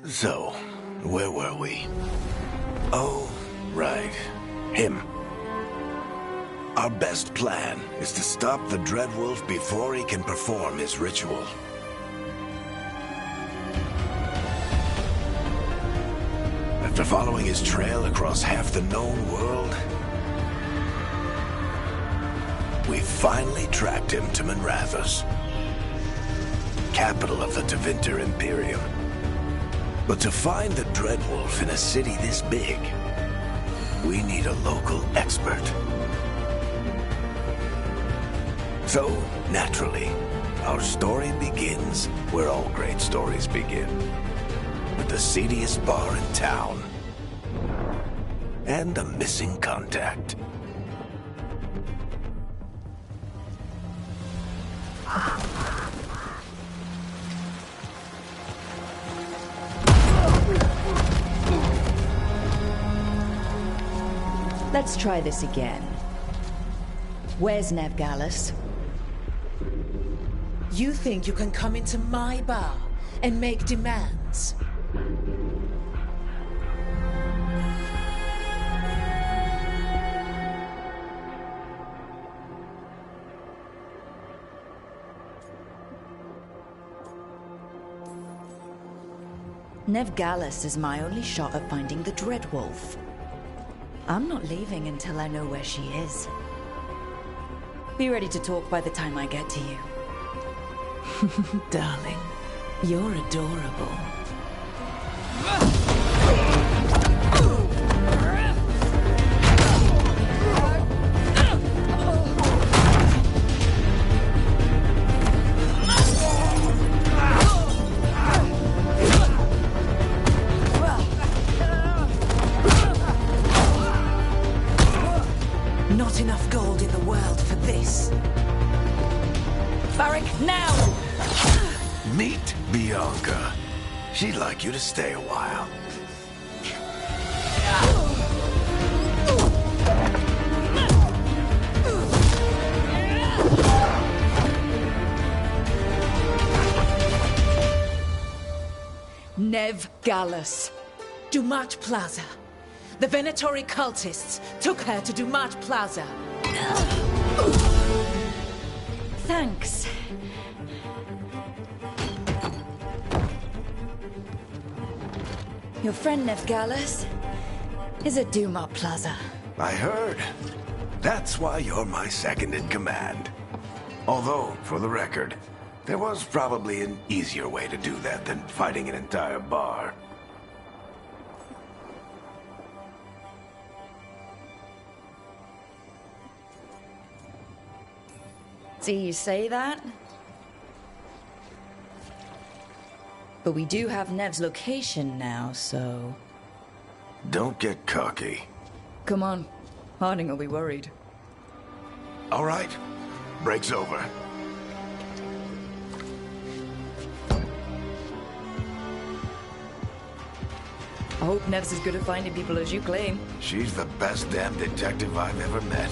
So, where were we? Oh, right. Him. Our best plan is to stop the Dreadwolf before he can perform his ritual. After following his trail across half the known world, we finally tracked him to Minrathous, capital of the Tevinter Imperium. But to find the Dreadwolf in a city this big, we need a local expert. So, naturally, our story begins where all great stories begin. With the seediest bar in town. And a missing contact. Let's try this again. Where's Nev Gallus? You think you can come into my bar and make demands? Nev Gallus is my only shot at finding the Dreadwolf. I'm not leaving until I know where she is. Be ready to talk by the time I get to you. Darling, you're adorable. Not enough gold in the world for this. Varric, now! Meet Bianca. She'd like you to stay a while. Nev Gallus. Dumat Plaza. The Venatori cultists took her to Dumat Plaza. Thanks. Your friend Nev Gallus is at Dumat Plaza. I heard. That's why you're my second in command. Although, for the record, there was probably an easier way to do that than fighting an entire bar. See, you say that? But we do have Nev's location now, so... Don't get cocky. Come on. Harding will be worried. All right. Break's over. I hope Nev's as good at finding people as you claim. She's the best damn detective I've ever met.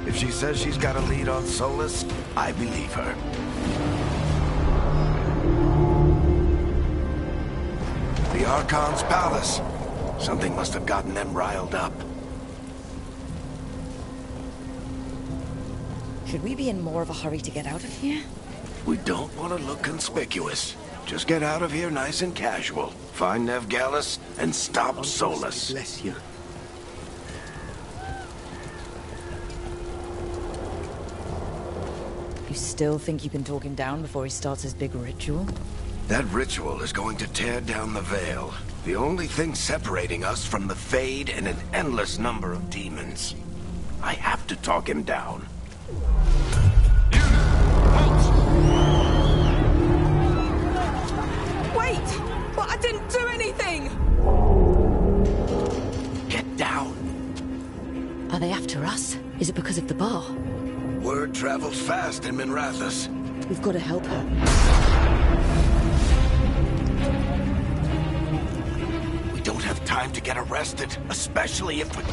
If she says she's got a lead on Solas, I believe her. The Archon's palace. Something must have gotten them riled up. Should we be in more of a hurry to get out of here? We don't want to look conspicuous. Just get out of here nice and casual. Find Nev Gallus and stop Solas. Bless you. You still think you can talk him down before he starts his big ritual? That ritual is going to tear down the veil. The only thing separating us from the Fade and an endless number of demons. I have to talk him down. Wait! But I didn't do anything! Get down. Are they after us? Is it because of the bar? Word travels fast in Minrathous. We've got to help her. We don't have time to get arrested, especially if we...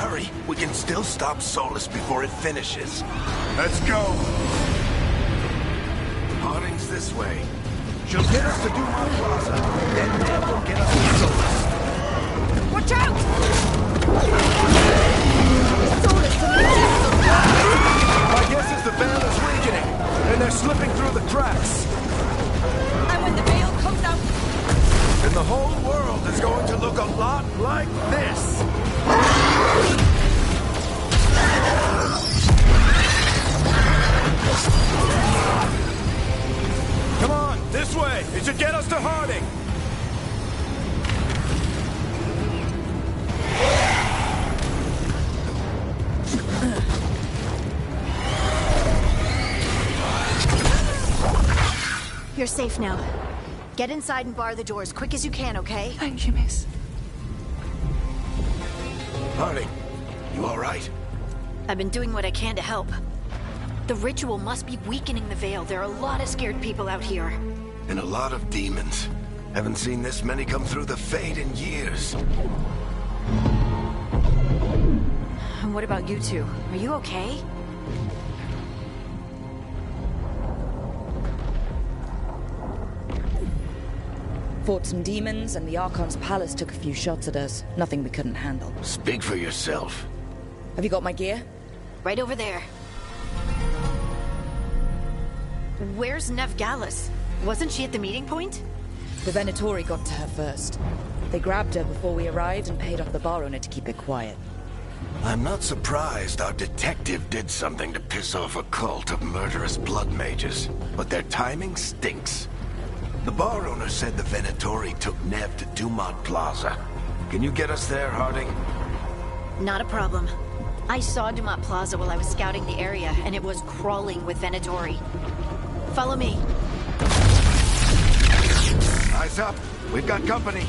hurry. We can still stop Solus before it finishes. Let's go! Harding's this way. She'll get us to Dumont Plaza, then Ned will get us to Solus. Watch out! Solus to the My guess is the veil is weakening, and they're slipping through the cracks. And when the veil comes out... And the whole world is going to look a lot like this. Come on, this way. It should get us to Harding. You're safe now. Get inside and bar the doors quick as you can, okay? Thank you, miss. Harding, you all right? I've been doing what I can to help. The ritual must be weakening the veil. There are a lot of scared people out here. And a lot of demons. Haven't seen this many come through the Fade in years. And what about you two? Are you okay? Fought some demons, and the Archon's palace took a few shots at us. Nothing we couldn't handle. Speak for yourself. Have you got my gear? Right over there. Where's Nev Gallus? Wasn't she at the meeting point? The Venatori got to her first. They grabbed her before we arrived and paid off the bar owner to keep it quiet. I'm not surprised our detective did something to piss off a cult of murderous blood mages, but their timing stinks. The bar owner said the Venatori took Nev to Dumont Plaza. Can you get us there, Harding? Not a problem. I saw Dumont Plaza while I was scouting the area, and it was crawling with Venatori. Follow me. Eyes up. We've got company.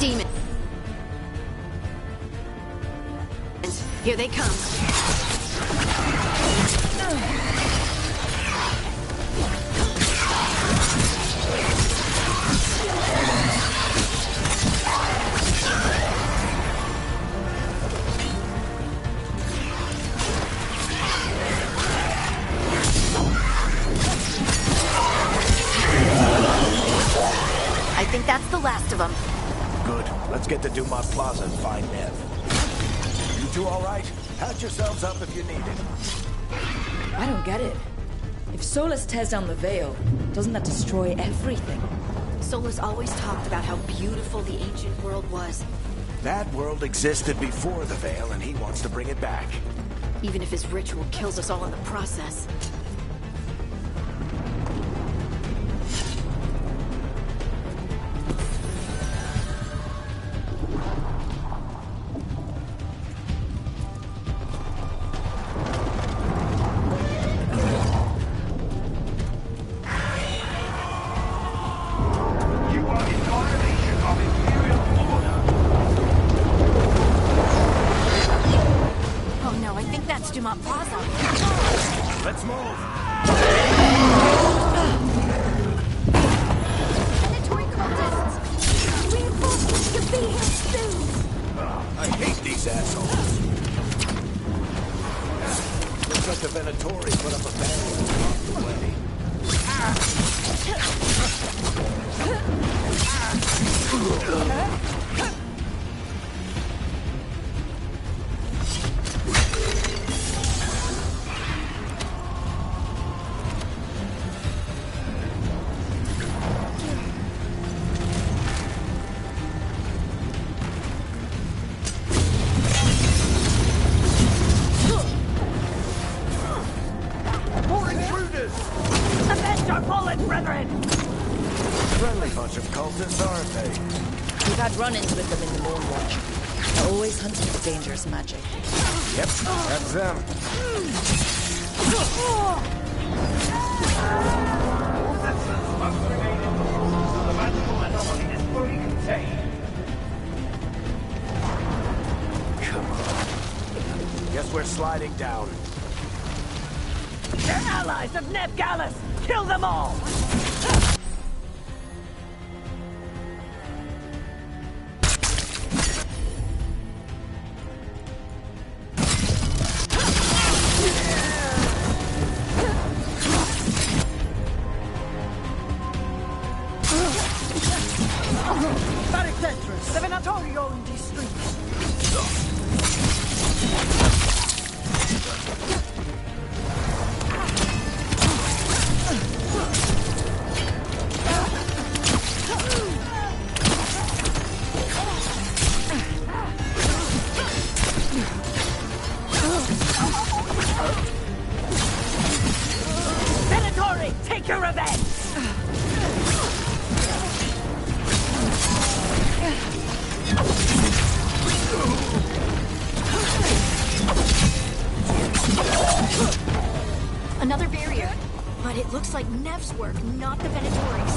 Demons. Here they come. of them. Good. Let's get to Dumont Plaza and find Nev. You two all right? Patch yourselves up if you need it. I don't get it. If Solus tears down the Veil, doesn't that destroy everything? Solus always talked about how beautiful the ancient world was. That world existed before the Veil, and he wants to bring it back. Even if his ritual kills us all in the process. Dumont Plaza. Let's move. Predatory cultists! Reinforcements could be here soon! I hate these assholes. Looks like the Venatori put up a barrier across the way. We've had run-ins with them in the Moonwatch. They're always hunting for dangerous magic. Yep, that's them. Come on. Guess we're sliding down. They're allies of Nev Gallus! Kill them all! Barracks entrance! The Venatorio in these streets! Venatori, take your revenge! Another barrier. But it looks like Nev's work, not the Venatori's.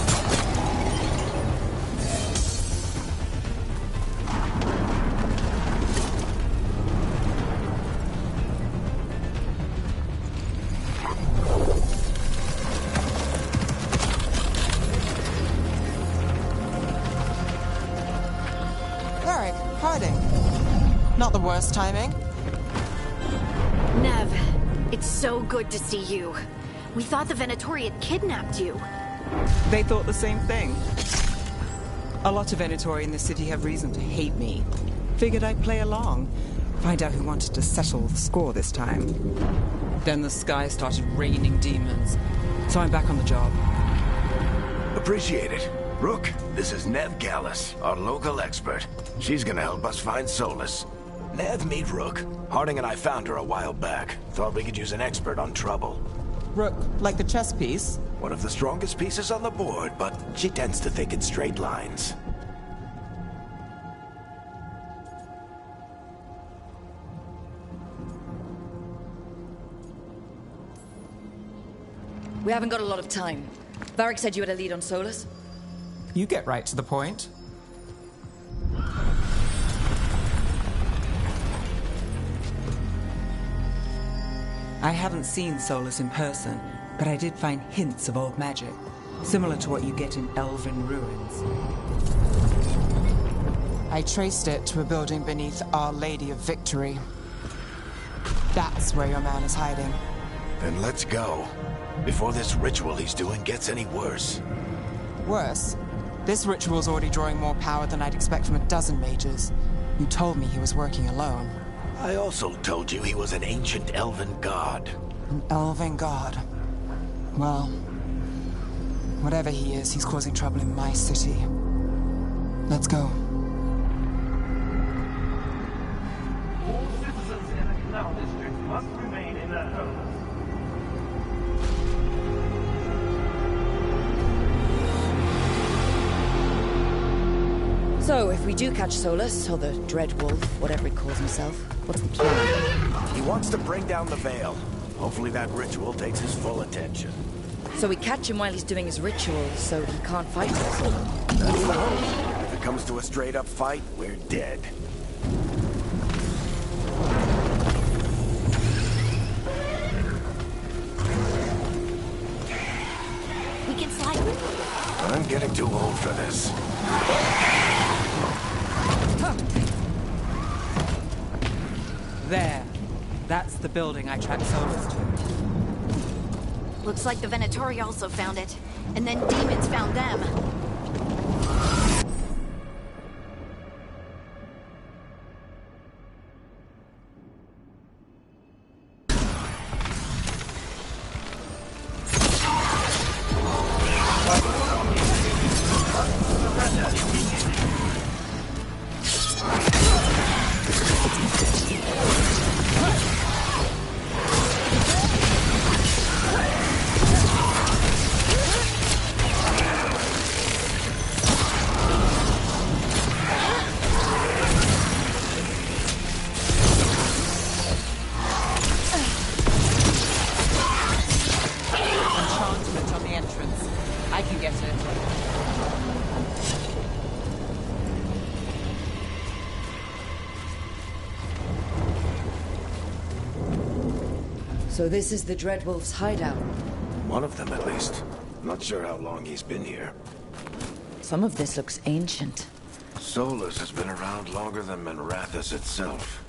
Varric, hiding. Not the worst timing. Nev, it's so good to see you. We thought the Venatori had kidnapped you. They thought the same thing. A lot of Venatori in the city have reason to hate me. Figured I'd play along. Find out who wanted to settle the score this time. Then the sky started raining demons. So I'm back on the job. Appreciate it. Rook, this is Nev Gallus, our local expert. She's gonna help us find Solus. Nev, meet Rook. Harding and I found her a while back. Thought we could use an expert on trouble. Rook, like the chess piece? One of the strongest pieces on the board, but she tends to think in straight lines. We haven't got a lot of time. Varric said you had a lead on Solus? You get right to the point. I haven't seen Solus in person, but I did find hints of old magic, similar to what you get in elven ruins. I traced it to a building beneath Our Lady of Victory. That's where your man is hiding. Then let's go. Before this ritual he's doing gets any worse. Worse? This ritual's already drawing more power than I'd expect from a dozen mages. You told me he was working alone. I also told you he was an ancient elven god. An elven god. Well, whatever he is, he's causing trouble in my city. Let's go. All citizens in the Canal District must remain in their homes. So, if we do catch Solus, or the Dreadwolf, whatever he calls himself, what's the plan? He wants to bring down the Veil. Hopefully that ritual takes his full attention. So we catch him while he's doing his ritual, so he can't fight us. That's the hope. If it comes to a straight-up fight, we're dead. We can slide. I'm getting too old for this. There. That's the building I tracked Solus to. Looks like the Venatori also found it. And then demons found them. So this is the Dreadwolf's hideout. One of them, at least. Not sure how long he's been here. Some of this looks ancient. Solus has been around longer than Minrathous itself.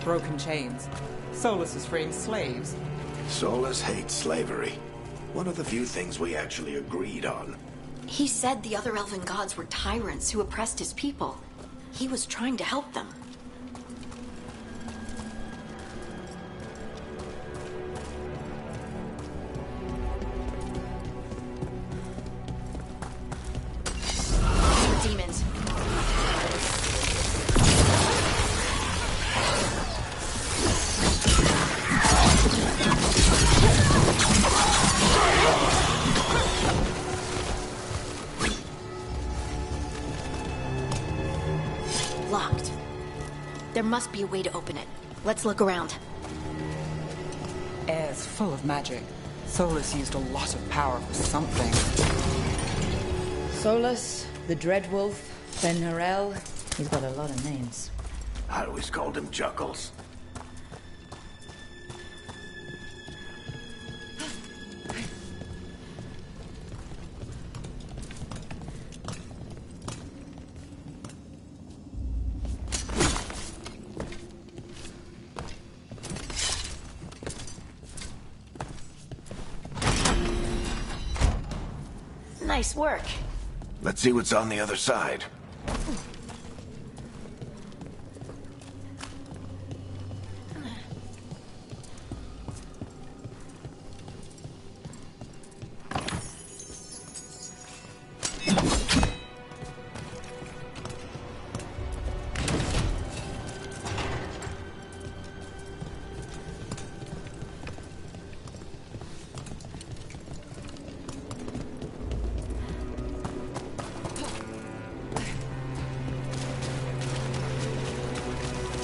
Broken chains. Solus is freeing slaves. Solus hates slavery. One of the few things we actually agreed on. He said the other elven gods were tyrants who oppressed his people. He was trying to help them. Demons. Locked. There must be a way to open it. Let's look around. Air's full of magic. Solus used a lot of power for something. Solus, the Dreadwolf, Ben-Harel. He's got a lot of names. I always called him Juggles. Nice work. Let's see what's on the other side.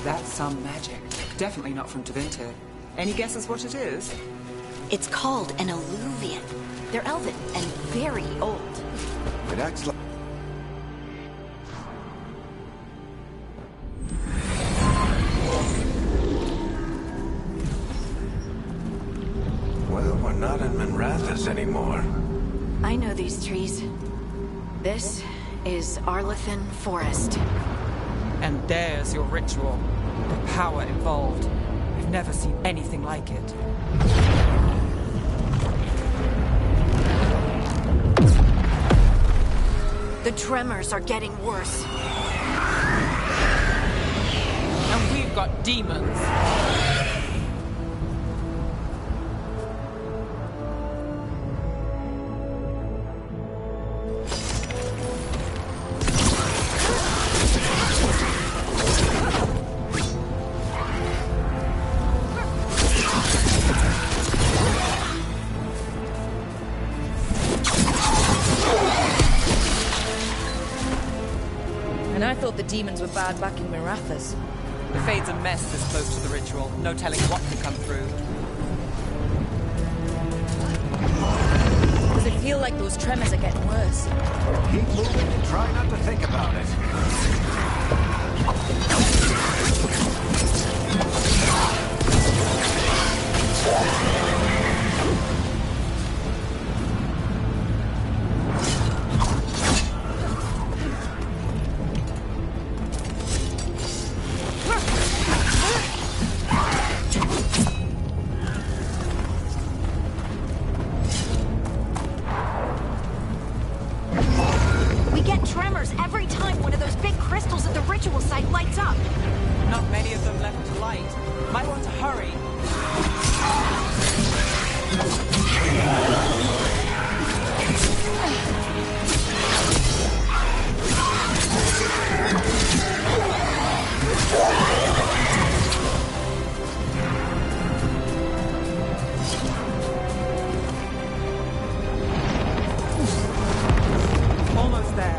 That's some magic. Definitely not from Tevinter. Any guesses what it is? It's called an Alluvian. They're elven and very old. It acts like... Well, we're not in Minrathous anymore. I know these trees. This is Arlathan Forest. And there's your ritual. The power involved. I've never seen anything like it. The tremors are getting worse. And we've got demons. And I thought the demons were bad back in Mirathas. The Fade's a mess this close to the ritual. No telling what can come through. Does it feel like those tremors are getting worse? Keep moving and try not to think about it. We get tremors every time one of those big crystals at the ritual site lights up. Not many of them left to light. Might want to hurry. Almost there.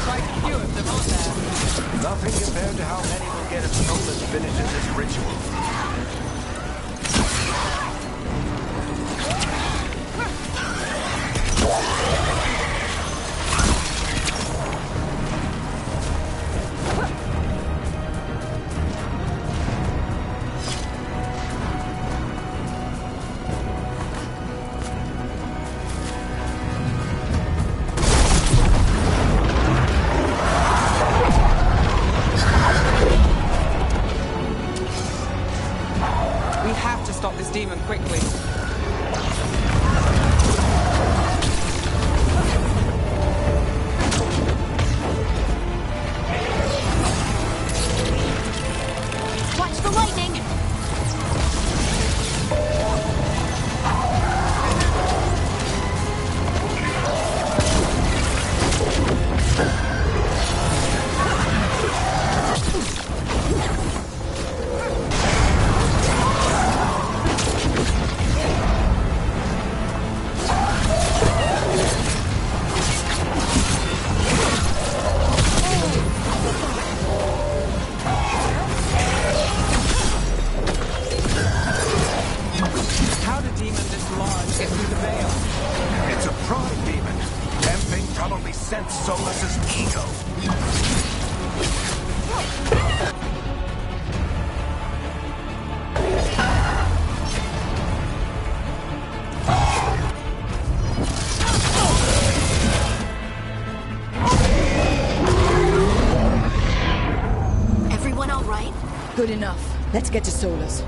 Quite a few of them, aren't there? Nothing compared to how many will get if Solus finishes this ritual. We have to stop this demon quickly. Watch the lightning! How did demon this large get through the veil? It's a pride demon. That thing probably sensed Solus's ego. Everyone all right? Good enough. Let's get to Solus.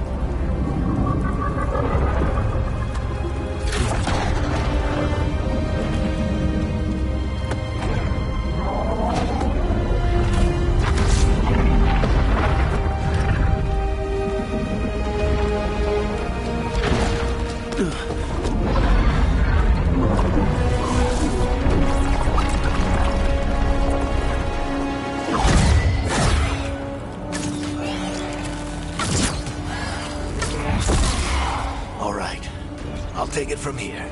All right. I'll take it from here.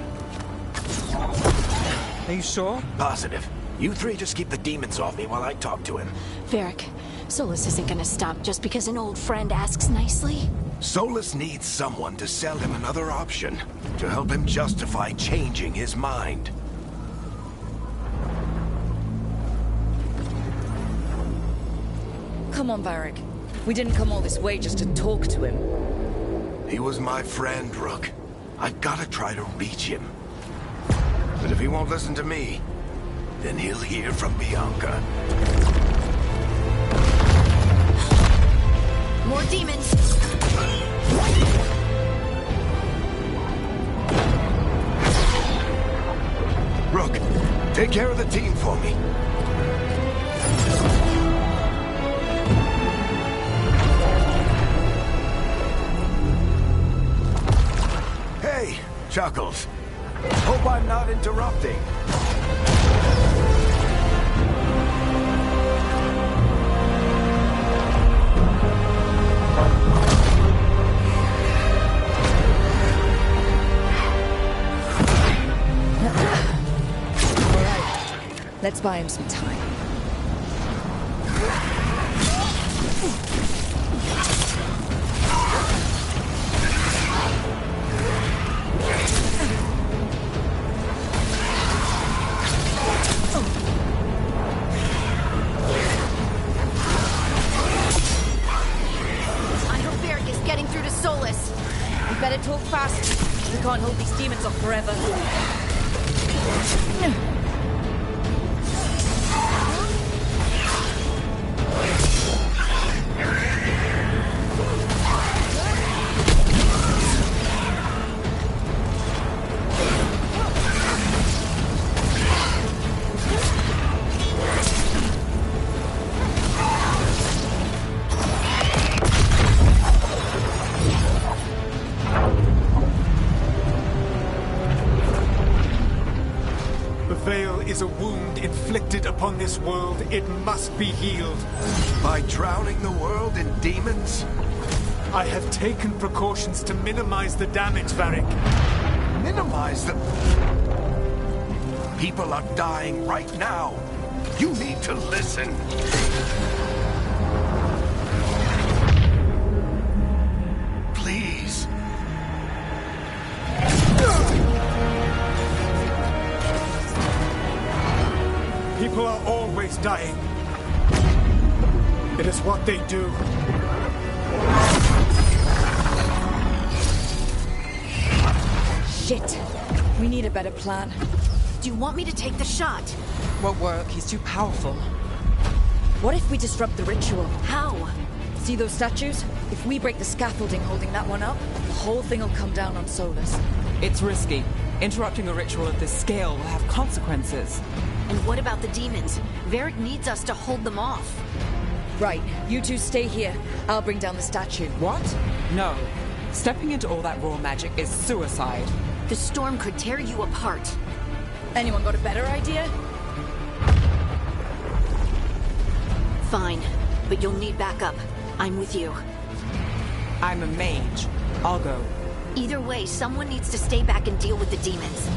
Are you sure? Positive. You three just keep the demons off me while I talk to him. Varric, Solus isn't gonna stop just because an old friend asks nicely. Solus needs someone to sell him another option, to help him justify changing his mind. Come on, Varric. We didn't come all this way just to talk to him. He was my friend, Rook. I've gotta try to reach him. But if he won't listen to me, then he'll hear from Bianca. More demons! Rook, take care of the team for me. Hey, Chuckles. Hope I'm not interrupting. Let's buy him some time. I hope Varric is getting through to Solus. We better talk fast. We can't hold these demons off forever. Is a wound inflicted upon this world. It must be healed. By drowning the world in demons? I have taken precautions to minimize the damage, Varric. Minimize the... People are dying right now. You need to listen. Please. People are always dying. It is what they do. Shit. We need a better plan. Do you want me to take the shot? Won't work. He's too powerful. What if we disrupt the ritual? How? See those statues? If we break the scaffolding holding that one up, the whole thing will come down on Solus. It's risky. Interrupting a ritual of this scale will have consequences. And what about the demons? Varric needs us to hold them off. Right. You two stay here. I'll bring down the statue. What? No. Stepping into all that raw magic is suicide. The storm could tear you apart. Anyone got a better idea? Fine, but you'll need backup. I'm with you. I'm a mage. I'll go. Either way, someone needs to stay back and deal with the demons.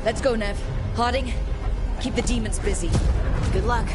Let's go, Nev. Harding, keep the demons busy. Good luck.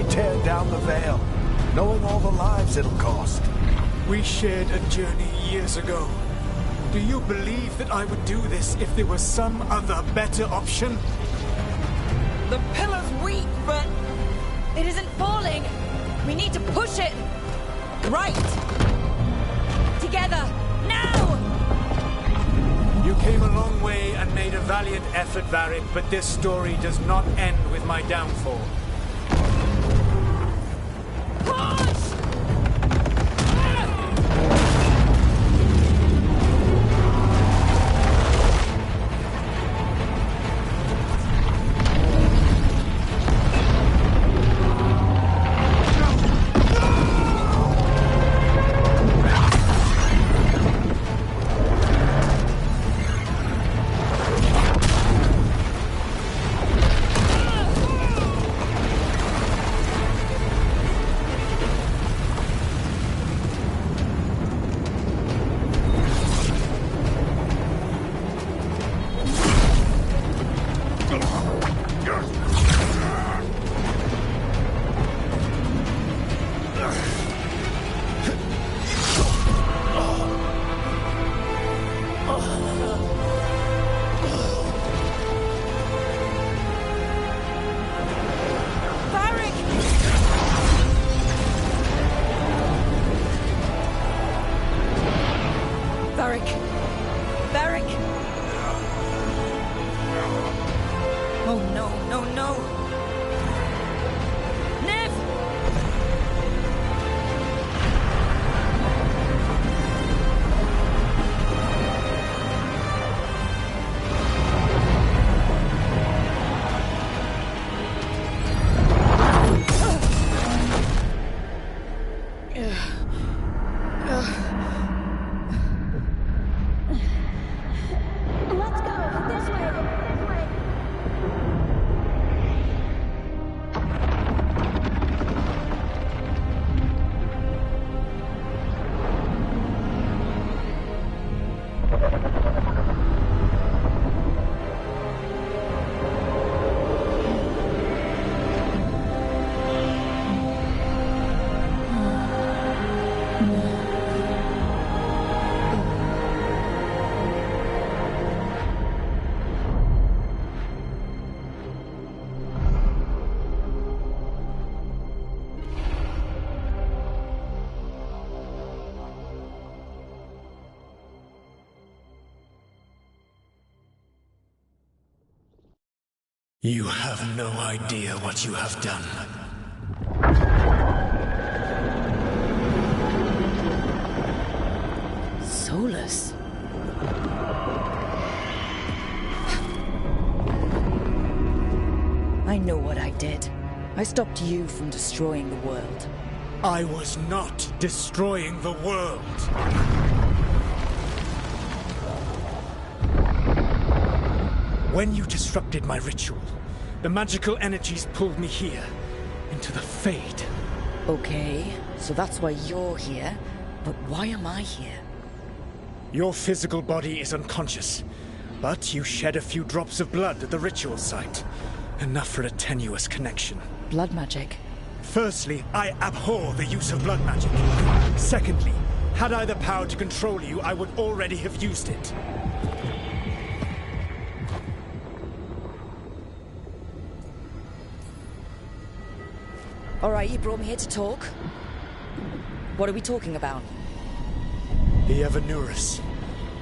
Tear down the veil, knowing all the lives it'll cost. We shared a journey years ago. Do you believe that I would do this if there was some other better option? The pillar's weak, but... It isn't falling! We need to push it! Right! Together! Now! You came a long way and made a valiant effort, Varric, but this story does not end with my downfall. You have no idea what you have done. Solus? I know what I did. I stopped you from destroying the world. I was not destroying the world. When you disrupted my ritual, the magical energies pulled me here, into the Fade. Okay, so that's why you're here, but why am I here? Your physical body is unconscious, but you shed a few drops of blood at the ritual site. Enough for a tenuous connection. Blood magic? Firstly, I abhor the use of blood magic. Secondly, had I the power to control you, I would already have used it. Alright, you brought me here to talk. What are we talking about? The Evanurus,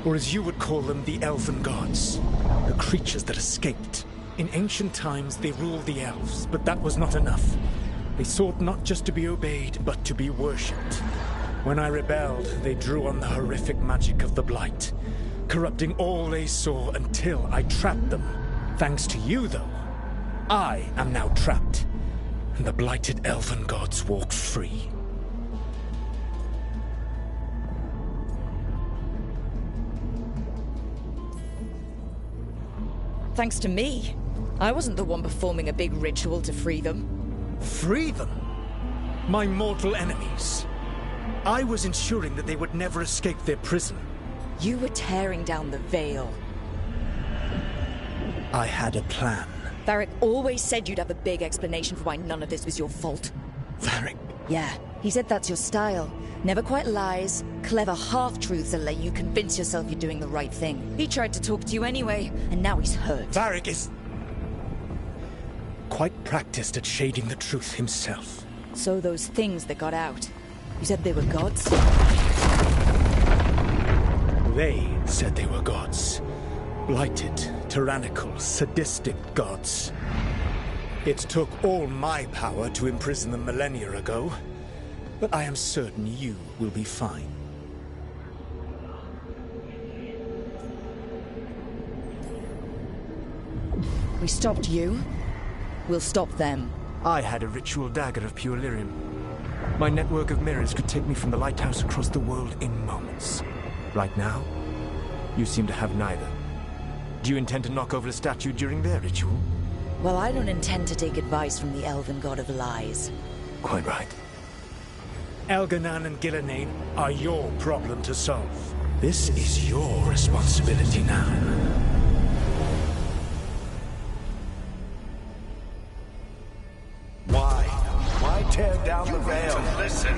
or as you would call them, the Elven Gods. The creatures that escaped. In ancient times, they ruled the elves, but that was not enough. They sought not just to be obeyed, but to be worshipped. When I rebelled, they drew on the horrific magic of the Blight, corrupting all they saw until I trapped them. Thanks to you, though, I am now trapped, and the blighted Elven Gods walk free. Thanks to me. I wasn't the one performing a big ritual to free them. Free them? My mortal enemies. I was ensuring that they would never escape their prison. You were tearing down the veil. I had a plan. Varric always said you'd have a big explanation for why none of this was your fault. Varric? Yeah, he said that's your style. Never quite lies, clever half-truths that let you convince yourself you're doing the right thing. He tried to talk to you anyway, and now he's hurt. Varric is quite practiced at shading the truth himself. So those things that got out, you said they were gods? They said they were gods. Blighted, tyrannical, sadistic gods. It took all my power to imprison them millennia ago, but I am certain you will be fine. We stopped you. We'll stop them. I had a ritual dagger of pure lyrium. My network of mirrors could take me from the lighthouse across the world in moments. Right now, you seem to have neither. Do you intend to knock over a statue during their ritual? Well, I don't intend to take advice from the elven god of lies. Quite right. Elganan and Gillenane are your problem to solve. This is your responsibility now. Why tear down the veil? Listen.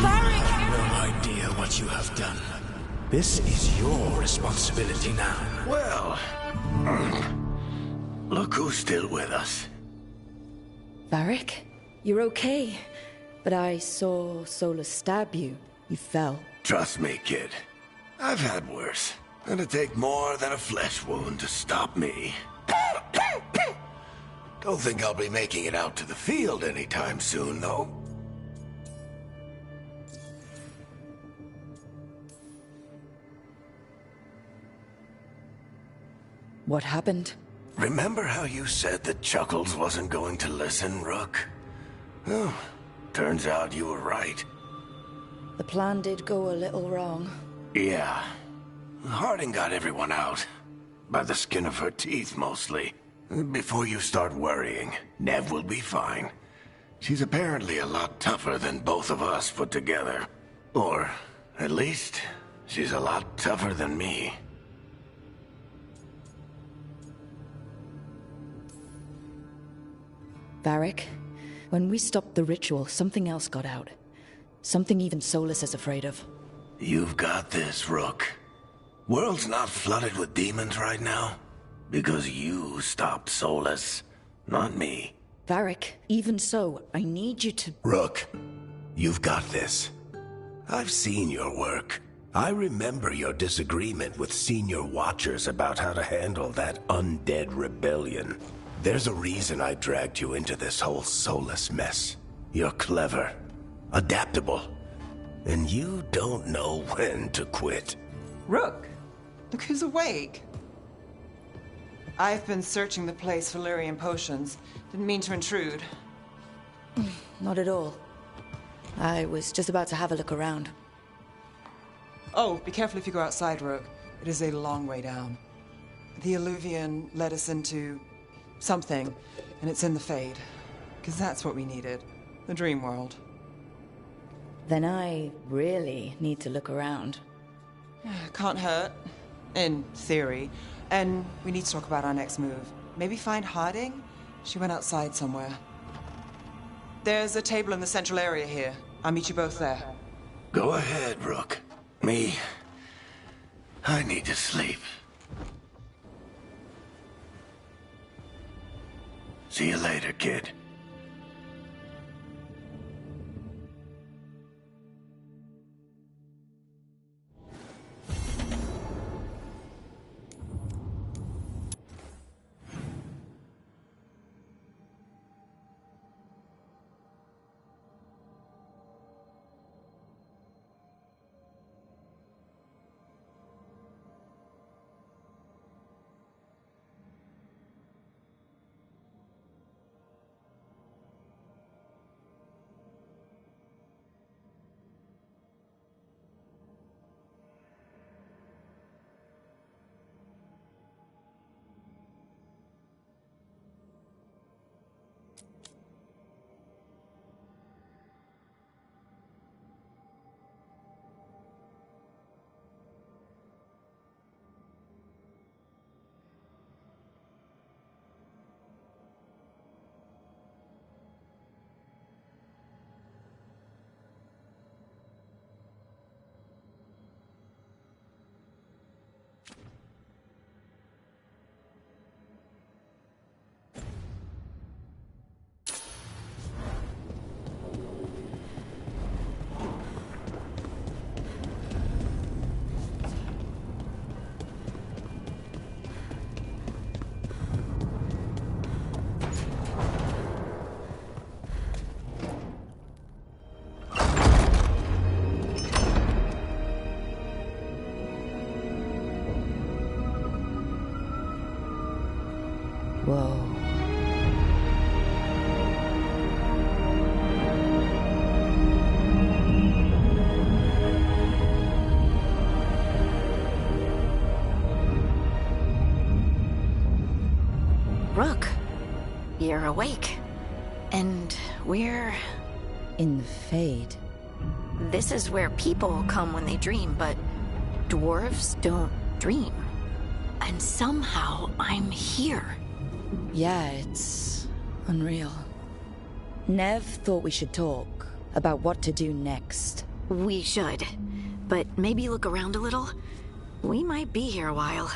No idea what you have done. This is your responsibility now. Well, look who's still with us. Varric? You're okay. But I saw Solus stab you. You fell. Trust me, kid. I've had worse. It'll take more than a flesh wound to stop me. Don't think I'll be making it out to the field anytime soon, though. What happened? Remember how you said that Chuckles wasn't going to listen, Rook? Well, turns out you were right. The plan did go a little wrong. Yeah. Harding got everyone out. By the skin of her teeth, mostly. Before you start worrying, Nev will be fine. She's apparently a lot tougher than both of us put together. Or, at least, she's a lot tougher than me. Varric, when we stopped the ritual, something else got out. Something even Solus is afraid of. You've got this, Rook. World's not flooded with demons right now. Because you stopped Solus, not me. Varric, even so, I need you to... Rook, you've got this. I've seen your work. I remember your disagreement with senior watchers about how to handle that undead rebellion. There's a reason I dragged you into this whole Solus mess. You're clever, adaptable, and you don't know when to quit. Rook, look who's awake. I've been searching the place for lyrium potions. Didn't mean to intrude. Not at all. I was just about to have a look around. Oh, be careful if you go outside, Rook. It is a long way down. The Illuvian led us into something, and it's in the Fade. Because that's what we needed. The dream world. Then I really need to look around. Can't hurt. In theory. And we need to talk about our next move. Maybe find Harding? She went outside somewhere. There's a table in the central area here. I'll meet you both there. Go ahead, Rook. Me, I need to sleep. See you later, kid. Whoa. Rook, you're awake. And we're... In the Fade. This is where people come when they dream, but dwarves don't dream. And somehow I'm here. Yeah, it's unreal. Nev thought we should talk about what to do next. We should. But maybe look around a little. We might be here a while.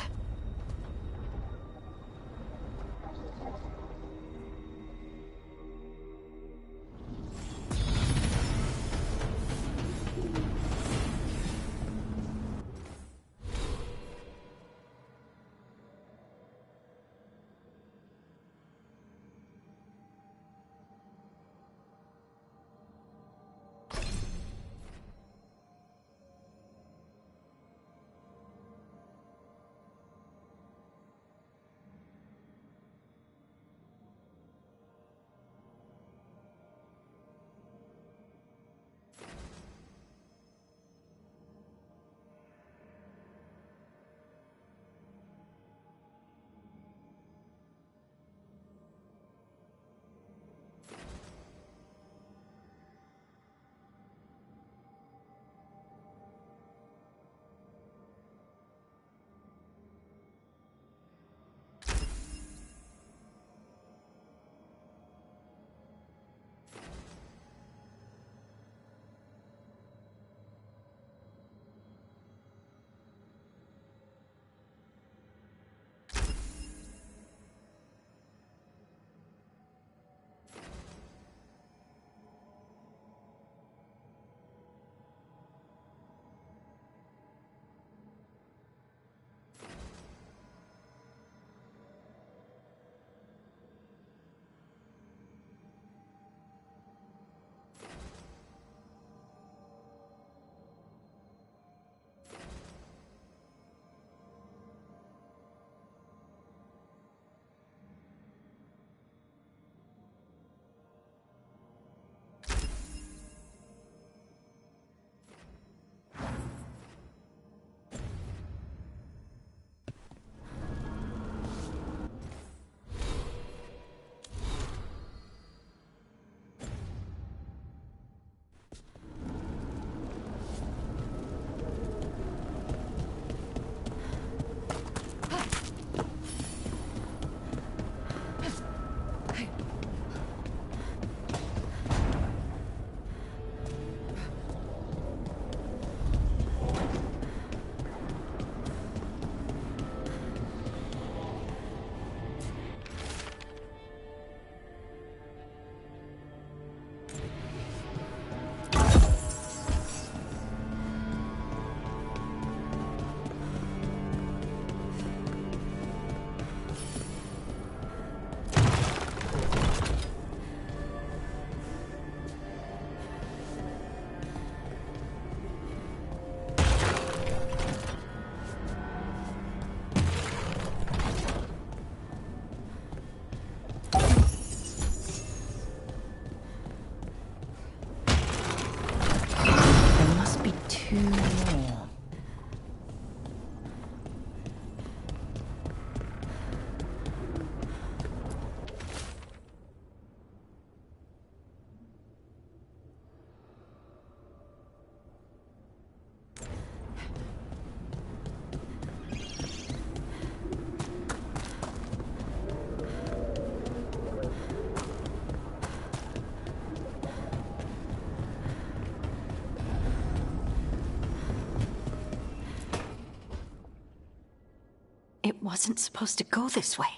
It wasn't supposed to go this way.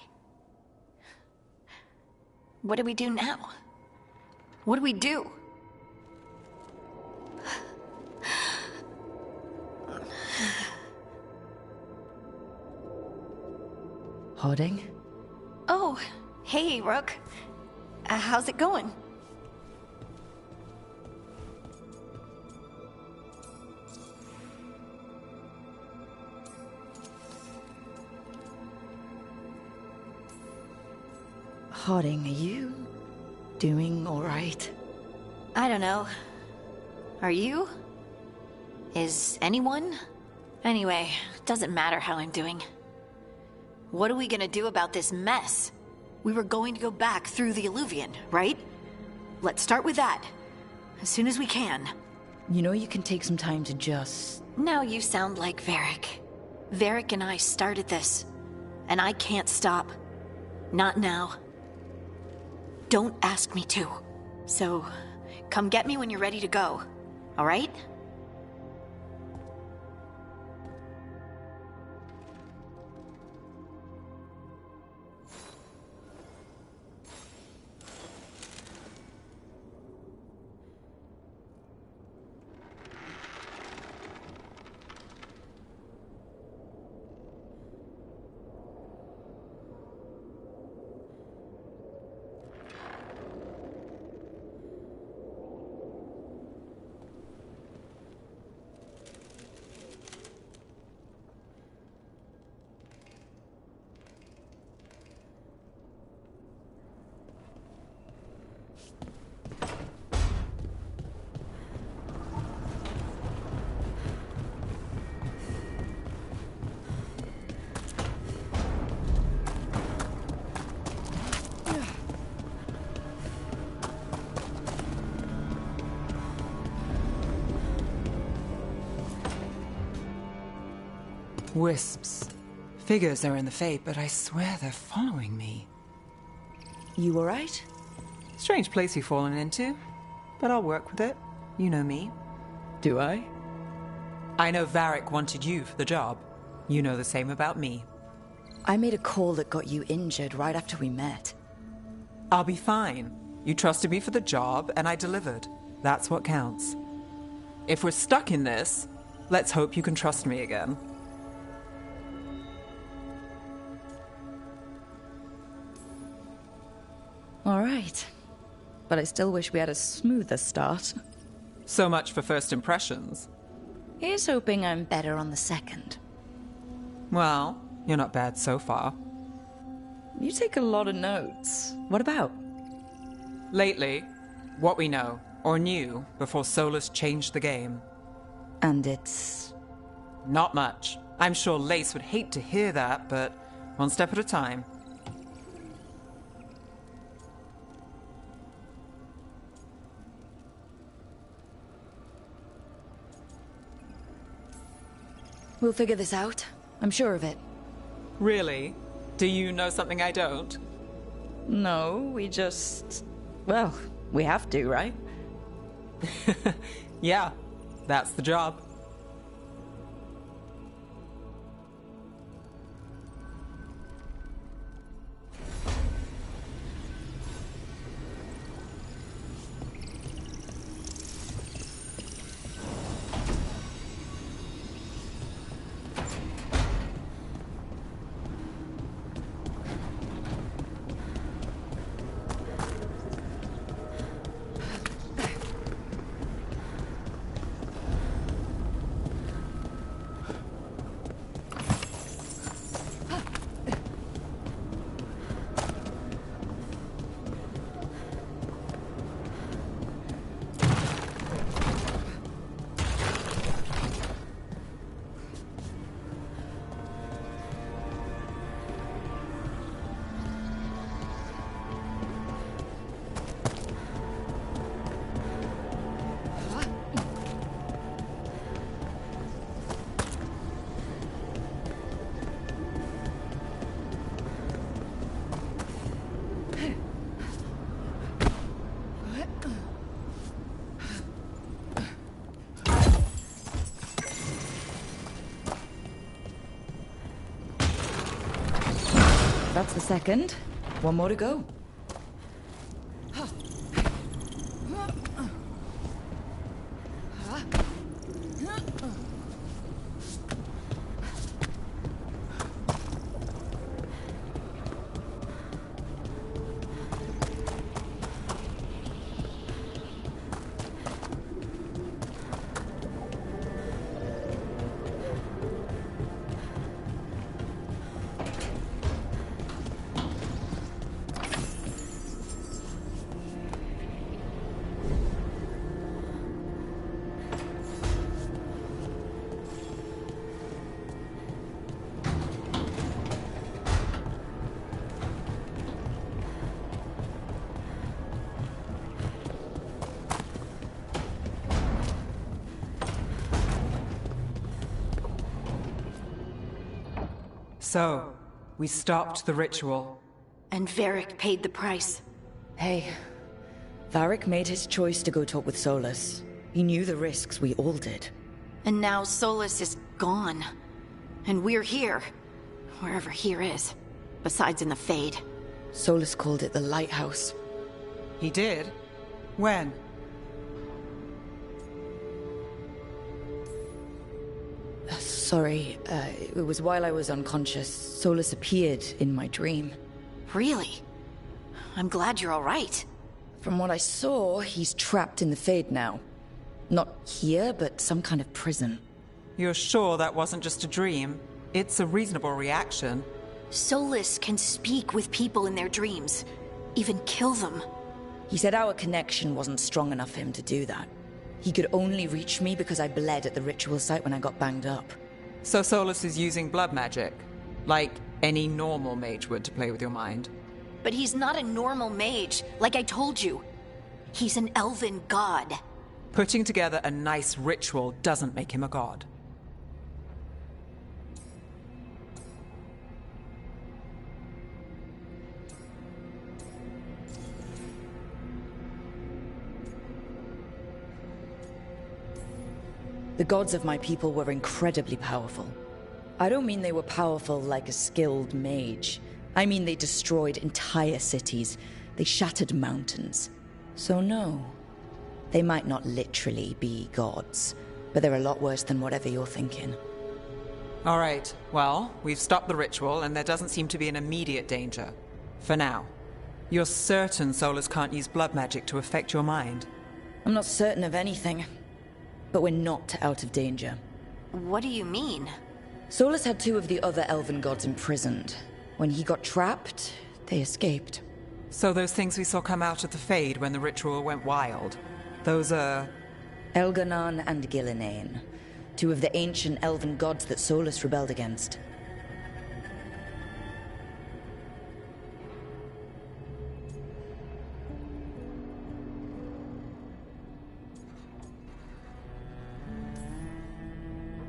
What do we do now? What do we do? Harding? Oh, hey, Rook. How's it going? Harding, are you doing all right? I don't know. Are you? Is anyone? Anyway, doesn't matter how I'm doing. What are we gonna do about this mess? We were going to go back through the Illuvian, right? Let's start with that. As soon as we can. You know you can take some time to just... Now you sound like Varric. Varric and I started this. And I can't stop. Not now. Don't ask me to. So, come get me when you're ready to go. All right? Wisps. Figures are in the Fate, but I swear they're following me. You all right? Strange place you've fallen into, but I'll work with it. You know me. Do I? I know Varric wanted you for the job. You know the same about me. I made a call that got you injured right after we met. I'll be fine. You trusted me for the job, and I delivered. That's what counts. If we're stuck in this, let's hope you can trust me again. All right. But I still wish we had a smoother start. So much for first impressions. Here's hoping I'm better on the second. Well, you're not bad so far. You take a lot of notes. What about? Lately, what we know, or knew, before Solus changed the game. And it's... Not much. I'm sure Lace would hate to hear that, but one step at a time. We'll figure this out. I'm sure of it. Really? Do you know something I don't? No, we just... Well, we have to, right? Yeah, that's the job. That's the second. One more to go. So, we stopped the ritual. And Varric paid the price. Hey, Varric made his choice to go talk with Solus. He knew the risks, we all did. And now Solus is gone. And we're here. Wherever here is. Besides in the Fade. Solus called it the Lighthouse. He did? When? Sorry, it was while I was unconscious. Solus appeared in my dream. Really? I'm glad you're all right. From what I saw, he's trapped in the Fade now. Not here, but some kind of prison. You're sure that wasn't just a dream? It's a reasonable reaction. Solus can speak with people in their dreams. Even kill them. He said our connection wasn't strong enough for him to do that. He could only reach me because I bled at the ritual site when I got banged up. So Solus is using blood magic? Like any normal mage would to play with your mind? But he's not a normal mage, like I told you. He's an elven god. Putting together a nice ritual doesn't make him a god. The gods of my people were incredibly powerful. I don't mean they were powerful like a skilled mage. I mean they destroyed entire cities. They shattered mountains. So no, they might not literally be gods, but they're a lot worse than whatever you're thinking. All right, well, we've stopped the ritual and there doesn't seem to be an immediate danger. For now. You're certain Solus can't use blood magic to affect your mind? I'm not certain of anything, but we're not out of danger. What do you mean? Solus had two of the other elven gods imprisoned. When he got trapped, they escaped. So those things we saw come out of the Fade when the ritual went wild, those are... Elganon and Gillenane, two of the ancient elven gods that Solus rebelled against.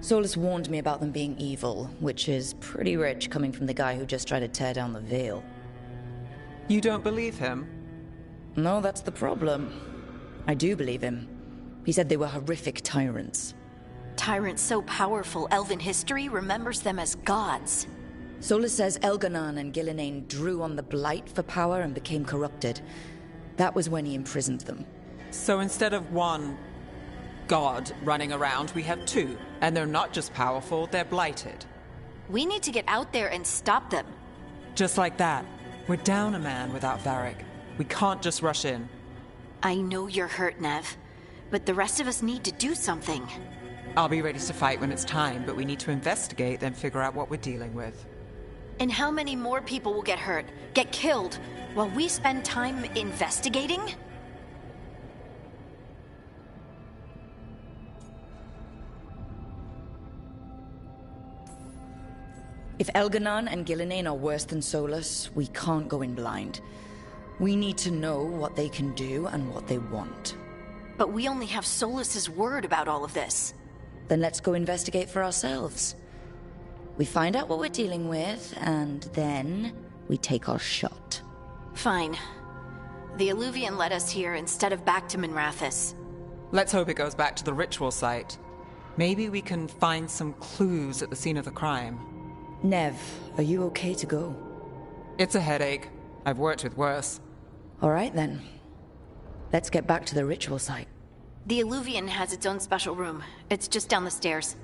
Solus warned me about them being evil, which is pretty rich coming from the guy who just tried to tear down the veil. You don't believe him? No, that's the problem. I do believe him. He said they were horrific tyrants. Tyrants so powerful, elven history remembers them as gods. Solus says Elganon and Gillenane drew on the Blight for power and became corrupted. That was when he imprisoned them. So instead of one god running around, we have two. And they're not just powerful, they're blighted. We need to get out there and stop them. Just like that. We're down a man without Varric. We can't just rush in. I know you're hurt, Nev, but the rest of us need to do something. I'll be ready to fight when it's time, but we need to investigate, then figure out what we're dealing with. And how many more people will get hurt, get killed, while we spend time investigating? If Elganon and Gillenane are worse than Solus, we can't go in blind. We need to know what they can do and what they want. But we only have Solus's word about all of this. Then let's go investigate for ourselves. We find out what we're dealing with, and then we take our shot. Fine. The Illuvian led us here instead of back to Minrathous. Let's hope it goes back to the ritual site. Maybe we can find some clues at the scene of the crime. Nev, are you okay to go? It's a headache. I've worked with worse. All right, then. Let's get back to the ritual site. The Illuvian has its own special room. It's just down the stairs.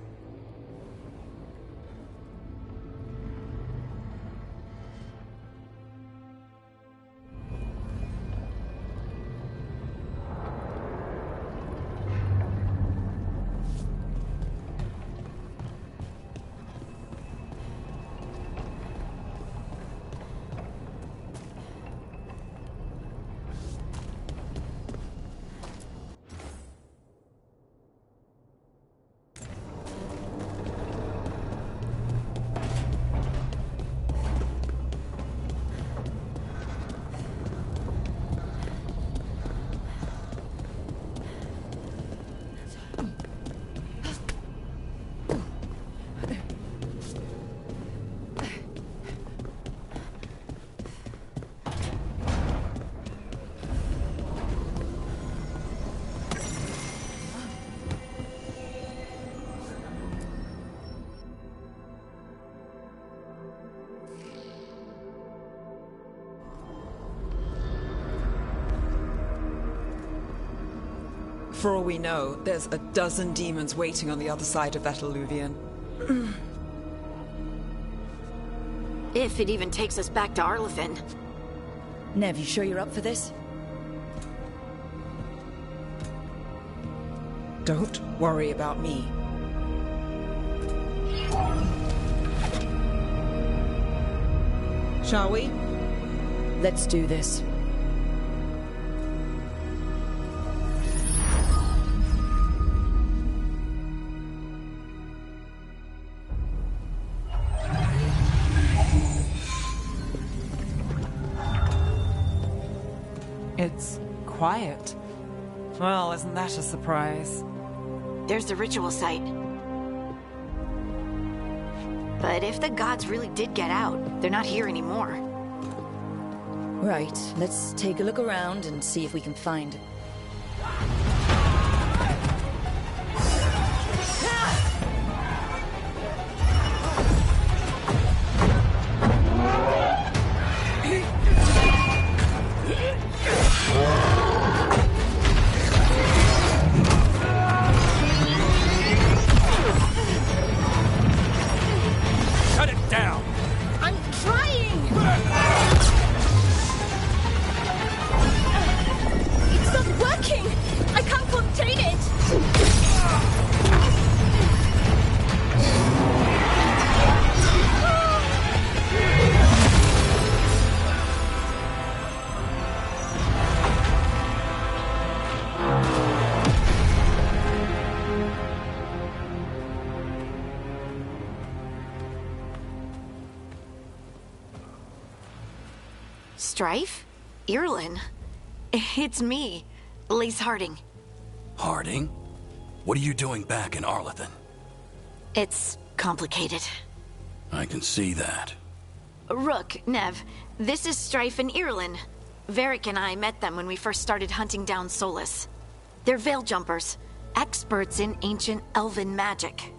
For all we know, there's a dozen demons waiting on the other side of that alluvion. If it even takes us back to Arlathan. Nev, you sure you're up for this? Don't worry about me. Shall we? Let's do this. It's quiet. Well, isn't that a surprise? There's the ritual site. But if the gods really did get out, they're not here anymore. Right, let's take a look around and see if we can find... Shut it down! I'm trying! It's not working! I can't contain it! Strife? Irlin? It's me, Lace Harding. Harding? What are you doing back in Arlathan? It's complicated. I can see that. Rook, Nev, this is Strife and Irlin. Varric and I met them when we first started hunting down Solus. They're Veil Jumpers, experts in ancient elven magic.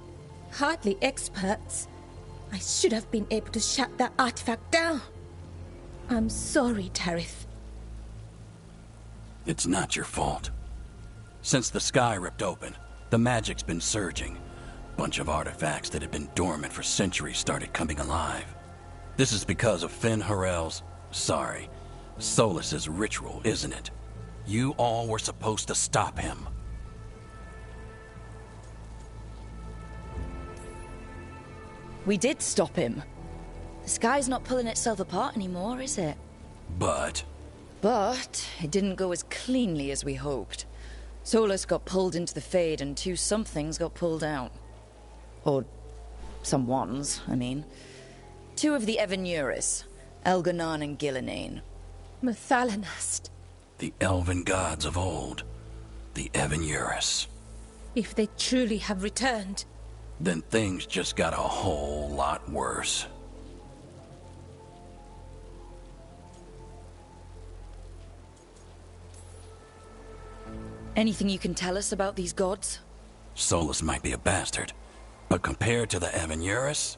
Hardly experts. I should have been able to shut that artifact down. I'm sorry, Tarith. It's not your fault. Since the sky ripped open, the magic's been surging. Bunch of artifacts that had been dormant for centuries started coming alive. This is because of Finn Harel's... Solus's ritual, isn't it? You all were supposed to stop him. We did stop him. The sky's not pulling itself apart anymore, is it? But it didn't go as cleanly as we hoped. Solus got pulled into the Fade and two somethings got pulled out. Or someones, I mean. Two of the Evanuris, Elganan and Gillinane. Mathalanast. the elven gods of old, the Evanuris. If they truly have returned, Then things just got a whole lot worse. Anything you can tell us about these gods? Solus might be a bastard, but compared to the Evanuris,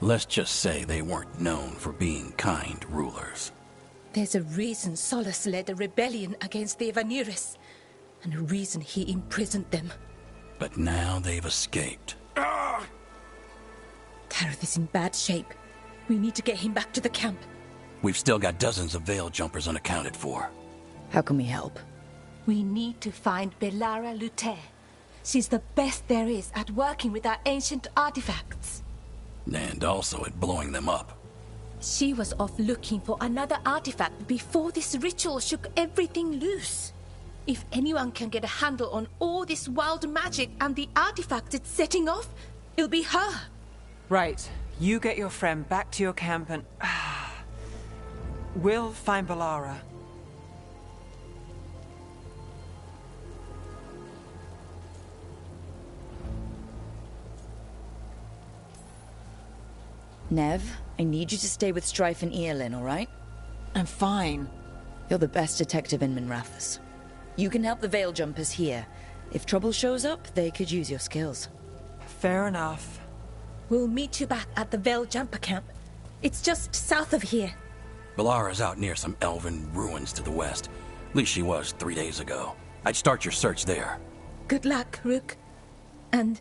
let's just say they weren't known for being kind rulers. there's a reason Solus led a rebellion against the Evanuris, and a reason he imprisoned them. But now they've escaped. Tareth is in bad shape. We need to get him back to the camp. We've still got dozens of Veil Jumpers unaccounted for. How can we help? We need to find Belara Lute. She's the best there is at working with our ancient artifacts. And also at blowing them up. She was off looking for another artifact before this ritual shook everything loose. If anyone can get a handle on all this wild magic and the artifact it's setting off, it'll be her. Right. You get your friend back to your camp and... we'll find Belara. Nev, I need you to stay with Strife and Eolin, all right? I'm fine. You're the best detective in Minrathous. You can help the Veil Jumpers here. If trouble shows up, they could use your skills. Fair enough. We'll meet you back at the Veil Jumper camp. It's just south of here. Belara's out near some elven ruins to the west. At least she was 3 days ago. I'd start your search there. Good luck, Rook. And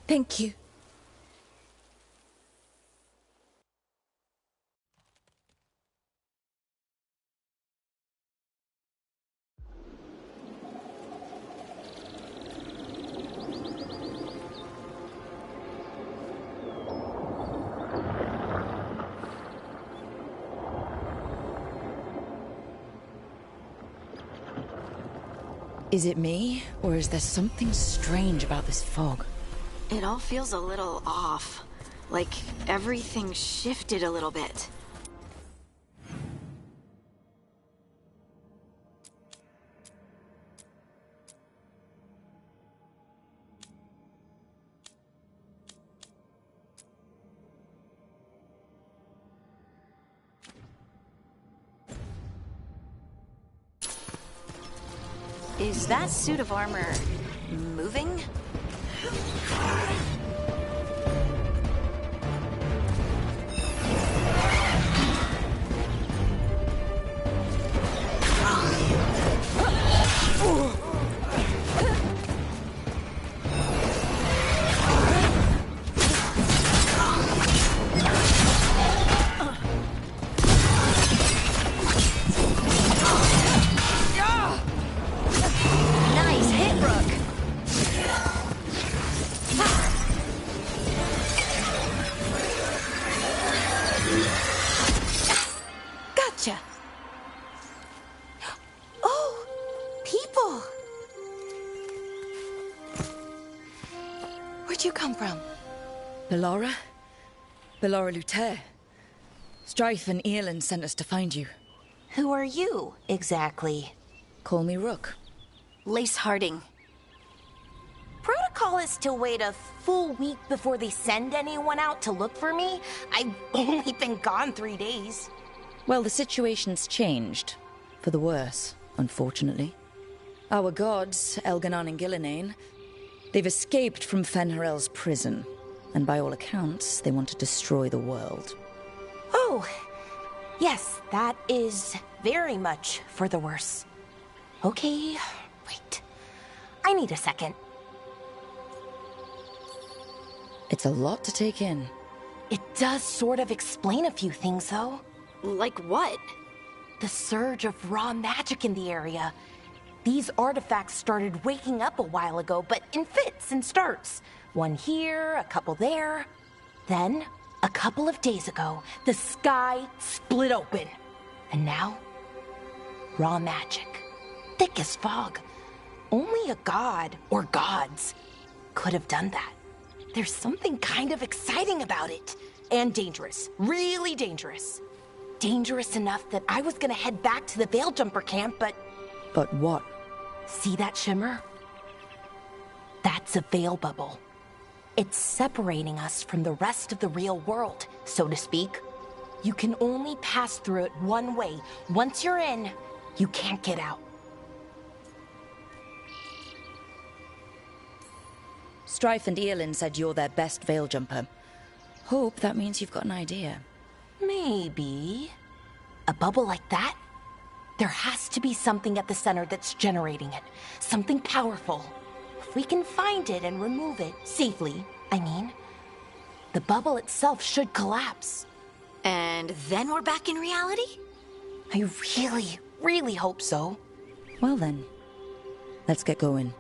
thank you. Is it me, or is there something strange about this fog? It all feels a little off. Like everything shifted a little bit. Is that suit of armor moving? Nice hit, Rook. Gotcha. Oh, people. Where'd you come from? Bellora? Bellora Luther. Strife and Earlin sent us to find you. Who are you, exactly? Call me Rook. Lace Harding. Protocol is to wait a full week before they send anyone out to look for me. I've only been gone 3 days. Well, the situation's changed. For the worse, unfortunately. Our gods, Elganon and Gillinane, they've escaped from Fen'Harel's prison. And by all accounts, they want to destroy the world. Oh, yes, that is very much for the worse. Okay, wait. I need a second. It's a lot to take in. It does sort of explain a few things, though. Like what? The surge of raw magic in the area. These artifacts started waking up a while ago, but in fits and starts. One here, a couple there. Then, a couple of days ago, the sky split open. And now, raw magic. Thick as fog. Only a god, or gods, could have done that. There's something kind of exciting about it. And dangerous. Really dangerous. Dangerous enough that I was gonna head back to the Veil Jumper camp, but... But what? See that shimmer? That's a veil bubble. It's separating us from the rest of the real world, so to speak. You can only pass through it one way. Once you're in, you can't get out. Strife and Earlin said you're their best Veil Jumper. Hope that means you've got an idea. Maybe. A bubble like that? There has to be something at the center that's generating it. Something powerful. If we can find it and remove it, safely, I mean, the bubble itself should collapse. And then we're back in reality? I really, really hope so. Well then, let's get going.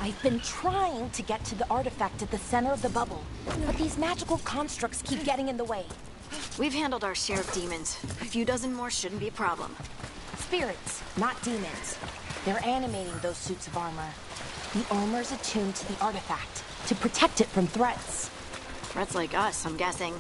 I've been trying to get to the artifact at the center of the bubble, but these magical constructs keep getting in the way. We've handled our share of demons. A few dozen more shouldn't be a problem. Spirits, not demons. They're animating those suits of armor. The armor's attuned to the artifact to protect it from threats. Threats like us, I'm guessing.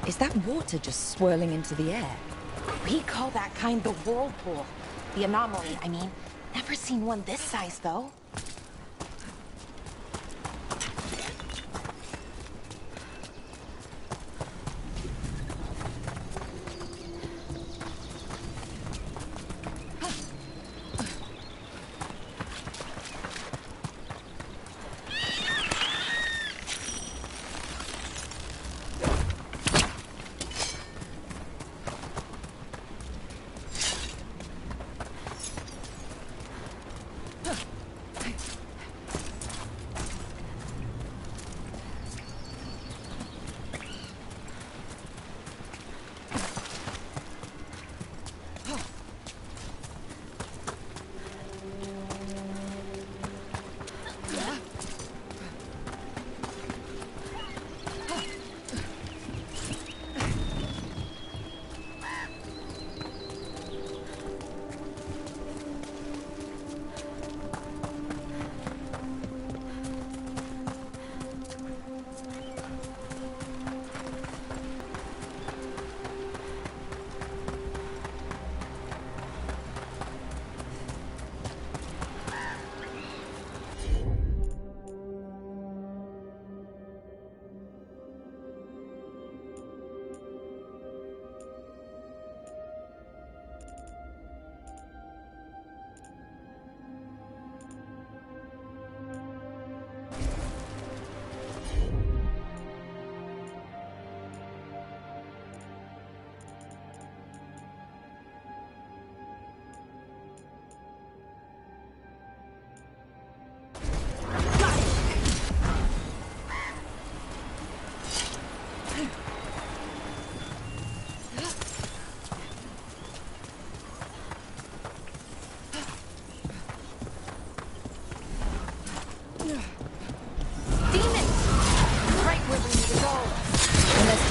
Is that water just swirling into the air? We call that kind the whirlpool. The anomaly, I mean. Never seen one this size, though.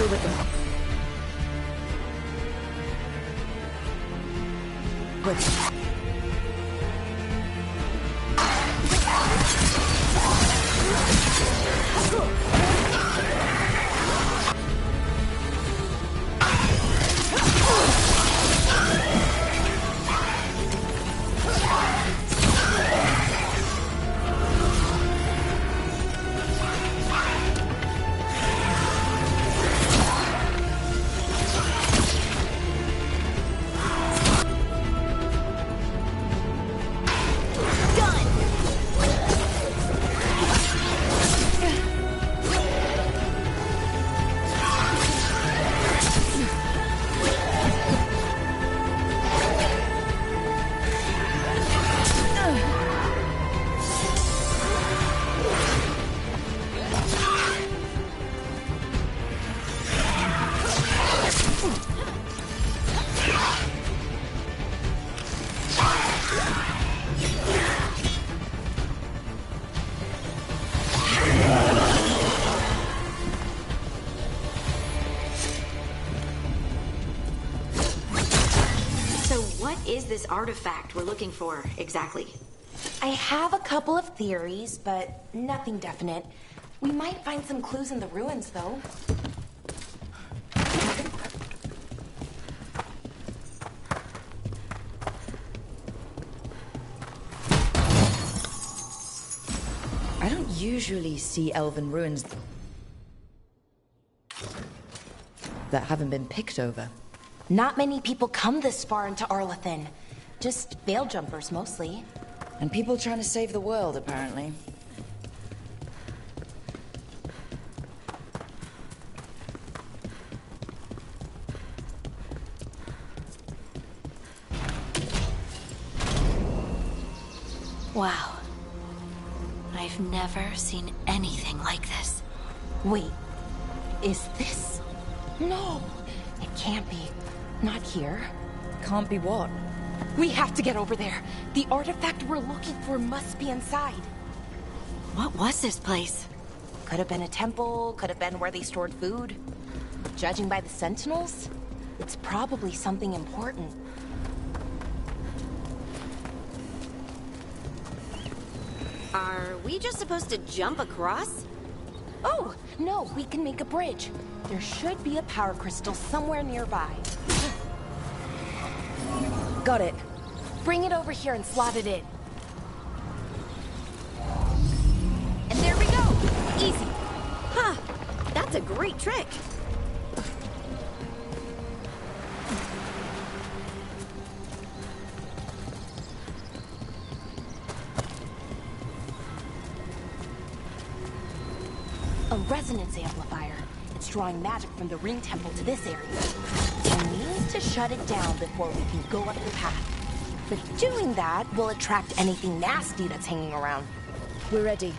With them. Good. What is this artifact we're looking for, exactly? I have a couple of theories, but nothing definite. We might find some clues in the ruins, though. I don't usually see elven ruins that haven't been picked over. Not many people come this far into Arlathan. Just veil jumpers, mostly. And people trying to save the world, apparently. Wow. I've never seen anything like this. Wait, is this? No, it can't be. Not here. Can't be what? We have to get over there. The artifact we're looking for must be inside. What was this place? Could have been a temple, could have been where they stored food. Judging by the sentinels, it's probably something important. Are we just supposed to jump across? Oh, no, we can make a bridge. There should be a power crystal somewhere nearby. Got it. Bring it over here and slot it in. And there we go! Easy. Huh. That's a great trick. A resonance amplifier. It's drawing magic from the ring temple to this area. We need to shut it down before we can go up the path. But doing that will attract anything nasty that's hanging around. We're ready.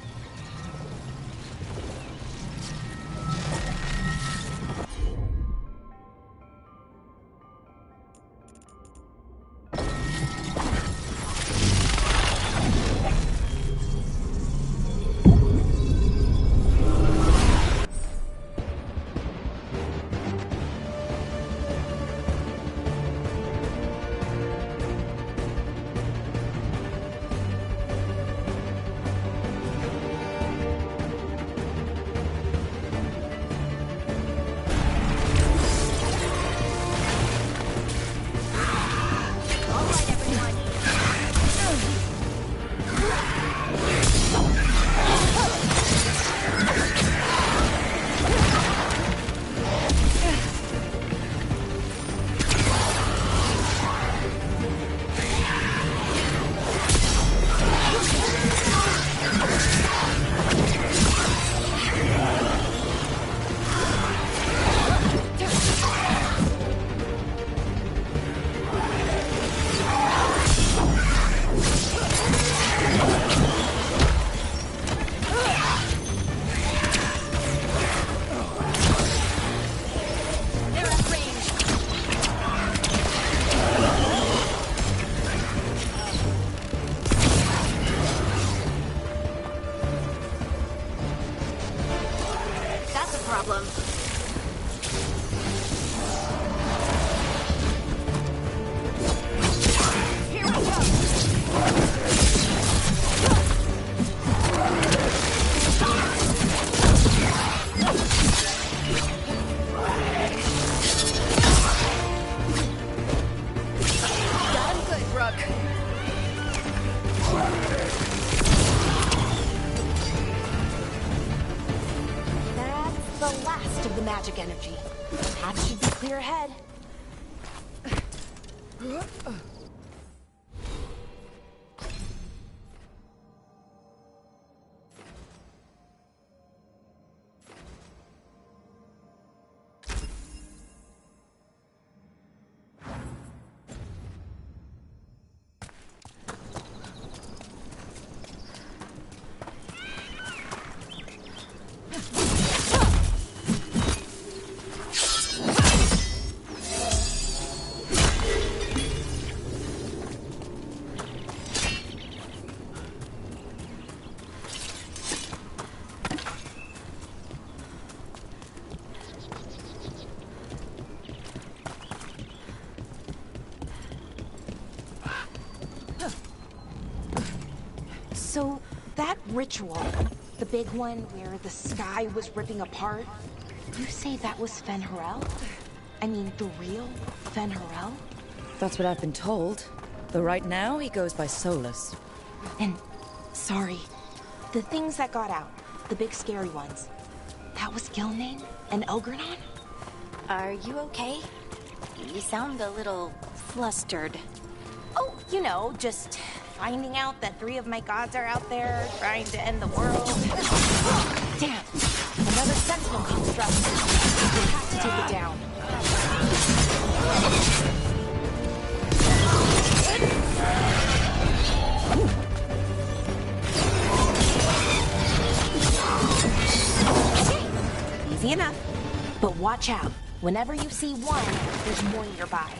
Magic energy. Path should be clear ahead. So, that ritual, the big one where the sky was ripping apart, you say that was Fen'Harel? I mean, the real Fen'Harel? That's what I've been told. Though right now, he goes by Solus. And, sorry, the things that got out, the big scary ones, that was Gilnean and Elgranon? Are you okay? You sound a little flustered. Oh, you know, just finding out that 3 of my gods are out there trying to end the world. Damn, another sentinel construct. We have to take it down. Easy enough. But watch out. Whenever you see one, there's more nearby.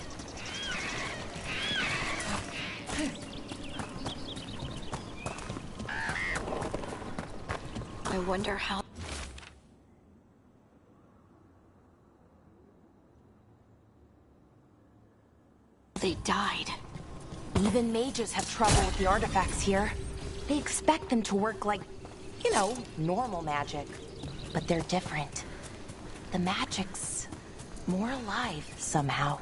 I wonder how... they died. Even mages have trouble with the artifacts here. They expect them to work like, you know, normal magic. but they're different. The magic's more alive somehow.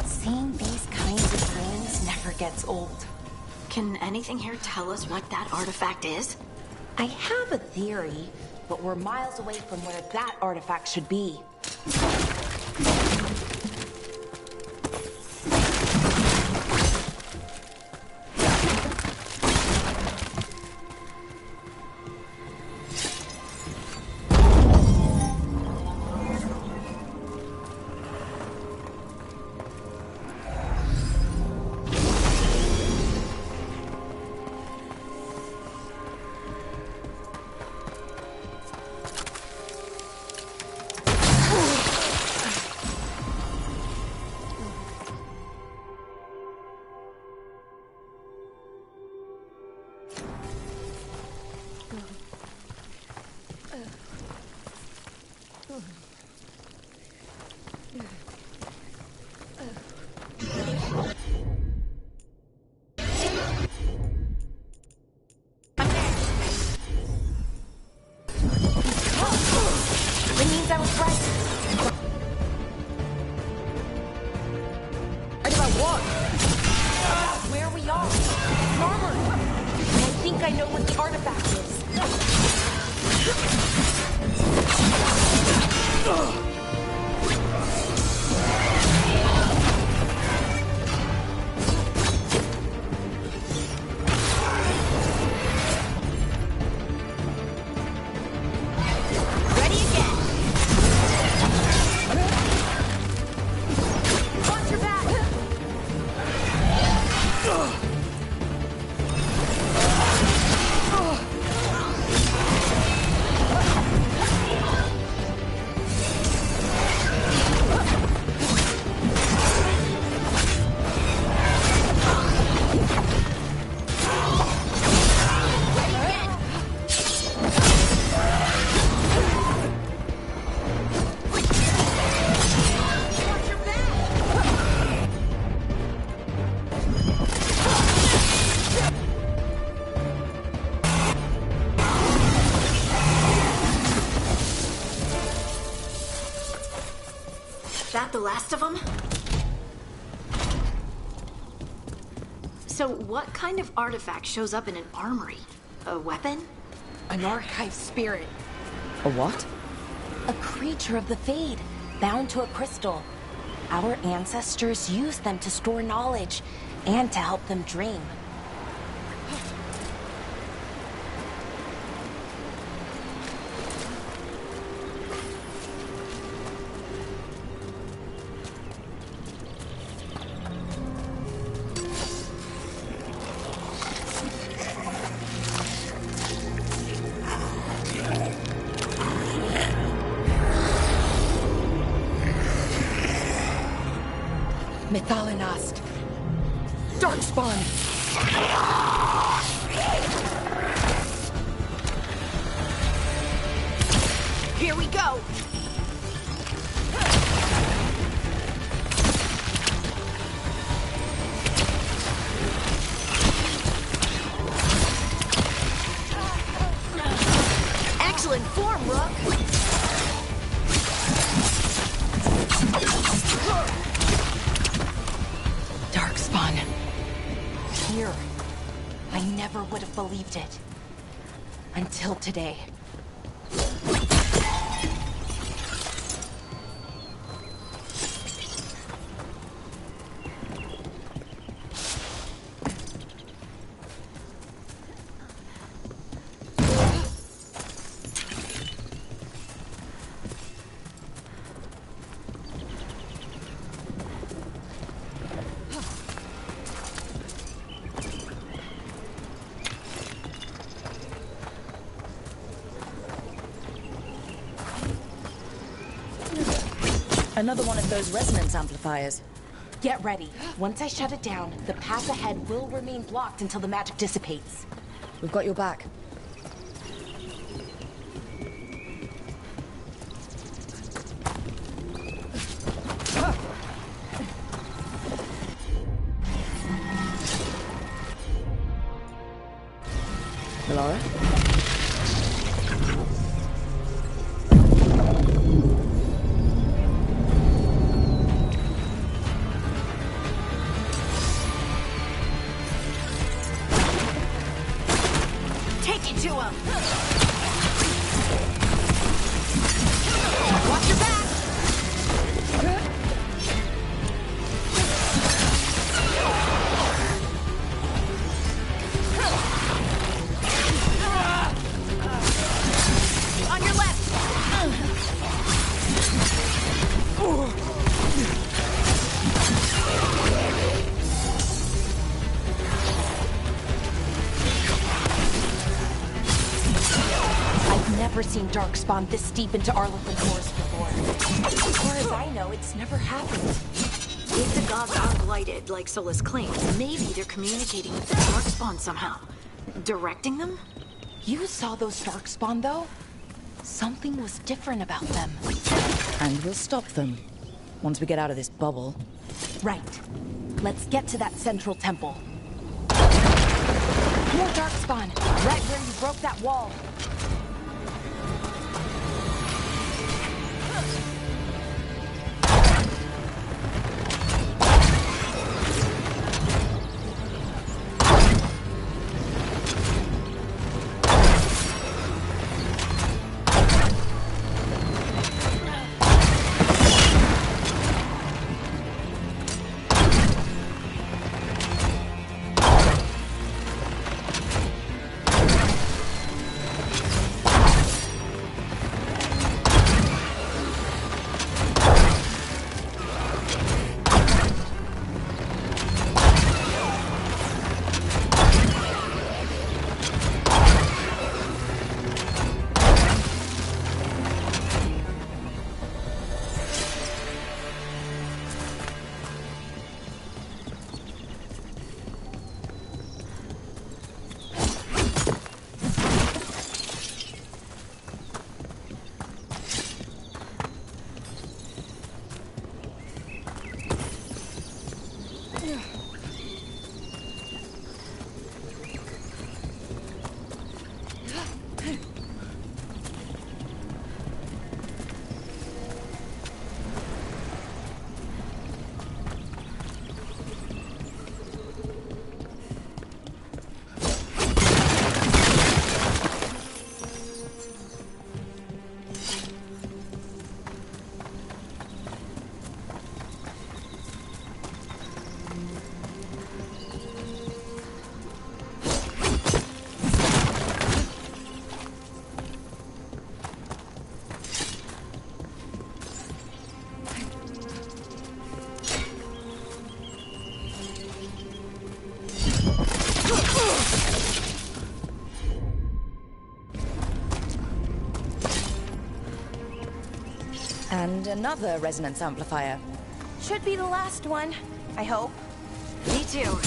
Seeing these kinds of ruins never gets old. Can anything here tell us what that artifact is? I have a theory, but we're miles away from where that artifact should be. The last of them? So what kind of artifact shows up in an armory? A weapon? An archive spirit. A what? A creature of the Fade, bound to a crystal. Our ancestors used them to store knowledge and to help them dream. Mythalinast. Darkspawn. Here we go. Excellent form, Rook. Darkspawn. Here. I never would have believed it. Until today. Another one of those resonance amplifiers. Get ready. Once I shut it down, the path ahead will remain blocked until the magic dissipates. We've got your back. Laura? Take it to him! Watch your back! On your left! I've never seen Darkspawn this deep into Arlequin Forest before. As far as I know, it's never happened. If the gods are blighted, like Solus claims, maybe they're communicating with the Darkspawn somehow. Directing them? You saw those Darkspawn, though? Something was different about them. And we'll stop them. Once we get out of this bubble. Right. Let's get to that central temple. More Darkspawn! Right where you broke that wall. And another resonance amplifier. Should be the last one, I hope. Me too.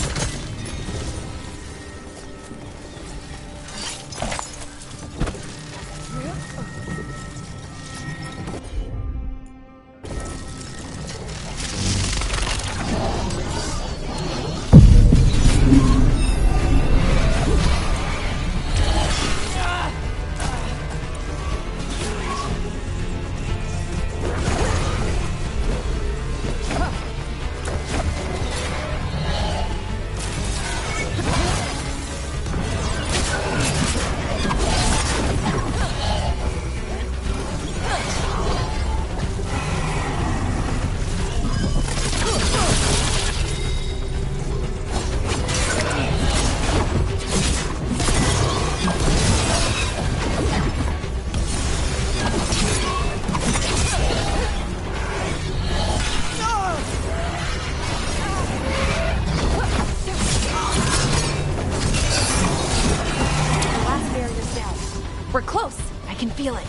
We're close. I can feel it.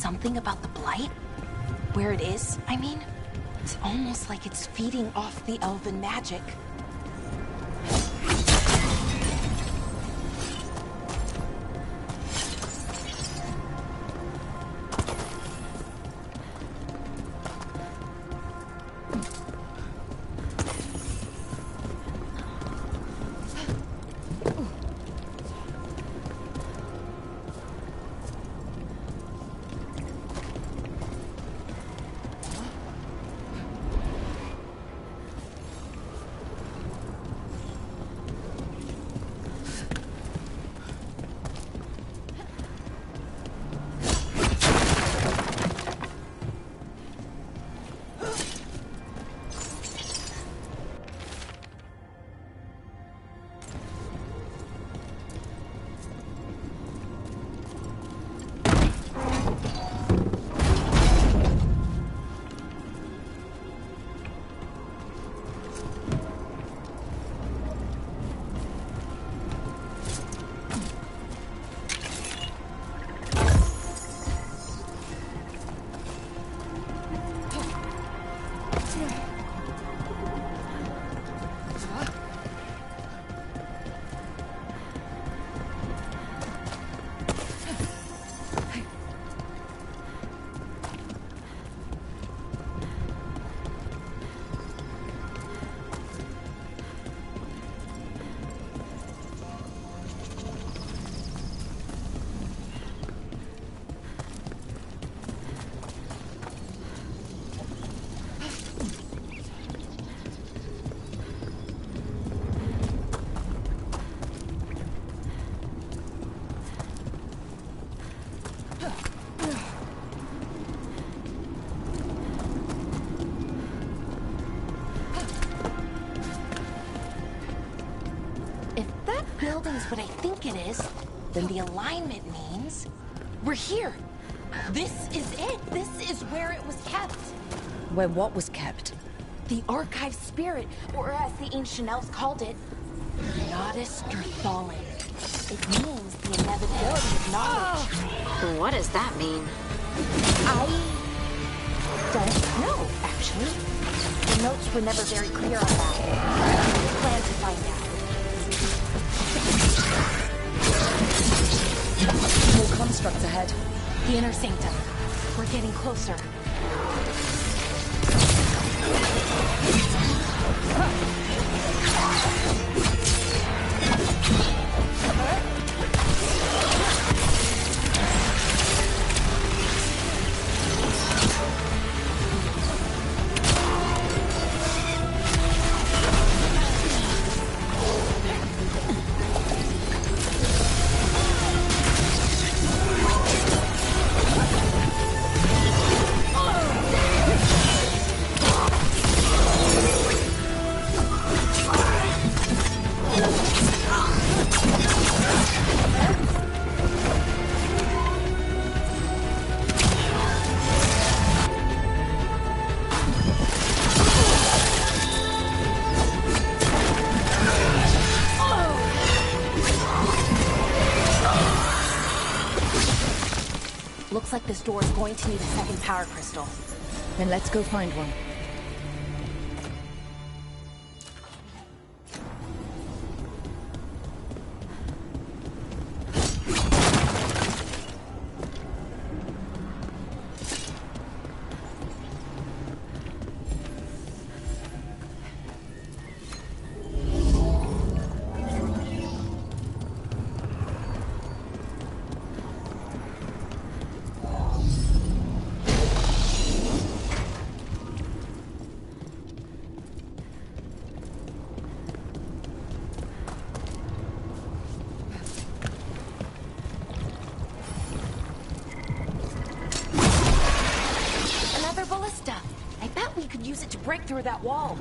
something about the Blight? Where it is, I mean? It's almost like it's feeding off the elven magic. Building's what I think it is, then the alignment means we're here. This is it. This is where it was kept. Where what was kept? The archive spirit, or as the ancient elves called it, Natus Fallen. It means the inevitability of knowledge. What does that mean? I don't know, actually. The notes were never very clear on that. I plan to find out. More constructs ahead. The inner sanctum. We're getting closer. Looks like this door is going to need a second power crystal. Then let's go find one. Break through that wall.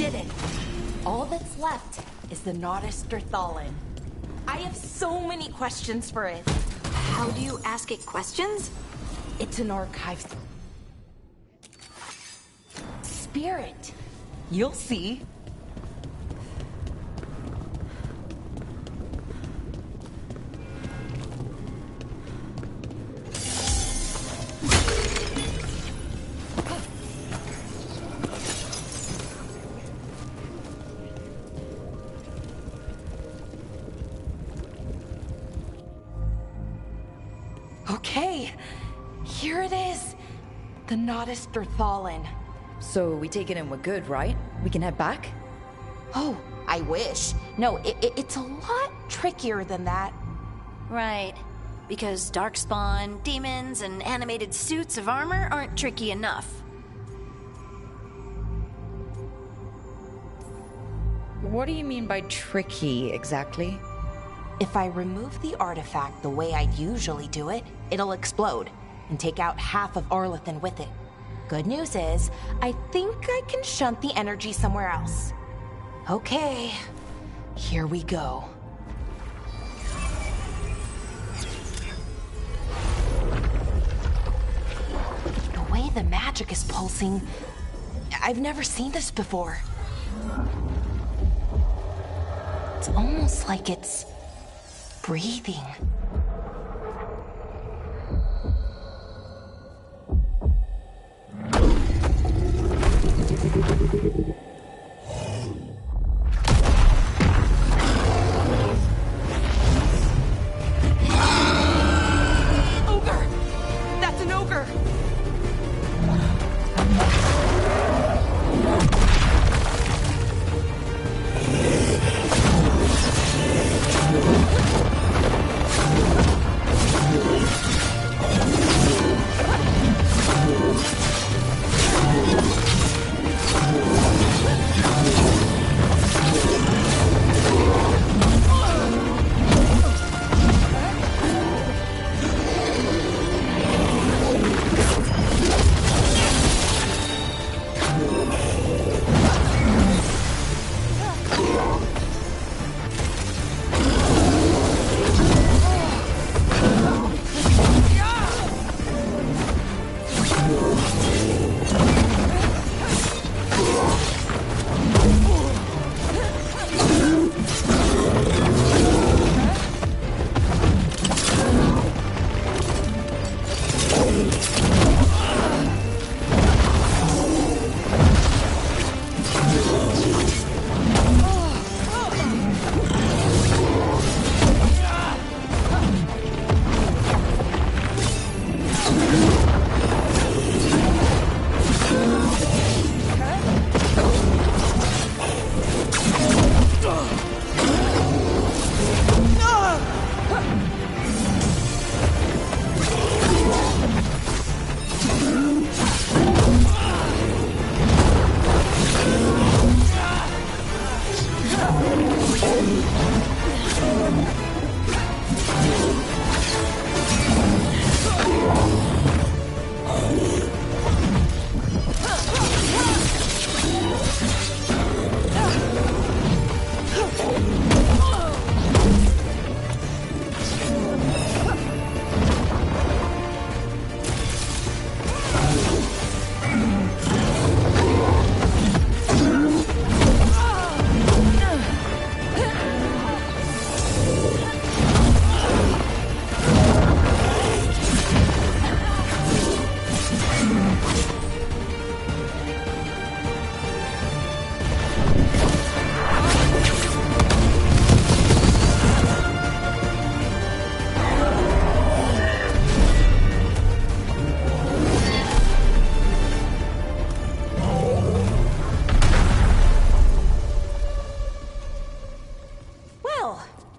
did it! All that's left is the Nodus Derthalin. I have so many questions for it. How do you ask it questions? It's an archive spirit. You'll see. Okay, here it is. The Nodus Derthalin. So we take it and we're good, right? We can head back? Oh, I wish. No, it's a lot trickier than that. Right. Because darkspawn, demons, and animated suits of armor aren't tricky enough. What do you mean by tricky, exactly? If I remove the artifact the way I'd usually do it, it'll explode and take out half of Arlathan with it. Good news is, I think I can shunt the energy somewhere else. Okay, here we go. The way the magic is pulsing, I've never seen this before. It's almost like it's breathing. Ogre! That's an ogre!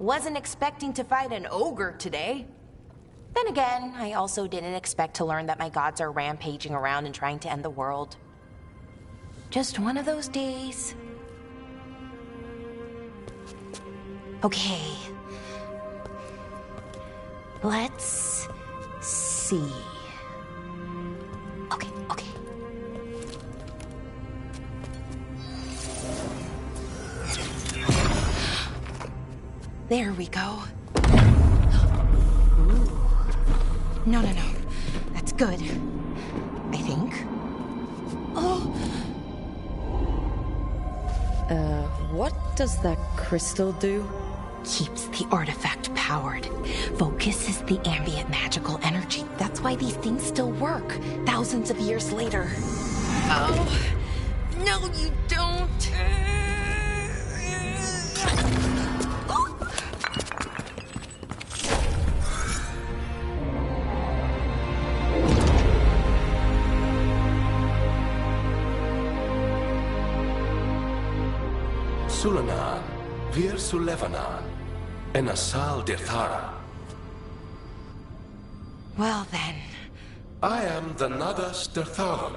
Wasn't expecting to fight an ogre today. Then again, I also didn't expect to learn that my gods are rampaging around and trying to end the world. Just one of those days. Okay. Let's see. Okay. There we go. Ooh. No. That's good. I think. Oh! What does that crystal do? Keeps the artifact powered. Focuses the ambient magical energy. That's why these things still work, thousands of years later. Oh! No, you don't! Sulanan, Vir Sulevanan, and Asal Dirthara. Well then. I am the Nadas Dirthalan.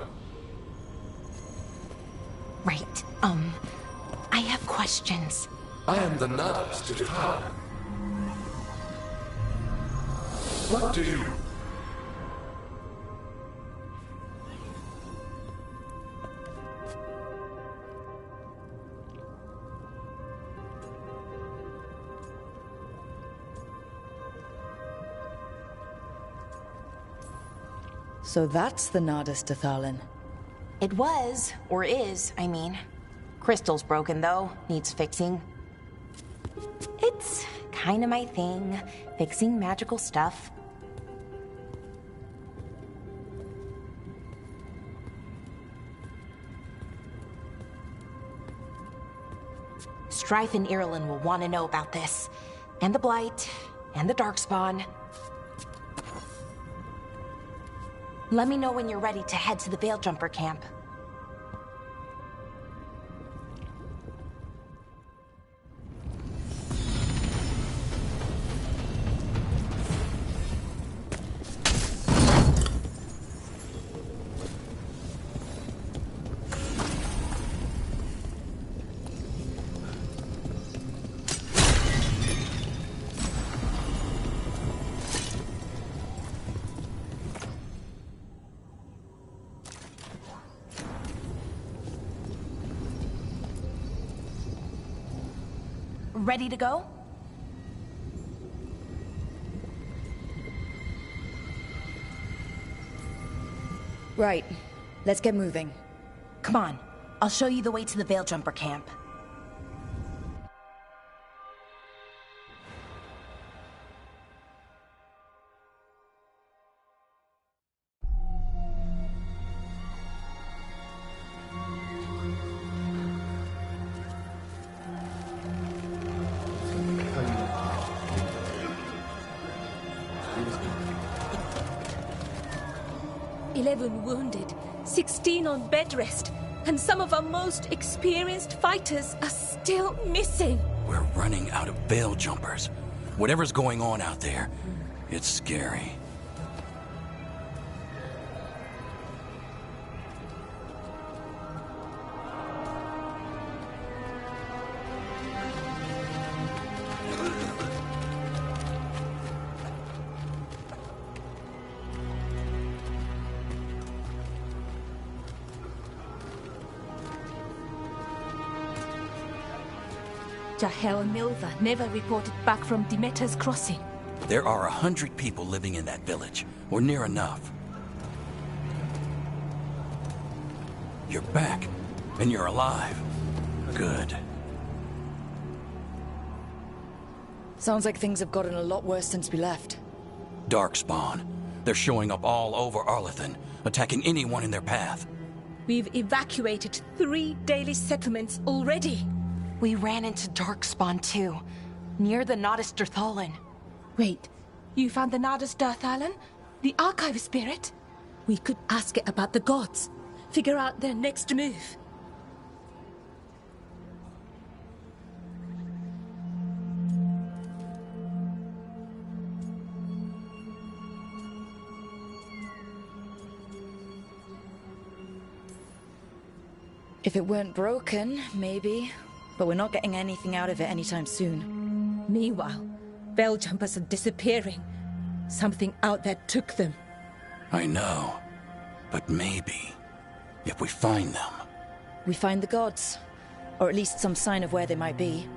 Right, I have questions. I am the Nadas Dirthalan. What do you... So that's the Nadas Dirthalan. It was, or is, I mean. Crystal's broken though, needs fixing. It's kinda my thing, fixing magical stuff. Strife and Irulan will want to know about this. And the Blight, and the Darkspawn. Let me know when you're ready to head to the Veil-Jumper camp. Ready to go? Right. Let's get moving. Come on. I'll show you the way to the Veil-Jumper camp. Wounded, 16 on bed rest, and some of our most experienced fighters are still missing. We're running out of Veil Jumpers. Whatever's going on out there, it's scary. Jael and Milva never reported back from Demeter's crossing. There are 100 people living in that village, or near enough. You're back, and you're alive. Good. Sounds like things have gotten a lot worse since we left. Darkspawn. They're showing up all over Arlathan, attacking anyone in their path. We've evacuated 3 daily settlements already. We ran into Darkspawn too, near the Nadas Dirthalan. Wait, you found the Nadas Dirthalan? The Archive Spirit? We could ask it about the gods. Figure out their next move. If it weren't broken, maybe. But we're not getting anything out of it anytime soon. Meanwhile, Veil-Jumpers are disappearing. Something out there took them. I know. But maybe, if we find them... We find the gods. Or at least some sign of where they might be.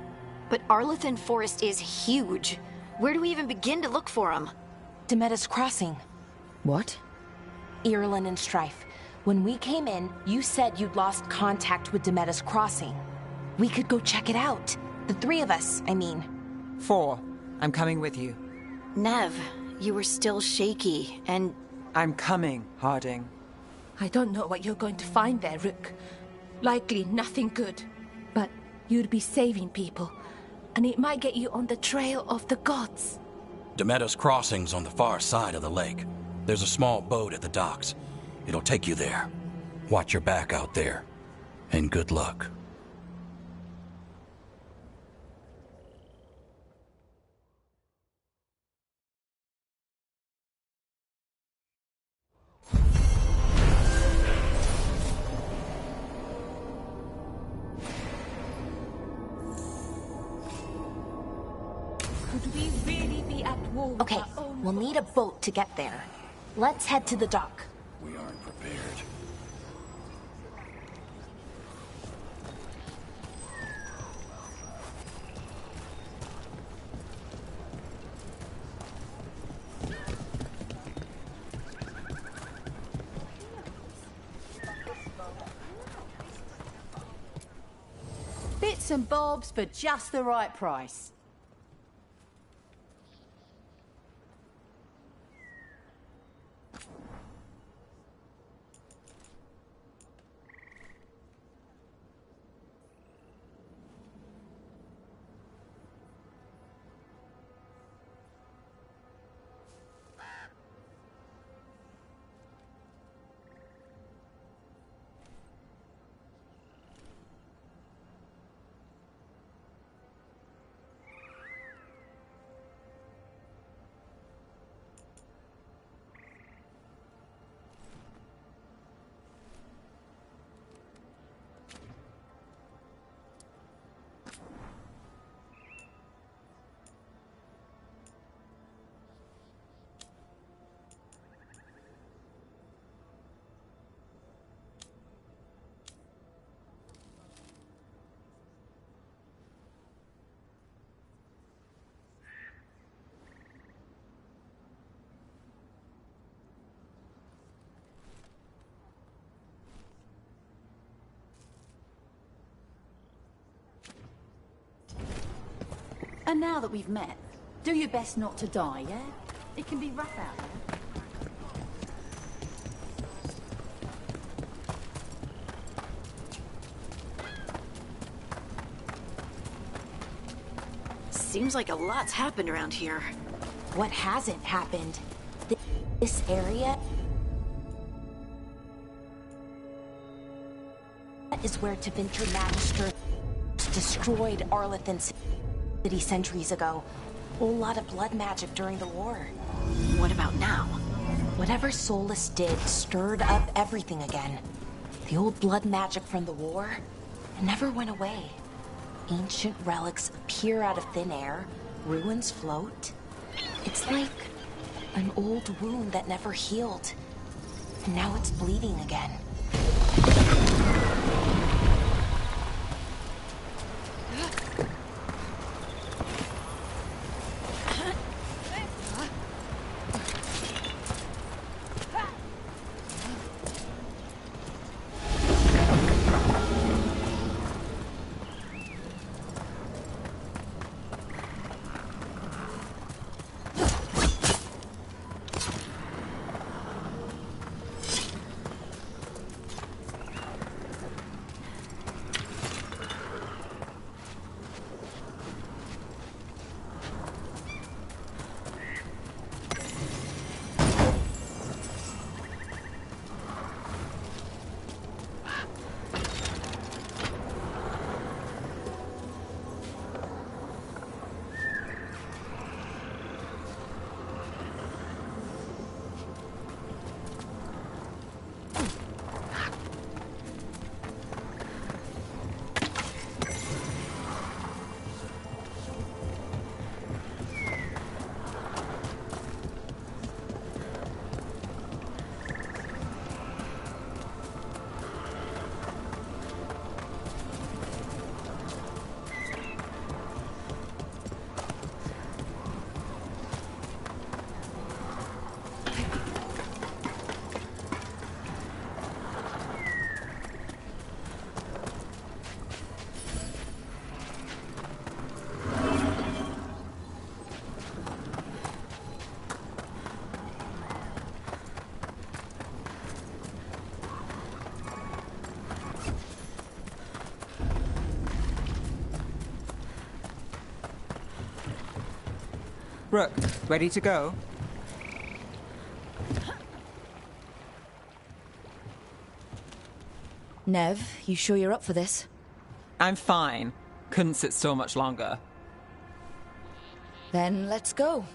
But Arlathan Forest is huge. Where do we even begin to look for him? Demeda's Crossing. What? Irulan and Strife. When we came in, you said you'd lost contact with Demeda's Crossing. We could go check it out. The three of us, I mean. 4. I'm coming with you. Nev, you were still shaky, and... I'm coming, Harding. I don't know what you're going to find there, Rook. Likely nothing good. But you'd be saving people, and it might get you on the trail of the gods. Demeda's Crossing's on the far side of the lake. There's a small boat at the docks. It'll take you there. Watch your back out there. And good luck. Could we really be at war with Okay, our own we'll need a boat to get there. Let's head to the dock. We aren't prepared. Bits and bobs for just the right price. And now that we've met, do your best not to die, yeah? It can be rough out there. Seems like a lot's happened around here. What hasn't happened? This area is where Tevinter Magister destroyed Arlathan City centuries ago. Whole lot of blood magic during the war. What about now? Whatever Solus did stirred up everything again. The old blood magic from the war, it never went away. Ancient relics appear out of thin air, ruins float. It's like an old wound that never healed, and now it's bleeding again. Rook, ready to go? Nev, you sure you're up for this? I'm fine. Couldn't sit still much longer. Then let's go.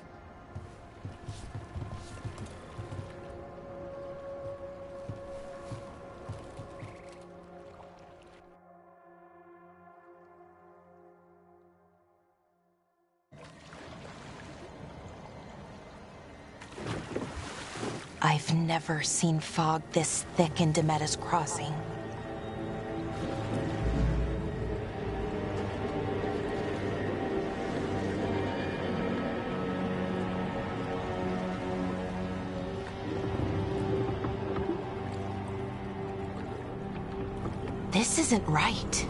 I've never seen fog this thick in Demetus Crossing. This isn't right.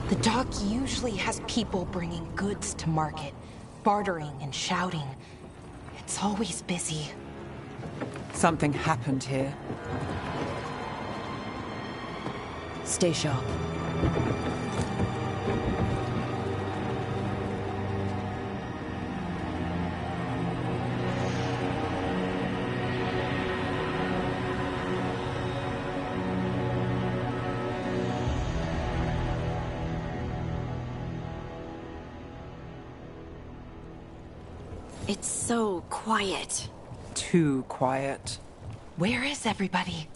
The dock usually has people bringing goods to market, bartering and shouting. It's always busy. Something happened here. Stay sharp. It's so quiet. Too quiet. Where is everybody?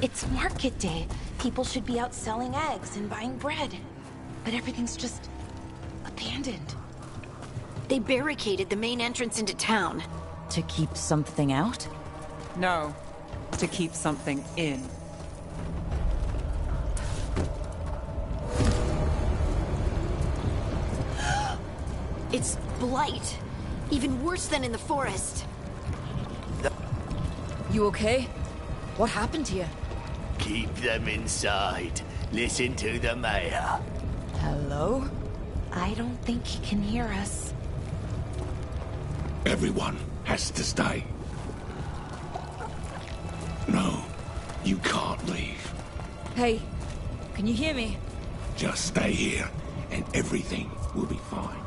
It's market day. People should be out selling eggs and buying bread. But everything's just abandoned. They barricaded the main entrance into town. To keep something out? No, to keep something in. It's blight. Even worse than in the forest. You okay? What happened here? Keep them inside. Listen to the mayor. Hello? I don't think he can hear us. Everyone has to stay. No, you can't leave. Hey, can you hear me? Just stay here, and everything will be fine.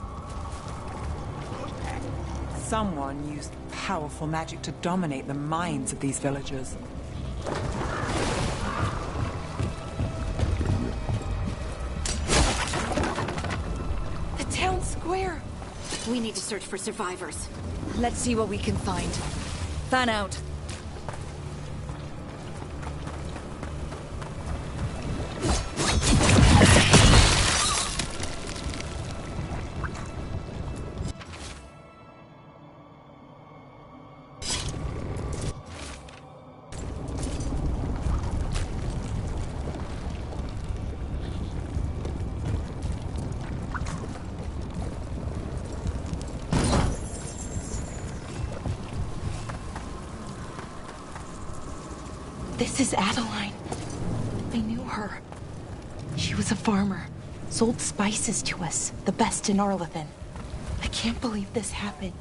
Someone used powerful magic to dominate the minds of these villagers. The town square! We need to search for survivors. Let's see what we can find. Fan out. This is Adeline. I knew her. She was a farmer. Sold spices to us, the best in Arlathan. I can't believe this happened.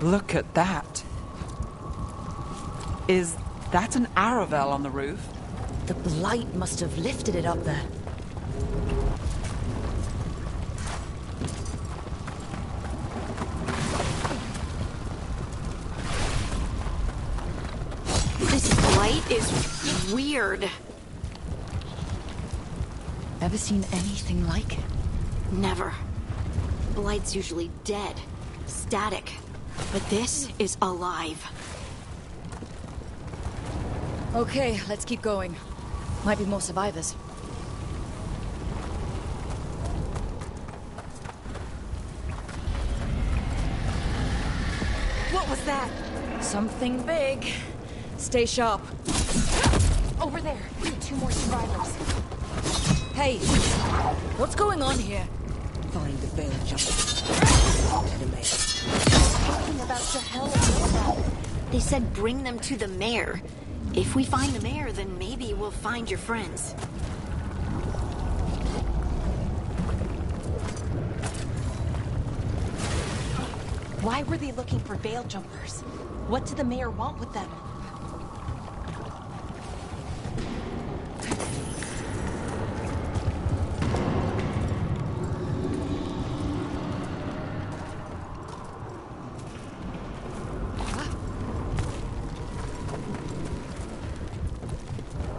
Look at that. Is that an Aravel on the roof? The blight must have lifted it up there. This blight is weird. Ever seen anything like it? Never. Blight's usually dead, static. But this is alive. Okay, let's keep going. Might be more survivors. What was that? Something big. Stay sharp. Over there. 2 more survivors. Hey, what's going on here? Find the veil jumper. To the mayor. Talking about Jahel and Nova. They said bring them to the mayor. If we find the mayor, then maybe we'll find your friends. Why were they looking for veil jumpers? What did the mayor want with them?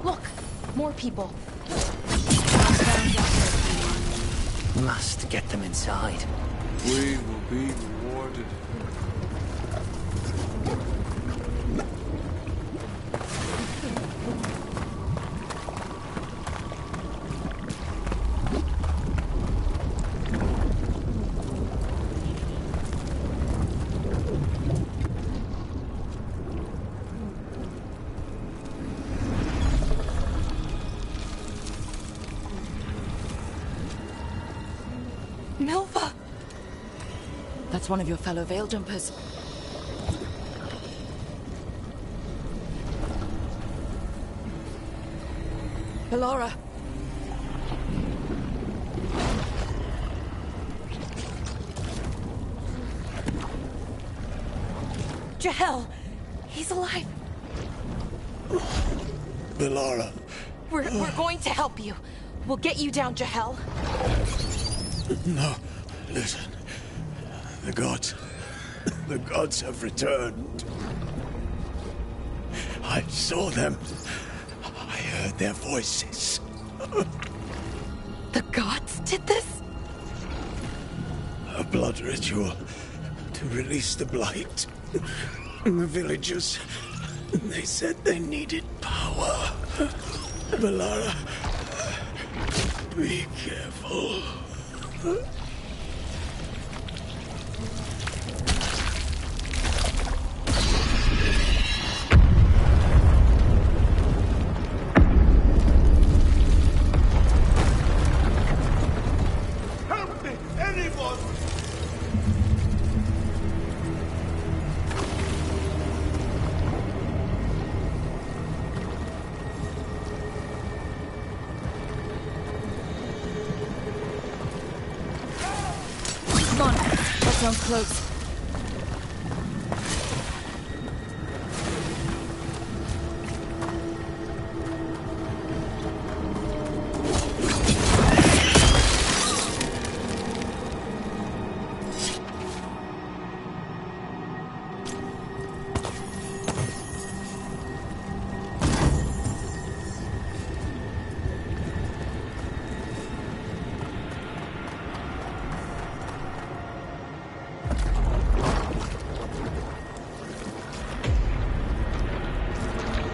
Look, more people. Must get them inside. We will be rewarded. Nova! That's one of your fellow veil jumpers. Bellara. Jahel! He's alive! Bellara. We're going to help you. We'll get you down, Jahel. No, listen. The gods have returned. I saw them. I heard their voices. The gods did this? A blood ritual to release the blight. The villagers, they said they needed power. Bellara, be careful. Help me! Anyone! Come on, that sounds close.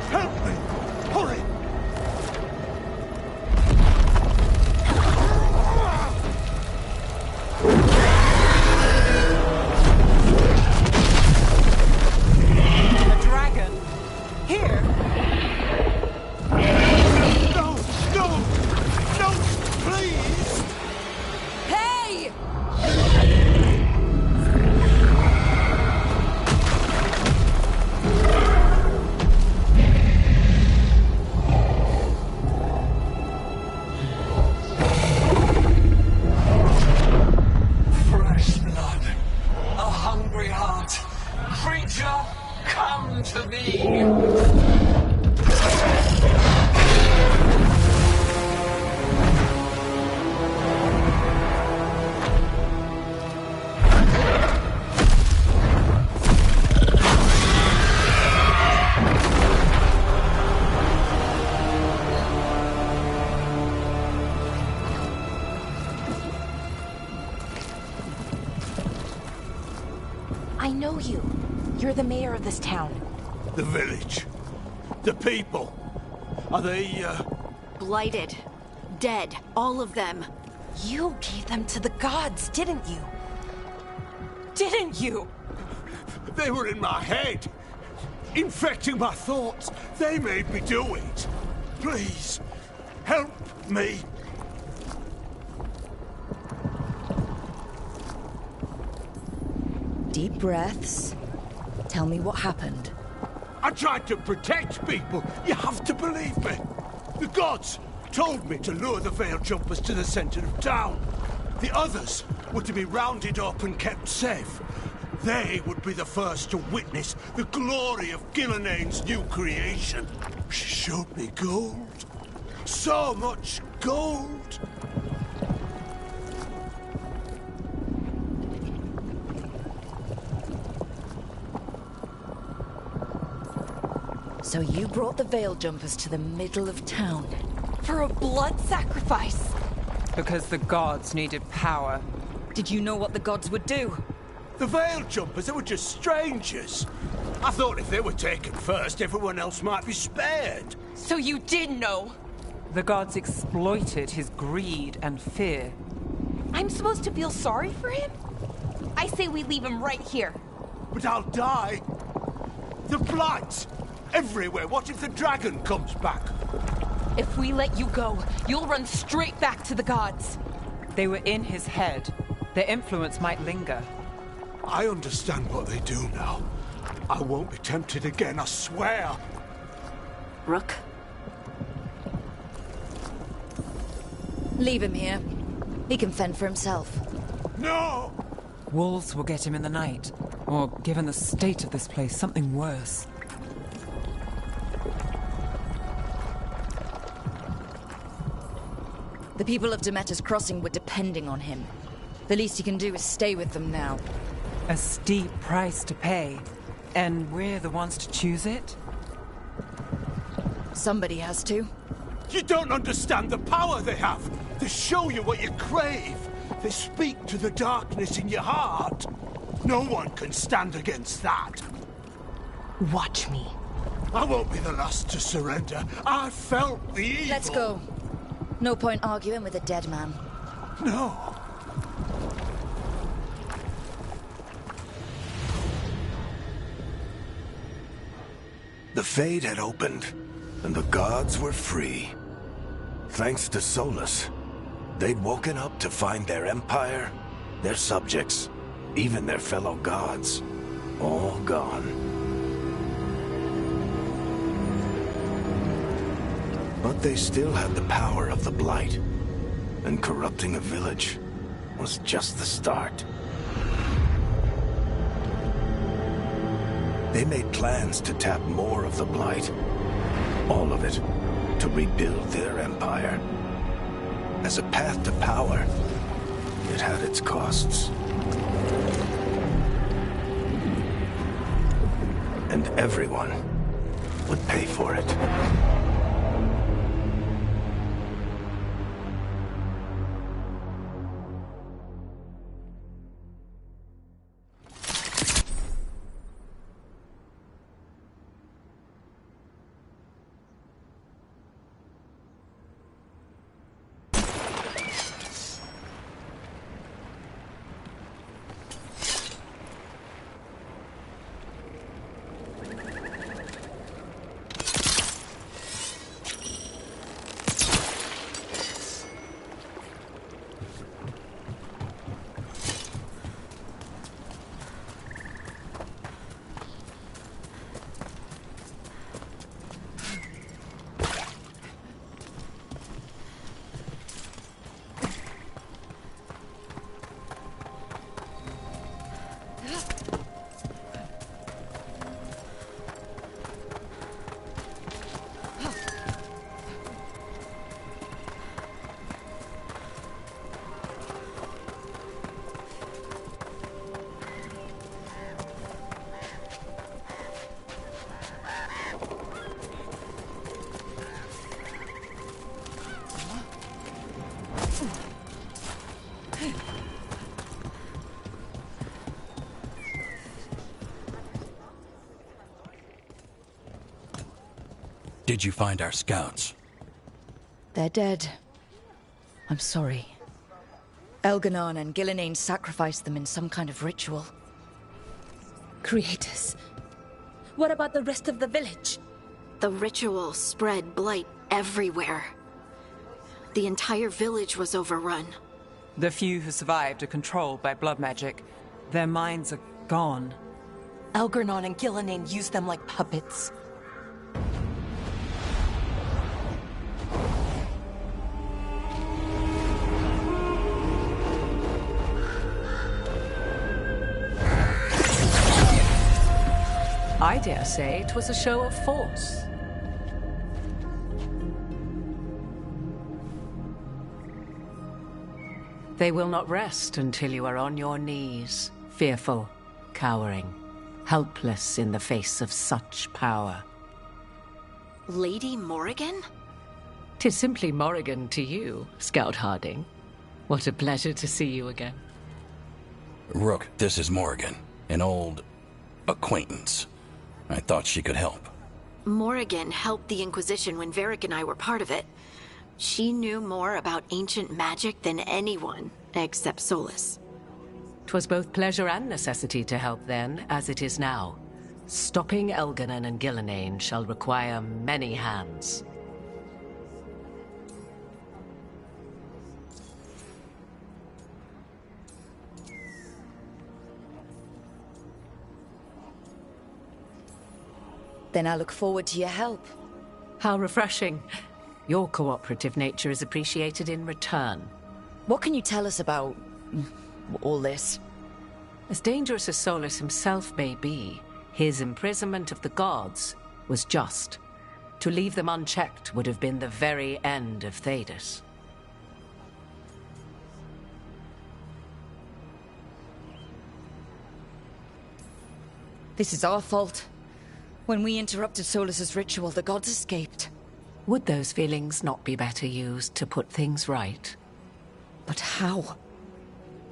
Help me! Hurry! A dragon? Here? No! No! No! Please! Hey! Fresh blood, a hungry heart. Creature, come to me. I know you. You're the mayor of this town. The village. The people. Are they, Blighted. Dead. All of them. You gave them to the gods, didn't you? Didn't you? They were in my head. Infecting my thoughts. They made me do it. Please, help me. Deep breaths. Tell me what happened. I tried to protect people. You have to believe me. The gods told me to lure the Veil Jumpers to the center of town. The others were to be rounded up and kept safe. They would be the first to witness the glory of Gilneain's new creation. She showed me gold. So much gold. So you brought the Veil Jumpers to the middle of town? For a blood sacrifice! Because the gods needed power. Did you know what the gods would do? The Veil Jumpers, they were just strangers. I thought if they were taken first, everyone else might be spared. So you did know? The gods exploited his greed and fear. I'm supposed to feel sorry for him? I say we leave him right here. But I'll die. The Blight! Everywhere. What if the dragon comes back? If we let you go, you'll run straight back to the gods. They were in his head. Their influence might linger. I understand what they do now. I won't be tempted again, I swear. Rook? Leave him here. He can fend for himself. No! Wolves will get him in the night. Or, given the state of this place, something worse. The people of Demeter's Crossing were depending on him. The least he can do is stay with them now. A steep price to pay. And we're the ones to choose it? Somebody has to. You don't understand the power they have. They show you what you crave. They speak to the darkness in your heart. No one can stand against that. Watch me. I won't be the last to surrender. I felt the evil. Let's go. No point arguing with a dead man. No. The Fade had opened, and the gods were free. Thanks to Solus, they'd woken up to find their empire, their subjects, even their fellow gods, all gone. But they still had the power of the Blight, and corrupting a village was just the start. They made plans to tap more of the Blight, all of it, to rebuild their empire. As a path to power, it had its costs. And everyone would pay for it. Did you find our scouts? They're dead. I'm sorry. Elganon and Gilneain sacrificed them in some kind of ritual. Creators. What about the rest of the village? The ritual spread blight everywhere. The entire village was overrun. The few who survived are controlled by blood magic. Their minds are gone. Elgernon and Gillenane used them like puppets. I dare say it was a show of force. They will not rest until you are on your knees, fearful, cowering, helpless in the face of such power. Lady Morrigan? 'Tis simply Morrigan to you, Scout Harding. What a pleasure to see you again. Rook, this is Morrigan, an old acquaintance. I thought she could help. Morrigan helped the Inquisition when Varric and I were part of it. She knew more about ancient magic than anyone, except Solas. 'Twas both pleasure and necessity to help then, as it is now. Stopping Elgernon and Gillenane shall require many hands. Then I look forward to your help. How refreshing. Your cooperative nature is appreciated in return. What can you tell us about all this? As dangerous as Solas himself may be, his imprisonment of the gods was just. To leave them unchecked would have been the very end of Thedas. This is our fault. When we interrupted Solas's ritual, the gods escaped. Would those feelings not be better used to put things right? But how?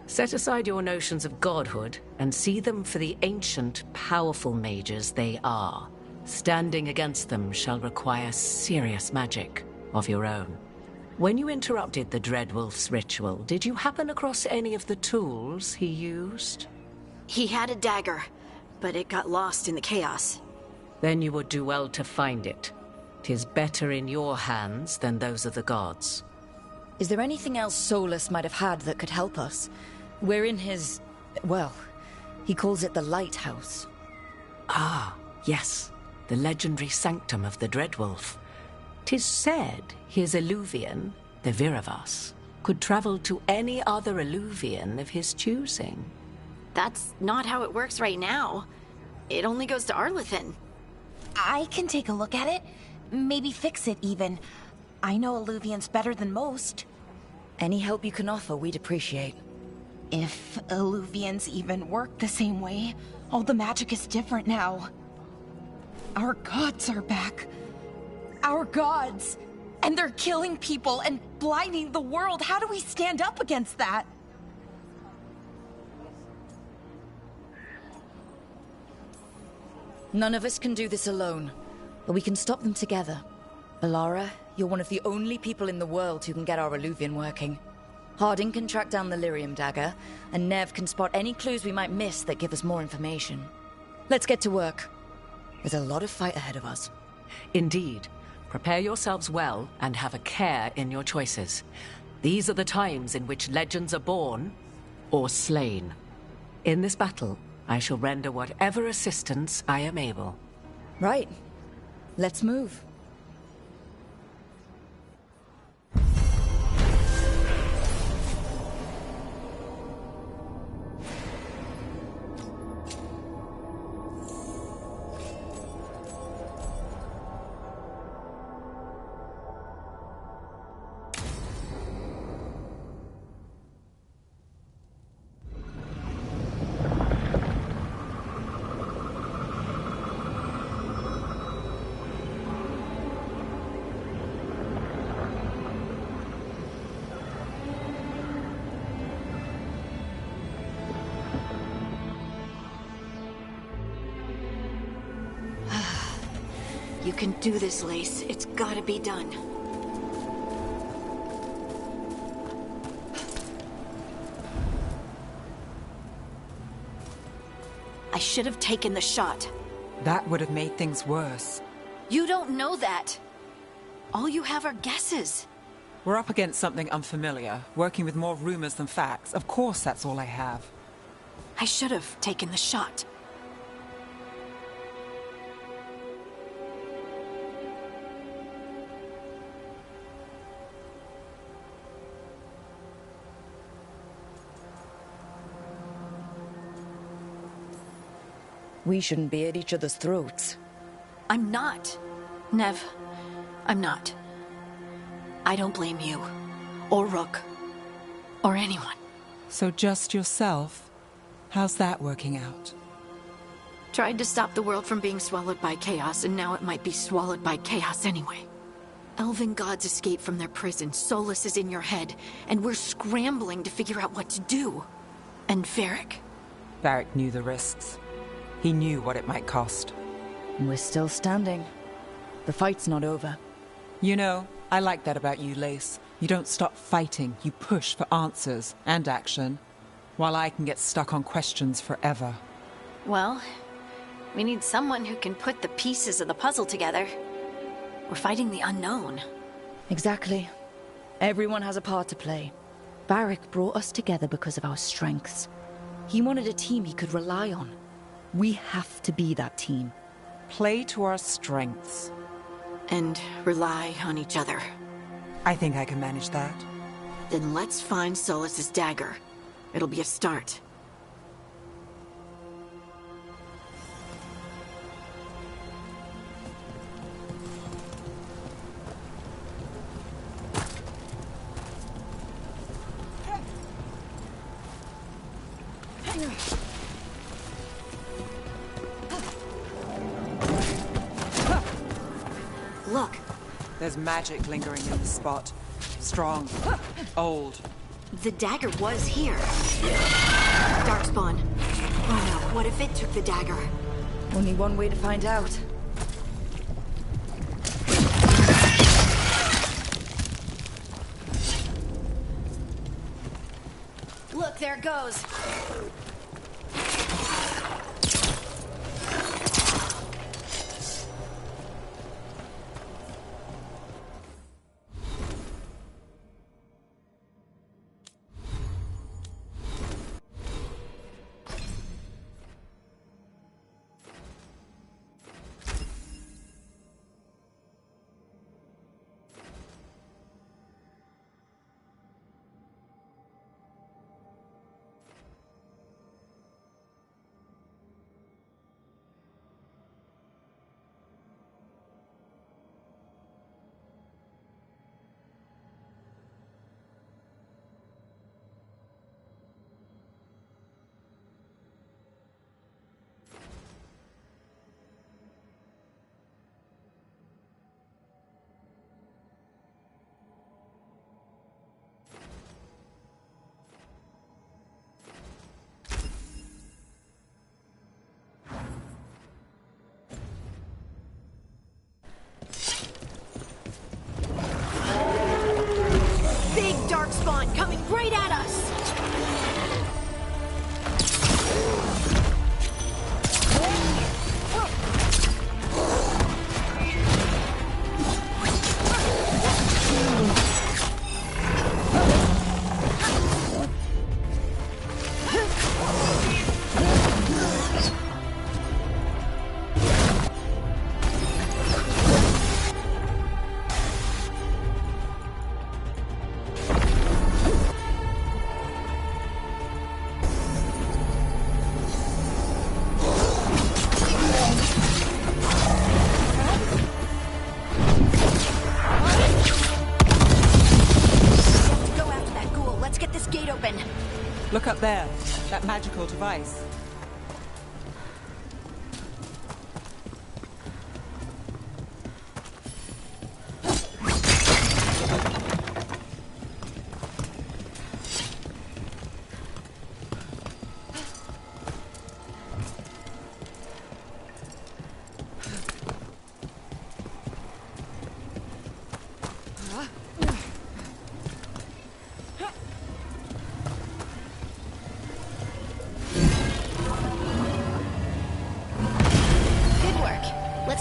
Set aside your notions of godhood and see them for the ancient, powerful mages they are. Standing against them shall require serious magic of your own. When you interrupted the Dreadwolf's ritual, did you happen across any of the tools he used? He had a dagger, but it got lost in the chaos. Then you would do well to find it. 'Tis better in your hands than those of the gods. Is there anything else Solas might have had that could help us? We're in his... well, he calls it the Lighthouse. Ah, yes. The legendary sanctum of the Dreadwolf. 'Tis said his Eluvian, the Viravas, could travel to any other Eluvian of his choosing. That's not how it works right now. It only goes to Arlathan. I can take a look at it. Maybe fix it, even. I know Eluvians better than most. Any help you can offer, we'd appreciate. If Eluvians even work the same way, all the magic is different now. Our gods are back. Our gods! And they're killing people and blinding the world. How do we stand up against that? None of us can do this alone, but we can stop them together. Alara, you're one of the only people in the world who can get our Eluvian working. Harding can track down the Lyrium dagger, and Nev can spot any clues we might miss that give us more information. Let's get to work. There's a lot of fight ahead of us. Indeed. Prepare yourselves well and have a care in your choices. These are the times in which legends are born or slain. In this battle, I shall render whatever assistance I am able. Right. Let's move. You can do this, Lace. It's gotta be done. I should have taken the shot. That would have made things worse. You don't know that. All you have are guesses. We're up against something unfamiliar, working with more rumors than facts. Of course that's all I have. I should have taken the shot. We shouldn't be at each other's throats. I'm not. Nev, I'm not. I don't blame you, or Rook, or anyone. So just yourself? How's that working out? Tried to stop the world from being swallowed by chaos, and now it might be swallowed by chaos anyway. Elven gods escape from their prison, Solus is in your head, and we're scrambling to figure out what to do. And Varric? Varric knew the risks. He knew what it might cost. We're still standing. The fight's not over. You know, I like that about you, Lace. You don't stop fighting, you push for answers and action, while I can get stuck on questions forever. Well, we need someone who can put the pieces of the puzzle together. We're fighting the unknown. Exactly. Everyone has a part to play. Varric brought us together because of our strengths. He wanted a team he could rely on. We have to be that team. Play to our strengths. And rely on each other. I think I can manage that. Then let's find Solus's dagger. It'll be a start. Look. There's magic lingering in the spot. Strong. Old. The dagger was here. Darkspawn. Oh no, what if it took the dagger? Only one way to find out. Look, there it goes. Big Darkspawn coming right at us! Look up there, that magical device.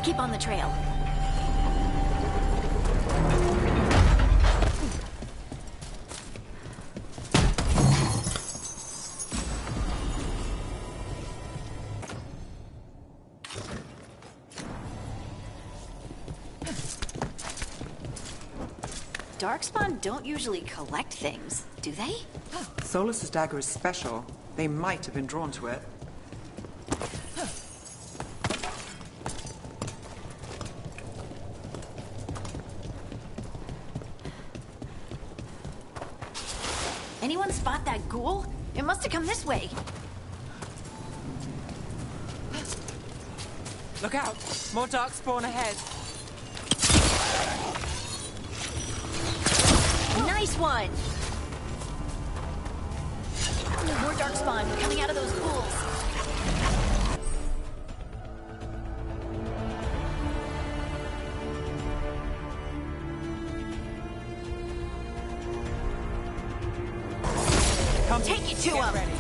Keep on the trail. Darkspawn don't usually collect things, do they? Solus's dagger is special. They might have been drawn to it. Anyone spot that ghoul? It must have come this way. Look out! More Darkspawn ahead. Nice one! More Darkspawn coming out of those pools. Take you to him!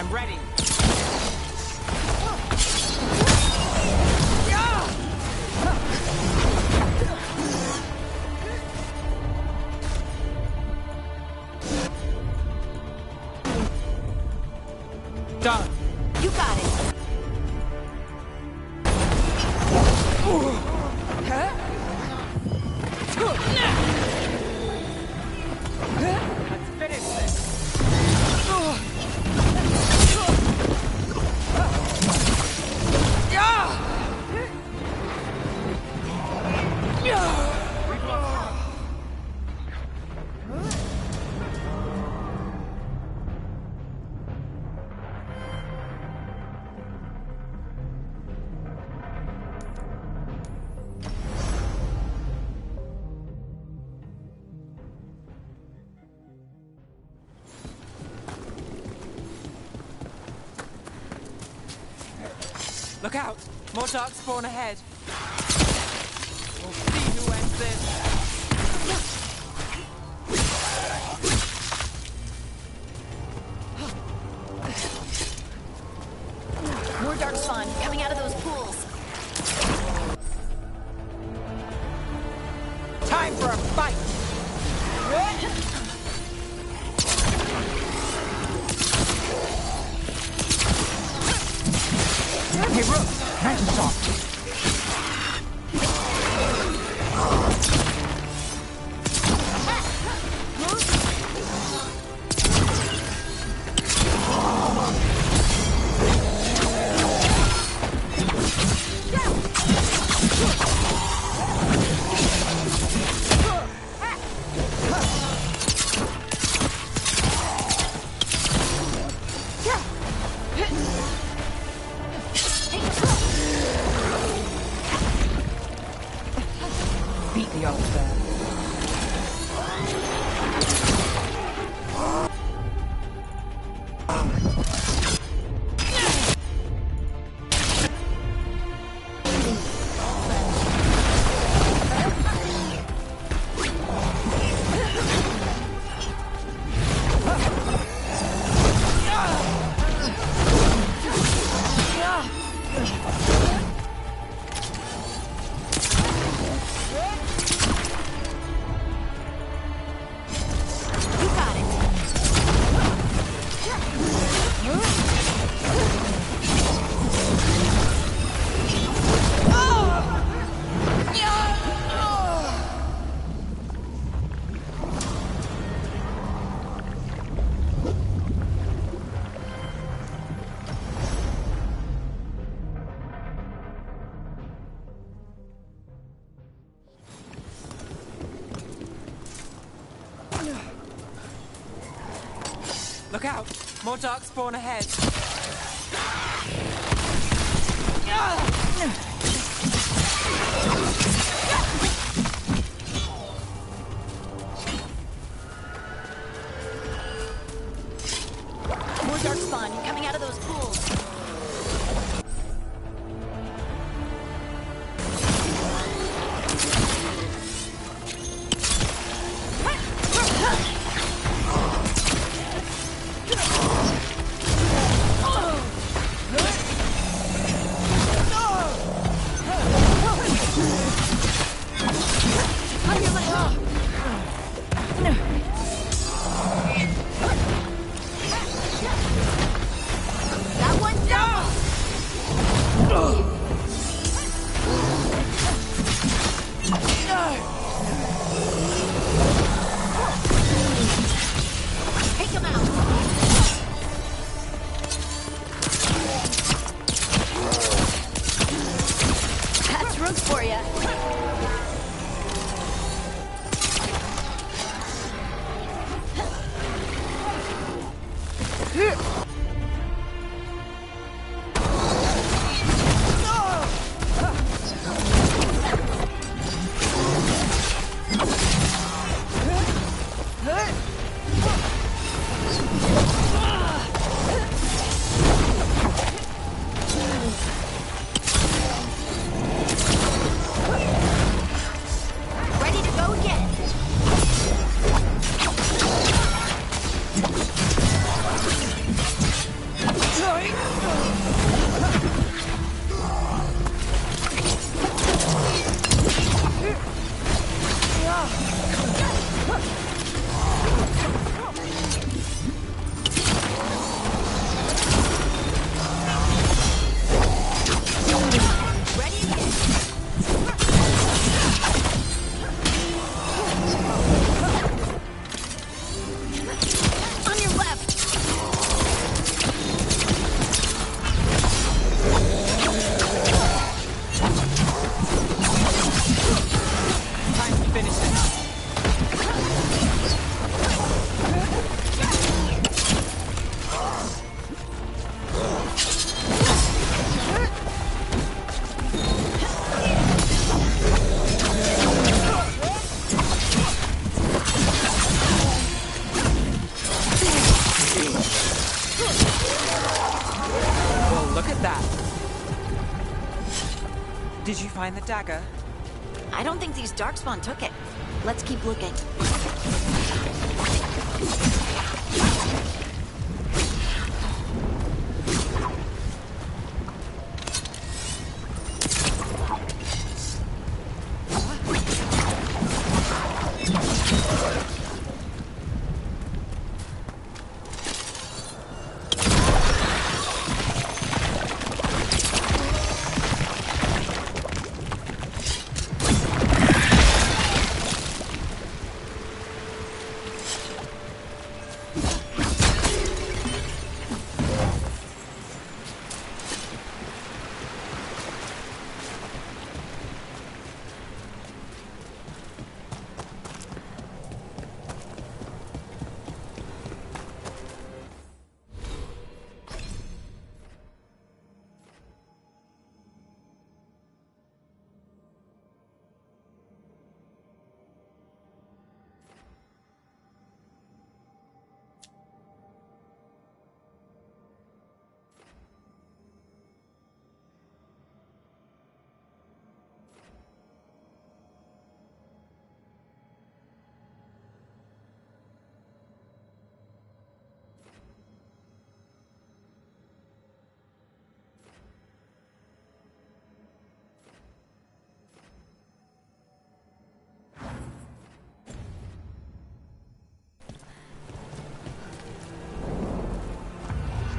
Ready. Done. You got it. Let's finish this. Look out! More Darkspawn ahead. We'll see who ends this. More Darkspawn coming out of those pools. Time for a fight! Hey, Rook! Nice and soft. Beat the odds there. out! More darkspawn ahead. More darkspawn coming out of those pools. Did you find the dagger? I don't think these darkspawn took it. Let's keep looking.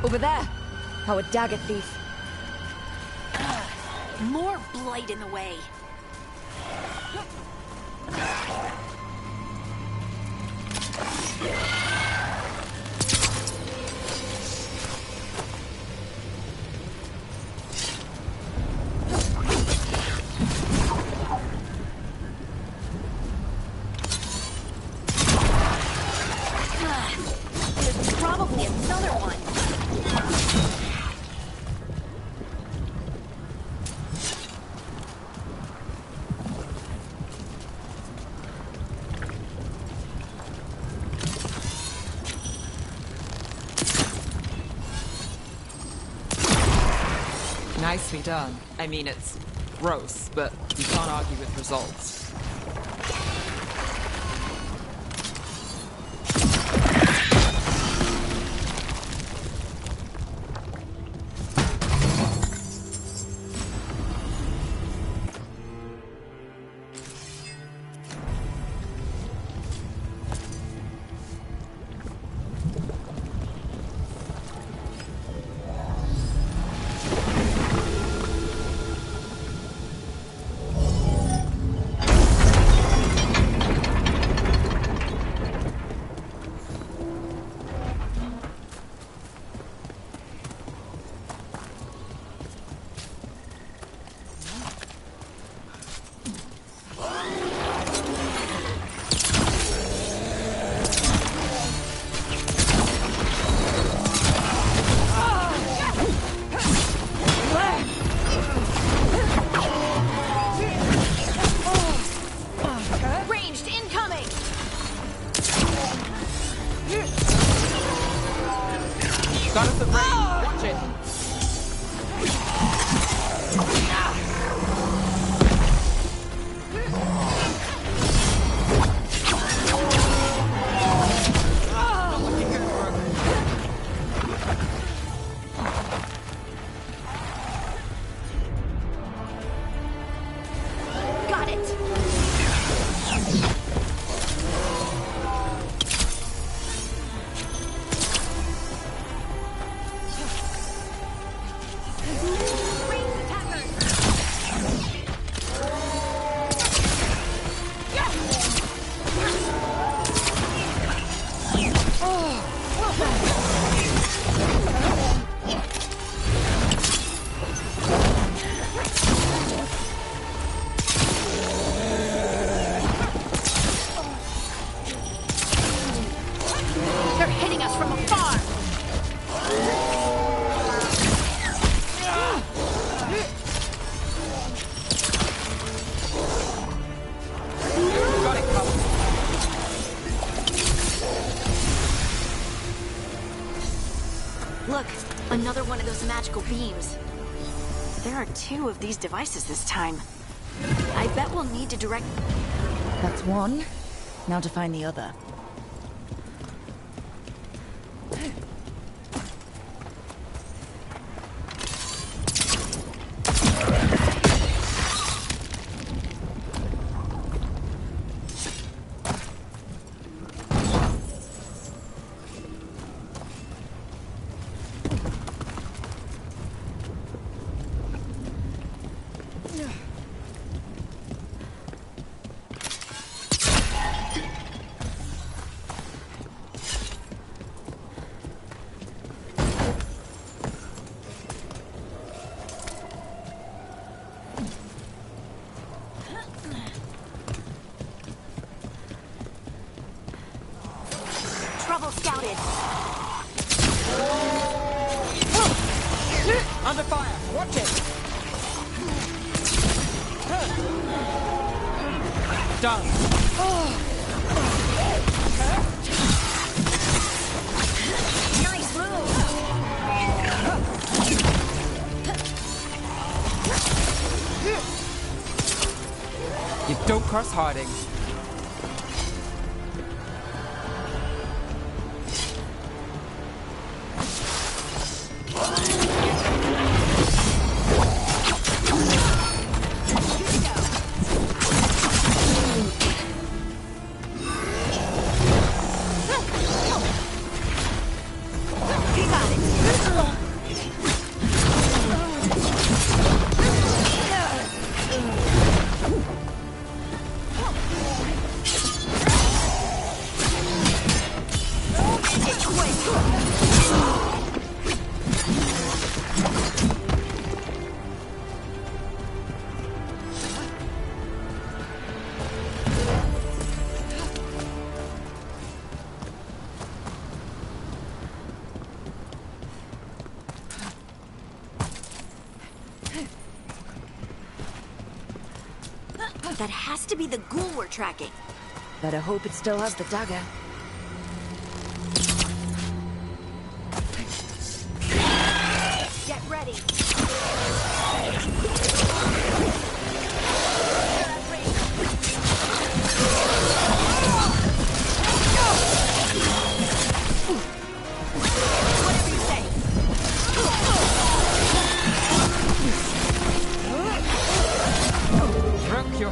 Over there! Our dagger thief. More blight in the way. There's probably a Nicely done. I mean, it's gross, but you can't argue with results. Another one of those magical beams. There are 2 of these devices this time. I bet we'll need to direct... That's one. Now to find the other. Trouble scouted. Under fire! Watch it! Done. Nice move. You don't cross Harding. That has to be the ghoul we're tracking. Better hope it still has the dagger. Get ready.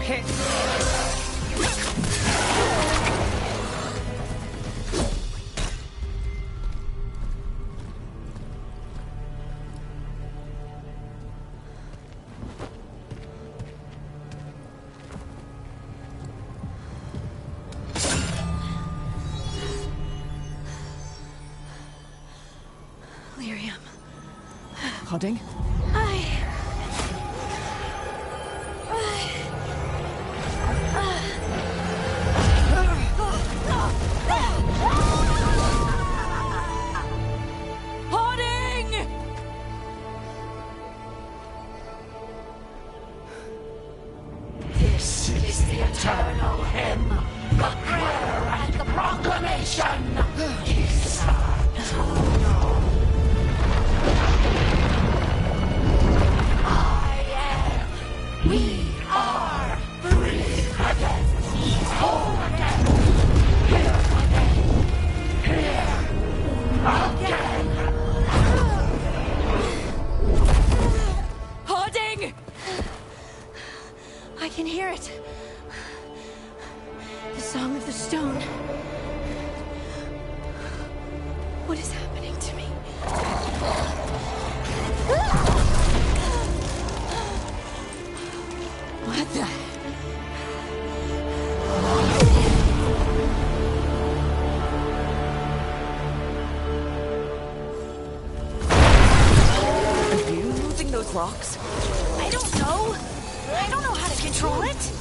hit. Lyrium. Hodding? This is the eternal hymn, the prayer and the proclamation. We are free again, whole again, here again. Hoarding! I can hear it. The Song of the Stone. What is happening to me? What the? Are you moving those rocks? I don't know. I don't know how to control it.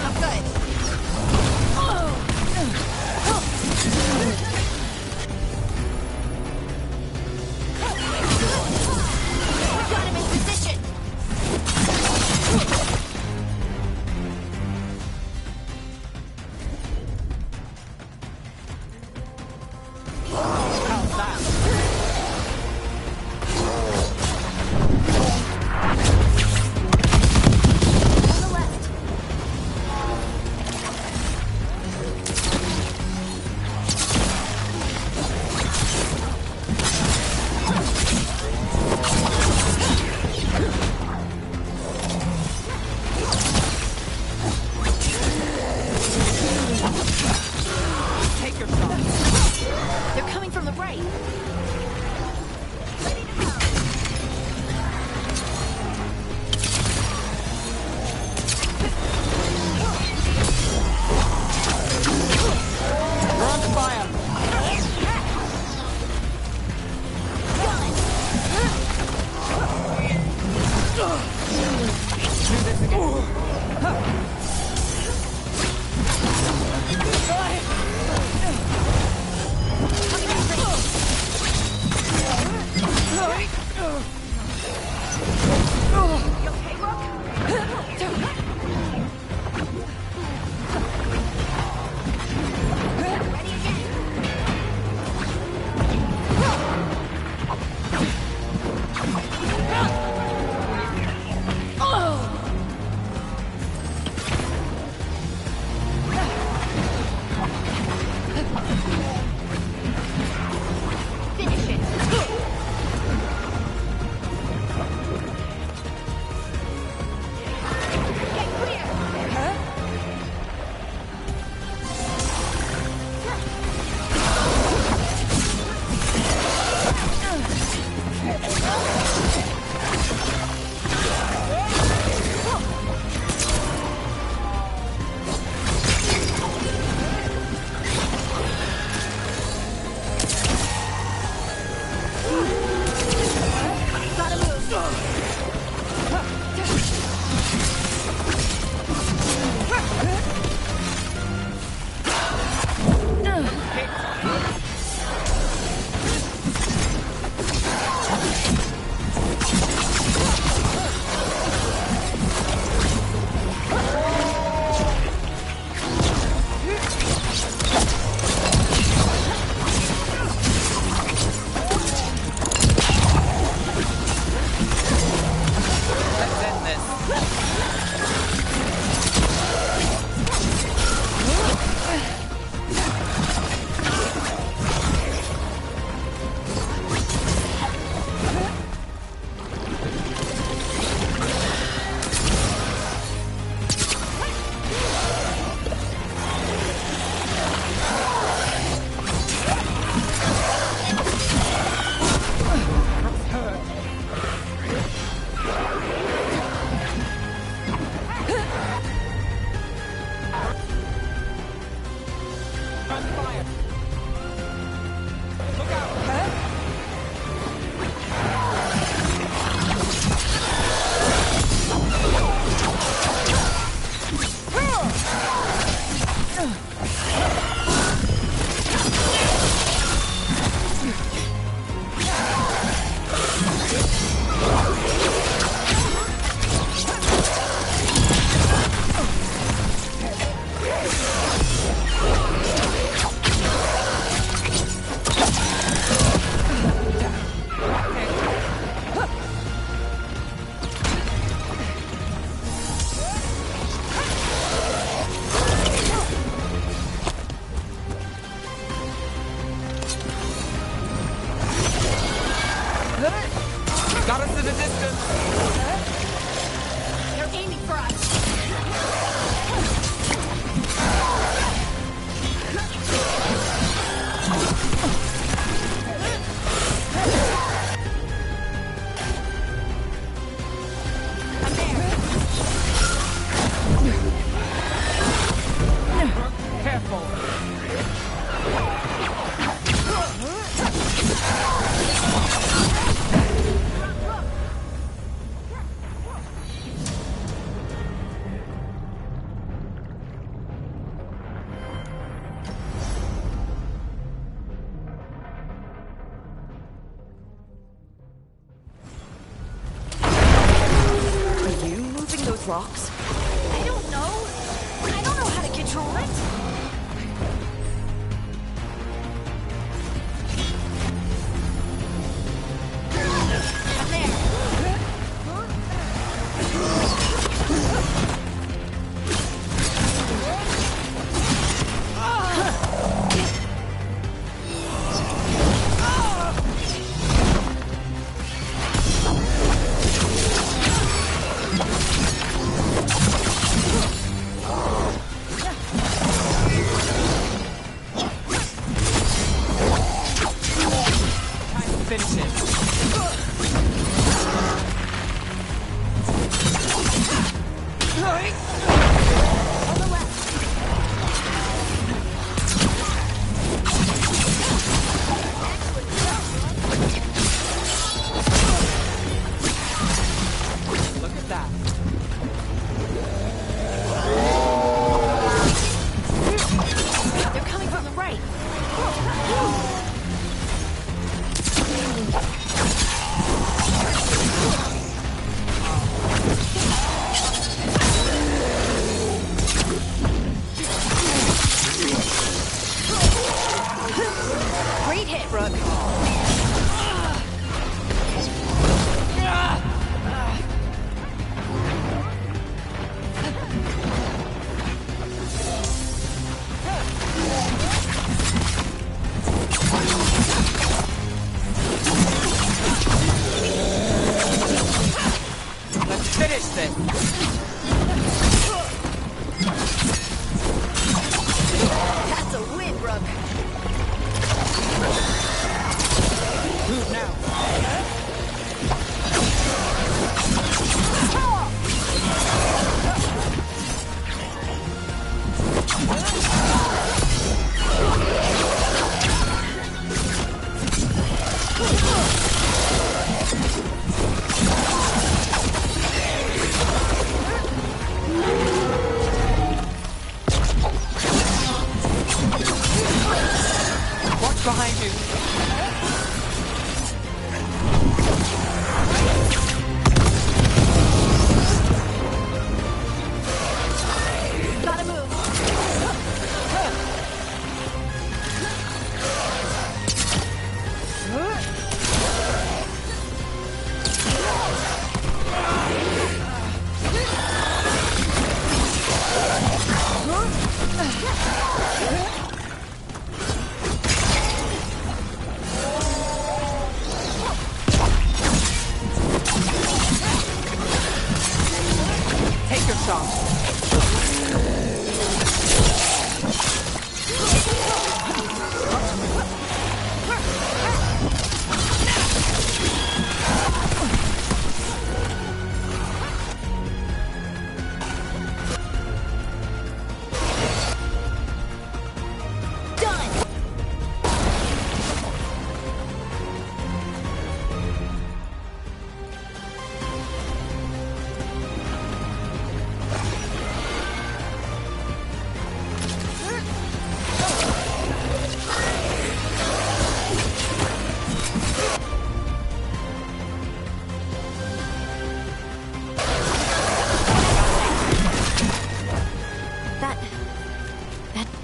I'm good. Got him in position. They're coming from the right. Run by him! Do this again. Got us in the distance. They're aiming for us. Careful. Rocks? I don't know. I don't know how to control it.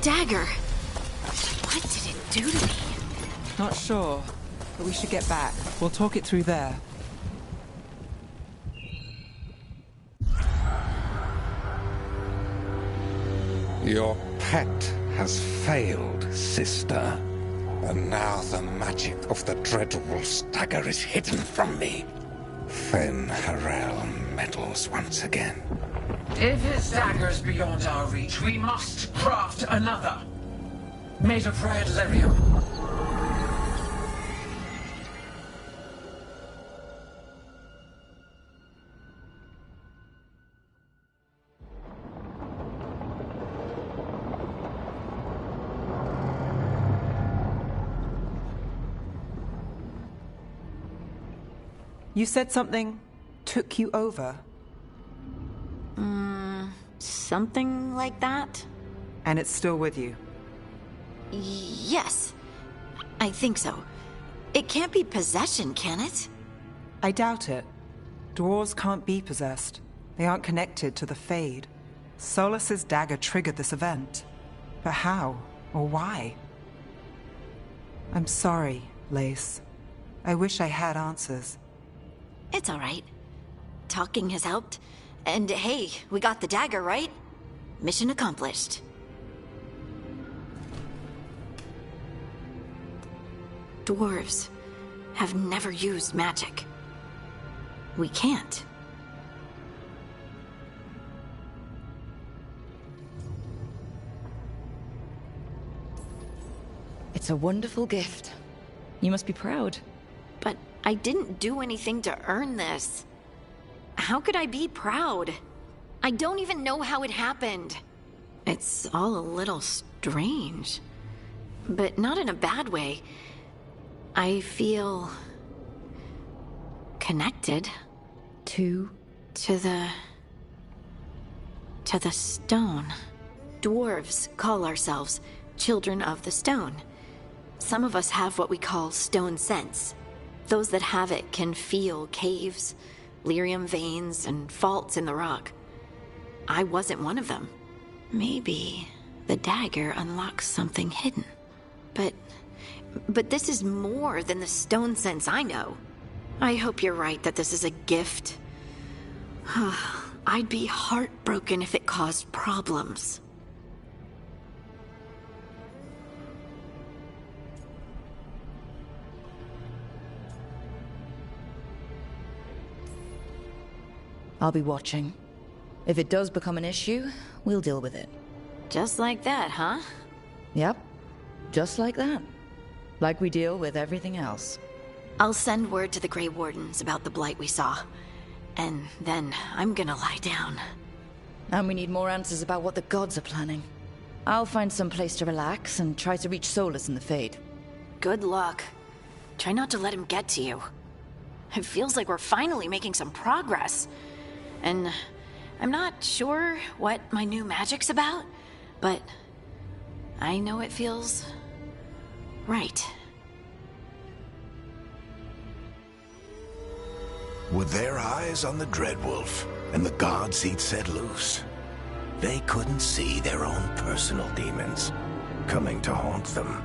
dagger. What did it do to me? Not sure, but we should get back. We'll talk it through there. Your pet has failed, sister. And now the magic of the Dreadwolf's dagger is hidden from me. Fen Harel meddles once again. If his dagger's beyond our reach, we must craft another. Made of red lyrium. You said something took you over. Something like that? And it's still with you? Yes. I think so. It can't be possession, can it? I doubt it. Dwarves can't be possessed. They aren't connected to the Fade. Solas's dagger triggered this event. But how? Or why? I'm sorry, Lace. I wish I had answers. It's all right. Talking has helped. And hey, we got the dagger, right? Mission accomplished. Dwarves have never used magic. We can't. It's a wonderful gift. You must be proud. But I didn't do anything to earn this. How could I be proud? I don't even know how it happened. It's all a little strange. But not in a bad way. I feel... connected. To the stone. Dwarves call ourselves Children of the Stone. Some of us have what we call stone sense. Those that have it can feel caves, lyrium veins, and faults in the rock. I wasn't one of them. Maybe the dagger unlocks something hidden. But this is more than the stone sense I know. I hope you're right that this is a gift. I'd be heartbroken if it caused problems. I'll be watching. If it does become an issue, we'll deal with it. Just like that, huh? Yep. Just like that. Like we deal with everything else. I'll send word to the Grey Wardens about the blight we saw. And then I'm gonna lie down. And we need more answers about what the gods are planning. I'll find some place to relax and try to reach Solus in the Fade. Good luck. Try not to let him get to you. It feels like we're finally making some progress. And I'm not sure what my new magic's about, but I know it feels right. With their eyes on the Dreadwolf and the gods he'd set loose, they couldn't see their own personal demons coming to haunt them.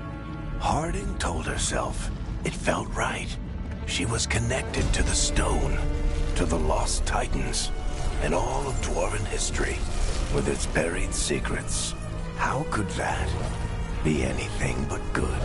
Harding told herself it felt right. She was connected to the stone, to the lost titans, and all of Dwarven history, with its buried secrets. How could that be anything but good?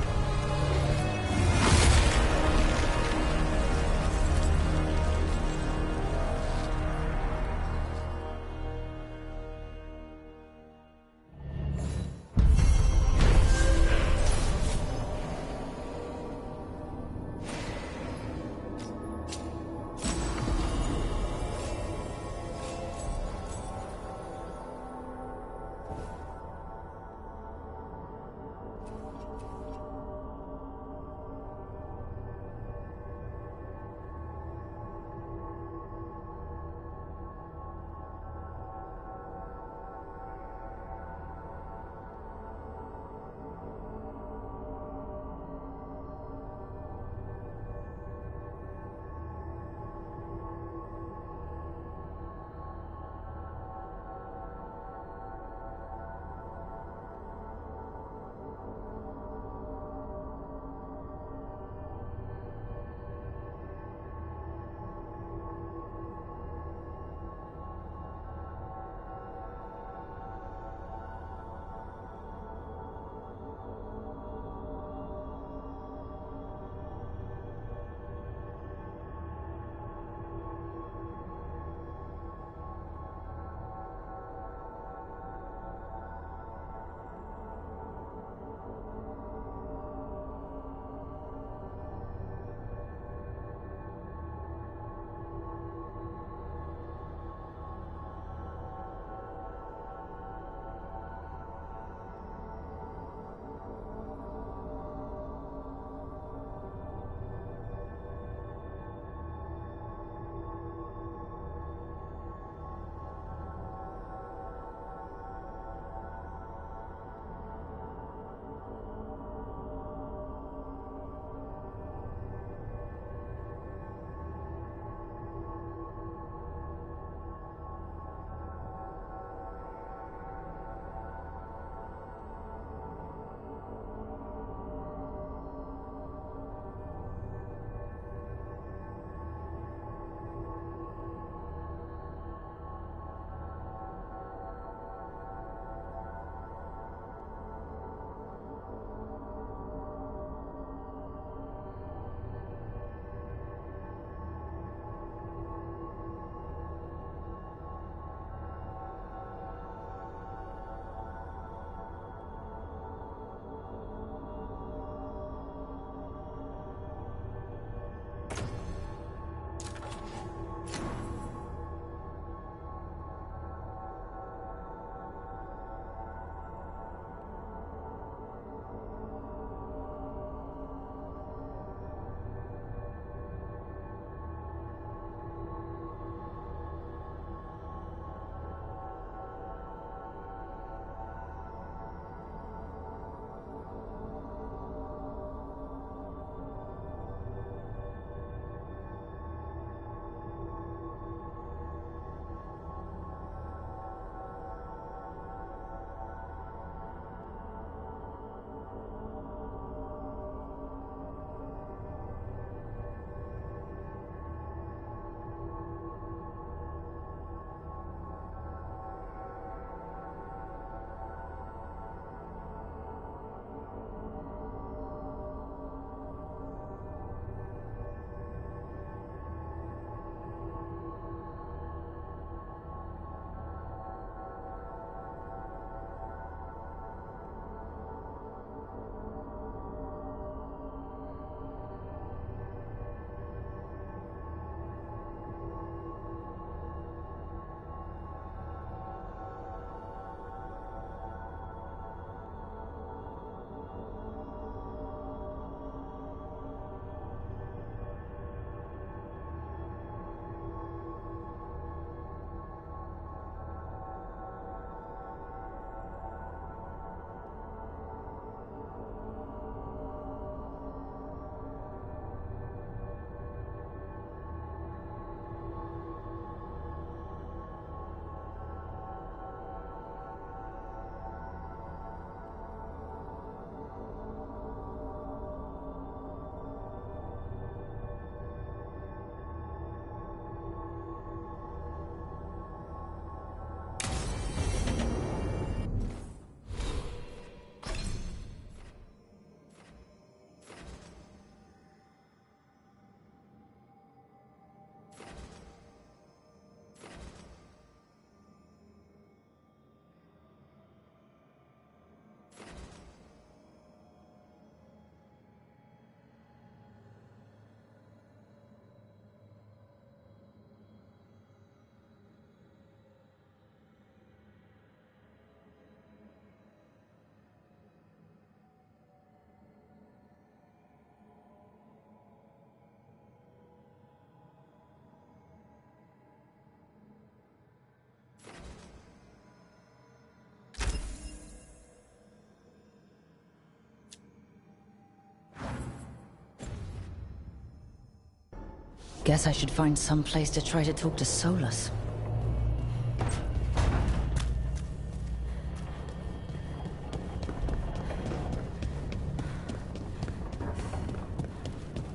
Guess I should find some place to try to talk to Solus.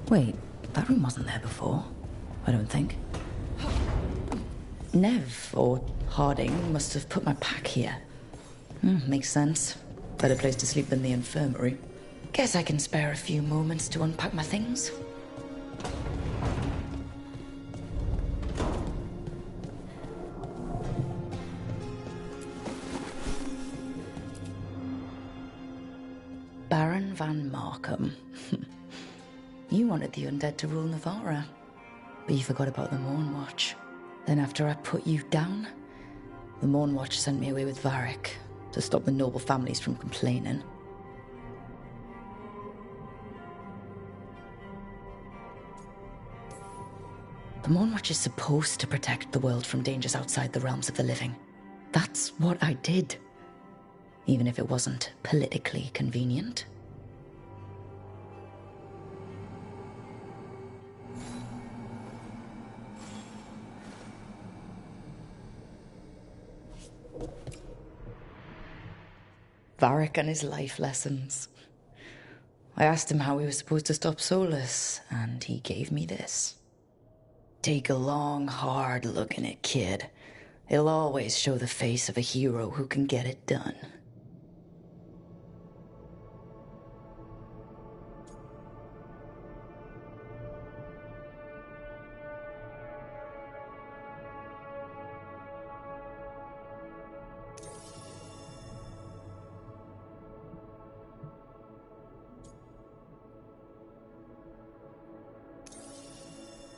Wait, that room wasn't there before. I don't think. Nev, or Harding, must have put my pack here. Makes sense. Better place to sleep than the infirmary. Guess I can spare a few moments to unpack my things. Baron Van Markham. You wanted the undead to rule Navarra, but you forgot about the Mournwatch. Then after I put you down, the Mournwatch sent me away with Varric to stop the noble families from complaining. The Mournwatch is supposed to protect the world from dangers outside the realms of the living. That's what I did, even if it wasn't politically convenient. Varric and his life lessons. I asked him how we were supposed to stop Solus, and he gave me this. Take a long, hard look in it, kid. It'll always show the face of a hero who can get it done.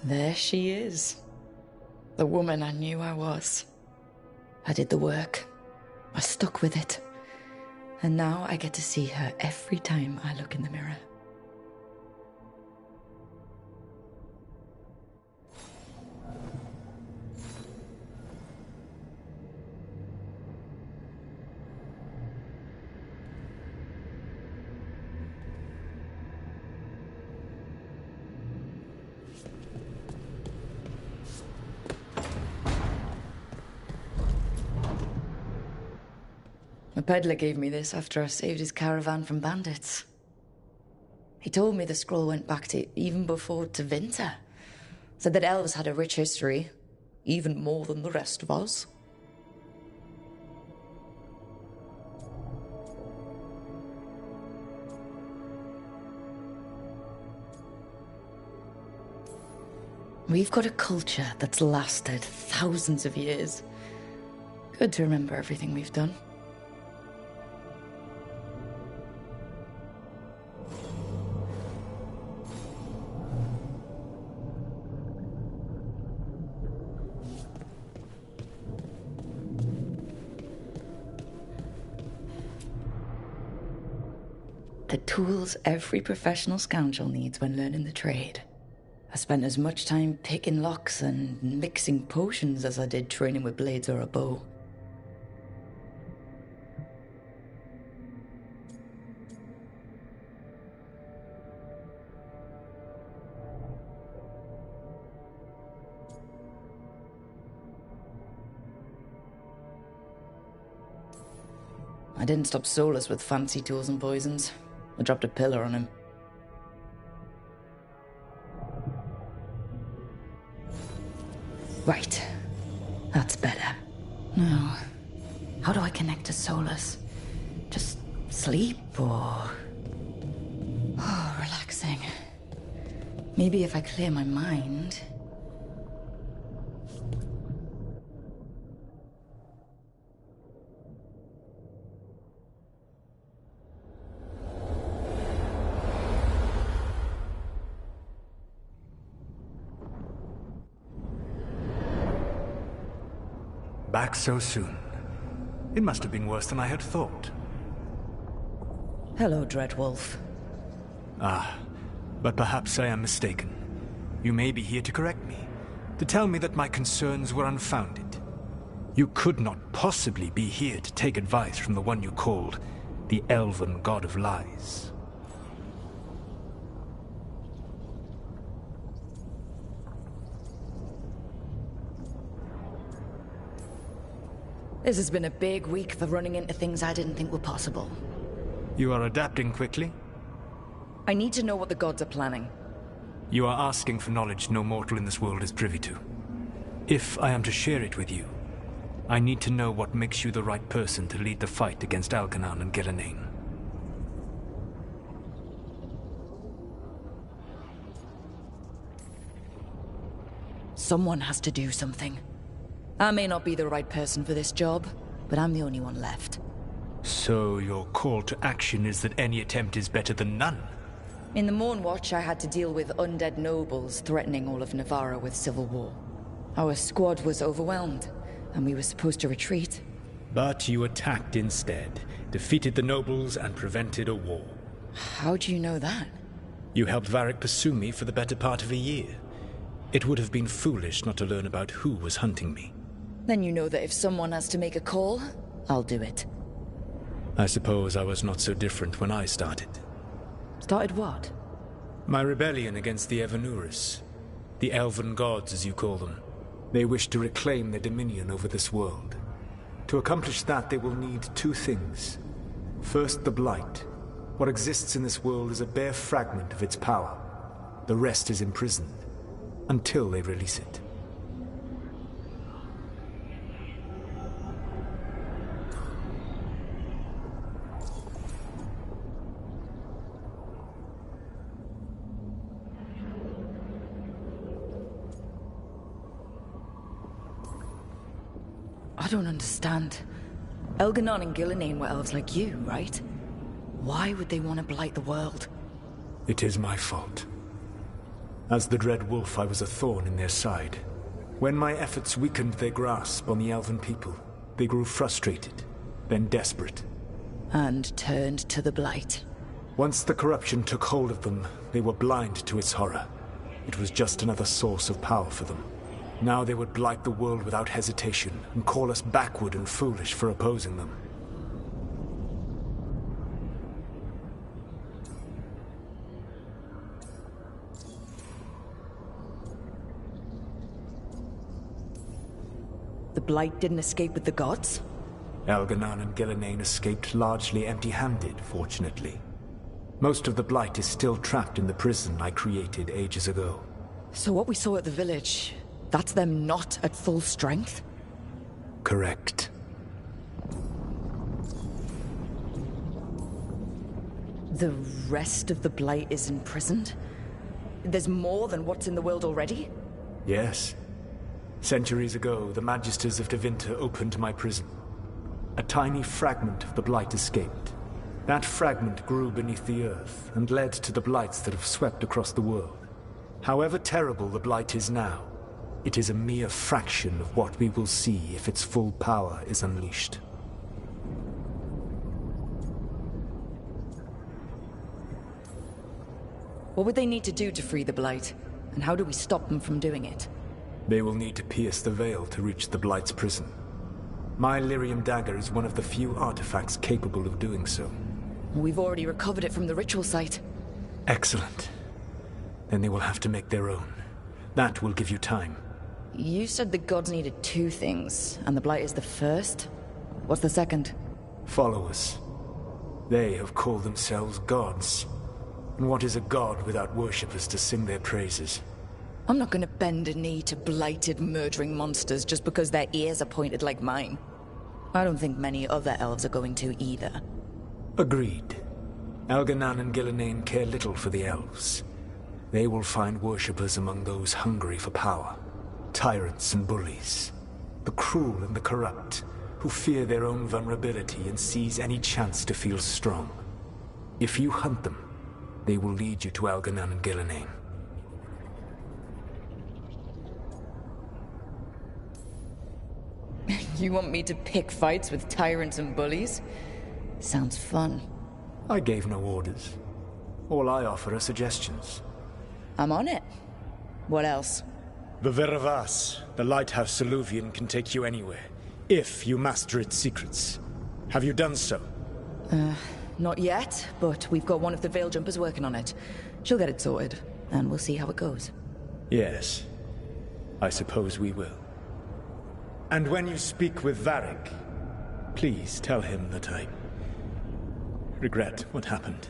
There she is. The woman I knew I was. I did the work. I stuck with it. And now I get to see her every time I look in the mirror. The peddler gave me this after I saved his caravan from bandits. He told me the scroll went back to even before Tevinter. Said that elves had a rich history, even more than the rest of us. We've got a culture that's lasted thousands of years. Good to remember everything we've done. The tools every professional scoundrel needs when learning the trade. I spent as much time picking locks and mixing potions as I did training with blades or a bow. I didn't stop Solus with fancy tools and poisons. I dropped a pillar on him. Right. That's better. Now, how do I connect to Solus? Just sleep or... Oh, relaxing. Maybe if I clear my mind... Back so soon. It must have been worse than I had thought. Hello, Dreadwolf. Ah, but perhaps I am mistaken. You may be here to correct me, to tell me that my concerns were unfounded. You could not possibly be here to take advice from the one you called the Elven God of Lies. This has been a big week for running into things I didn't think were possible. You are adapting quickly? I need to know what the gods are planning. You are asking for knowledge no mortal in this world is privy to. If I am to share it with you, I need to know what makes you the right person to lead the fight against Elganon and Gillenane. Someone has to do something. I may not be the right person for this job, but I'm the only one left. So your call to action is that any attempt is better than none? In the Morn Watch, I had to deal with undead nobles threatening all of Navarra with civil war. Our squad was overwhelmed, and we were supposed to retreat. But you attacked instead, defeated the nobles, and prevented a war. How do you know that? You helped Varric pursue me for the better part of a year. It would have been foolish not to learn about who was hunting me. Then you know that if someone has to make a call, I'll do it. I suppose I was not so different when I started. Started what? My rebellion against the Evanuris. The Elven Gods, as you call them. They wish to reclaim their dominion over this world. To accomplish that, they will need two things. First, the Blight. What exists in this world is a bare fragment of its power. The rest is imprisoned, until they release it. I don't understand. Elganon and Gillenane were elves like you, right? Why would they want to blight the world? It is my fault. As the Dread Wolf, I was a thorn in their side. When my efforts weakened their grasp on the Elven people, they grew frustrated, then desperate. And turned to the Blight. Once the corruption took hold of them, they were blind to its horror. It was just another source of power for them. Now they would blight the world without hesitation, and call us backward and foolish for opposing them. The Blight didn't escape with the gods? Elganon and Gillenane escaped largely empty-handed, fortunately. Most of the Blight is still trapped in the prison I created ages ago. So what we saw at the village, that's them not at full strength? Correct. The rest of the Blight is imprisoned? There's more than what's in the world already? Yes. Centuries ago, the Magisters of Tevinter opened my prison. A tiny fragment of the Blight escaped. That fragment grew beneath the earth and led to the Blights that have swept across the world. However terrible the Blight is now, it is a mere fraction of what we will see if its full power is unleashed. What would they need to do to free the Blight? And how do we stop them from doing it? They will need to pierce the veil to reach the Blight's prison. My Lyrium dagger is one of the few artifacts capable of doing so. We've already recovered it from the ritual site. Excellent. Then they will have to make their own. That will give you time. You said the gods needed two things, and the Blight is the first? What's the second? Followers. They have called themselves gods. And what is a god without worshippers to sing their praises? I'm not gonna bend a knee to blighted, murdering monsters just because their ears are pointed like mine. I don't think many other elves are going to either. Agreed. Elganon and Gillenane care little for the elves. They will find worshippers among those hungry for power. Tyrants and bullies. The cruel and the corrupt, who fear their own vulnerability and seize any chance to feel strong. If you hunt them, they will lead you to Elganon and Gillenane. You want me to pick fights with tyrants and bullies? Sounds fun. I gave no orders. All I offer are suggestions. I'm on it. What else? The Veravas, the lighthouse Soluvian, can take you anywhere, if you master its secrets. Have you done so? Not yet, but we've got one of the Veil Jumpers working on it. She'll get it sorted, and we'll see how it goes. Yes. I suppose we will. And when you speak with Varric, Please tell him that I regret what happened.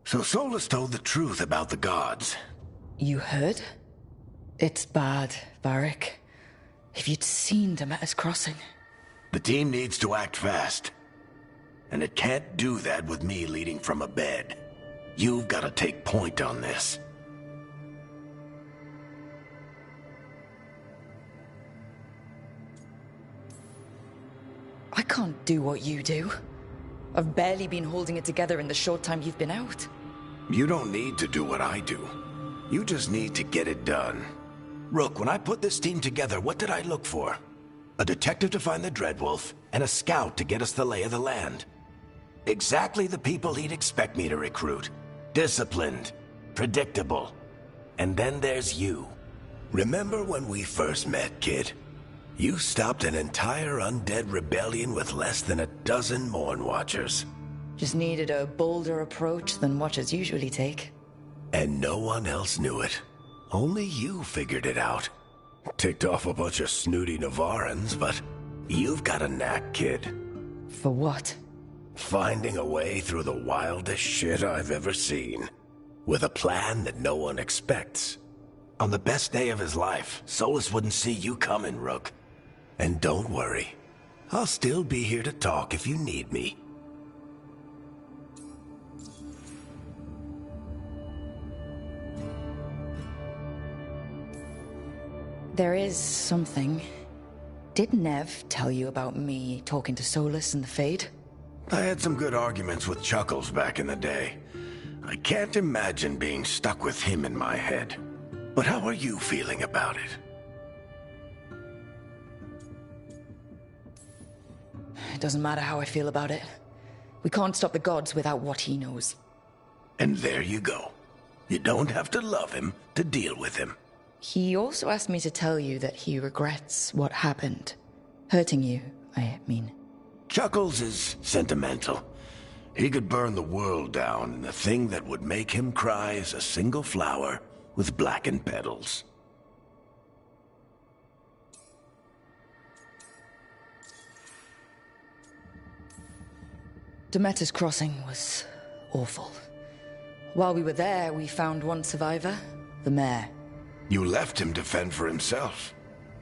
So Solus told the truth about the gods. You heard? It's bad, Varric. If you'd seen Demeter's crossing. The team needs to act fast. And it can't do that with me leading from a bed. You've got to take point on this. I can't do what you do. I've barely been holding it together in the short time you've been out. You don't need to do what I do. You just need to get it done. Rook, when I put this team together, what did I look for? A detective to find the Dreadwolf, and a scout to get us the lay of the land. Exactly the people he'd expect me to recruit. Disciplined, predictable. And then there's you. Remember when we first met, kid? You stopped an entire undead rebellion with less than a dozen Morn Watchers. Just needed a bolder approach than Watchers usually take. And no one else knew it. Only you figured it out. Ticked off a bunch of snooty Navarrans, but you've got a knack, kid. For what? Finding a way through the wildest shit I've ever seen. With a plan that no one expects. On the best day of his life, Solus wouldn't see you coming, Rook. And don't worry. I'll still be here to talk if you need me. There is something. Did Nev tell you about me talking to Solus and the Fade? I had some good arguments with Chuckles back in the day. I can't imagine being stuck with him in my head. But how are you feeling about it? It doesn't matter how I feel about it. We can't stop the gods without what he knows. And there you go. You don't have to love him to deal with him. He also asked me to tell you that he regrets what happened. Hurting you, I mean. Chuckles is sentimental. He could burn the world down, and the thing that would make him cry is a single flower with blackened petals. Demeter's crossing was awful. While we were there, we found one survivor, the mayor. You left him to fend for himself.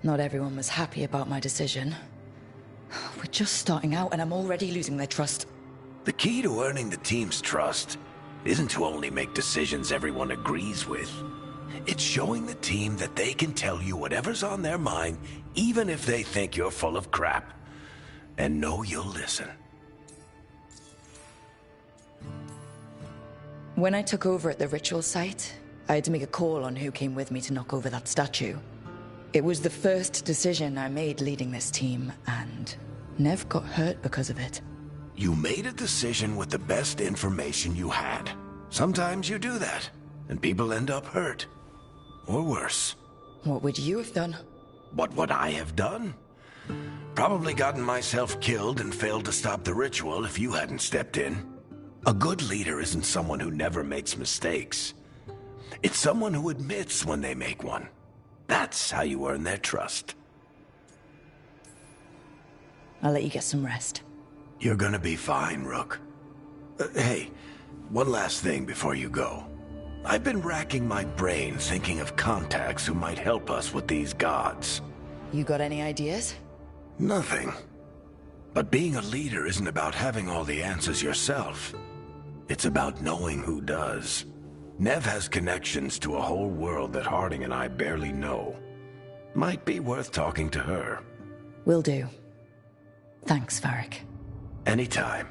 Not everyone was happy about my decision. We're just starting out and I'm already losing their trust. The key to earning the team's trust isn't to only make decisions everyone agrees with. It's showing the team that they can tell you whatever's on their mind, even if they think you're full of crap. And know you'll listen. When I took over at the ritual site, I had to make a call on who came with me to knock over that statue. It was the first decision I made leading this team, and Nev got hurt because of it. You made a decision with the best information you had. Sometimes you do that, and people end up hurt. Or worse. What would you have done? What would I have done? Probably gotten myself killed and failed to stop the ritual if you hadn't stepped in. A good leader isn't someone who never makes mistakes. It's someone who admits when they make one. That's how you earn their trust. I'll let you get some rest. You're gonna be fine, Rook. Hey, one last thing before you go. I've been racking my brain thinking of contacts who might help us with these gods. You got any ideas? Nothing. But being a leader isn't about having all the answers yourself. It's about knowing who does. Nev has connections to a whole world that Harding and I barely know. Might be worth talking to her. Will do. Thanks, Varric. Anytime.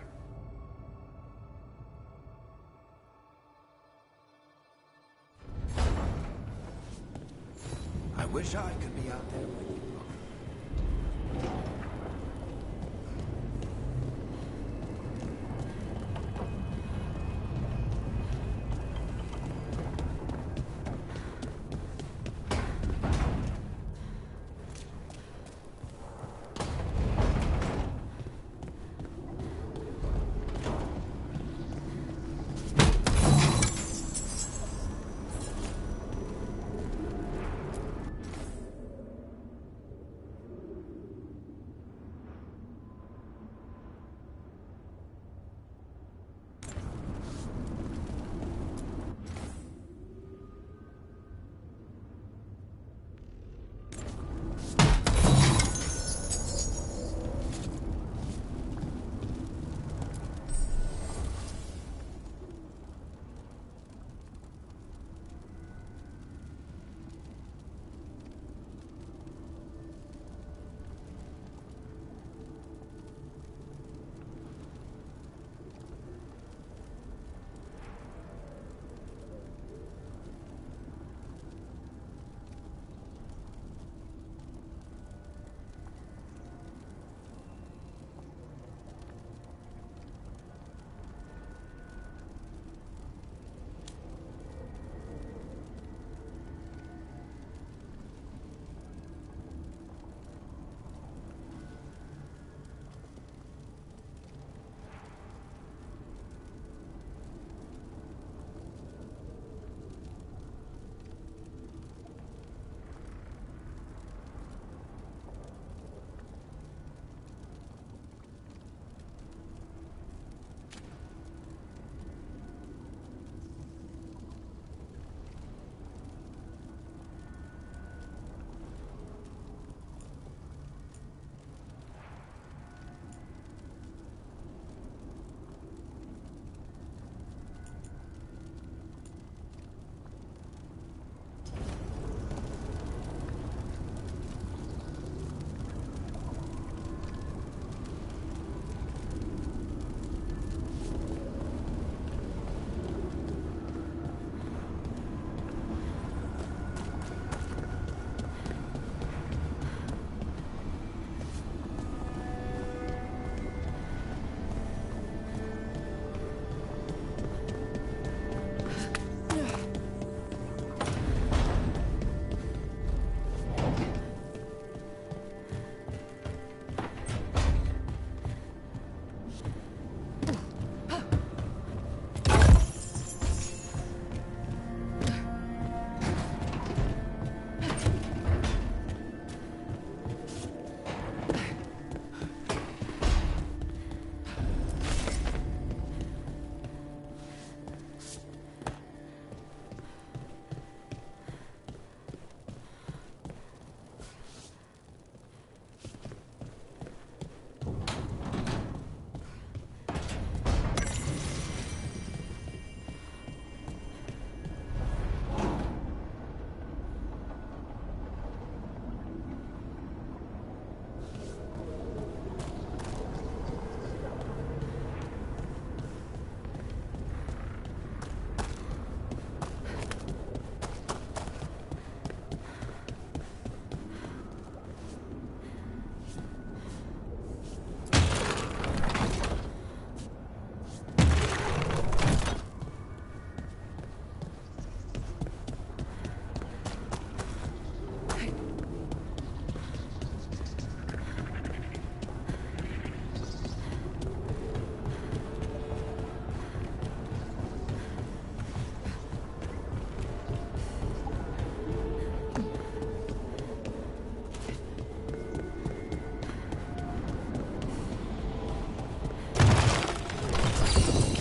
I wish I could be out there with you.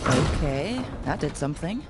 Okay, that did something.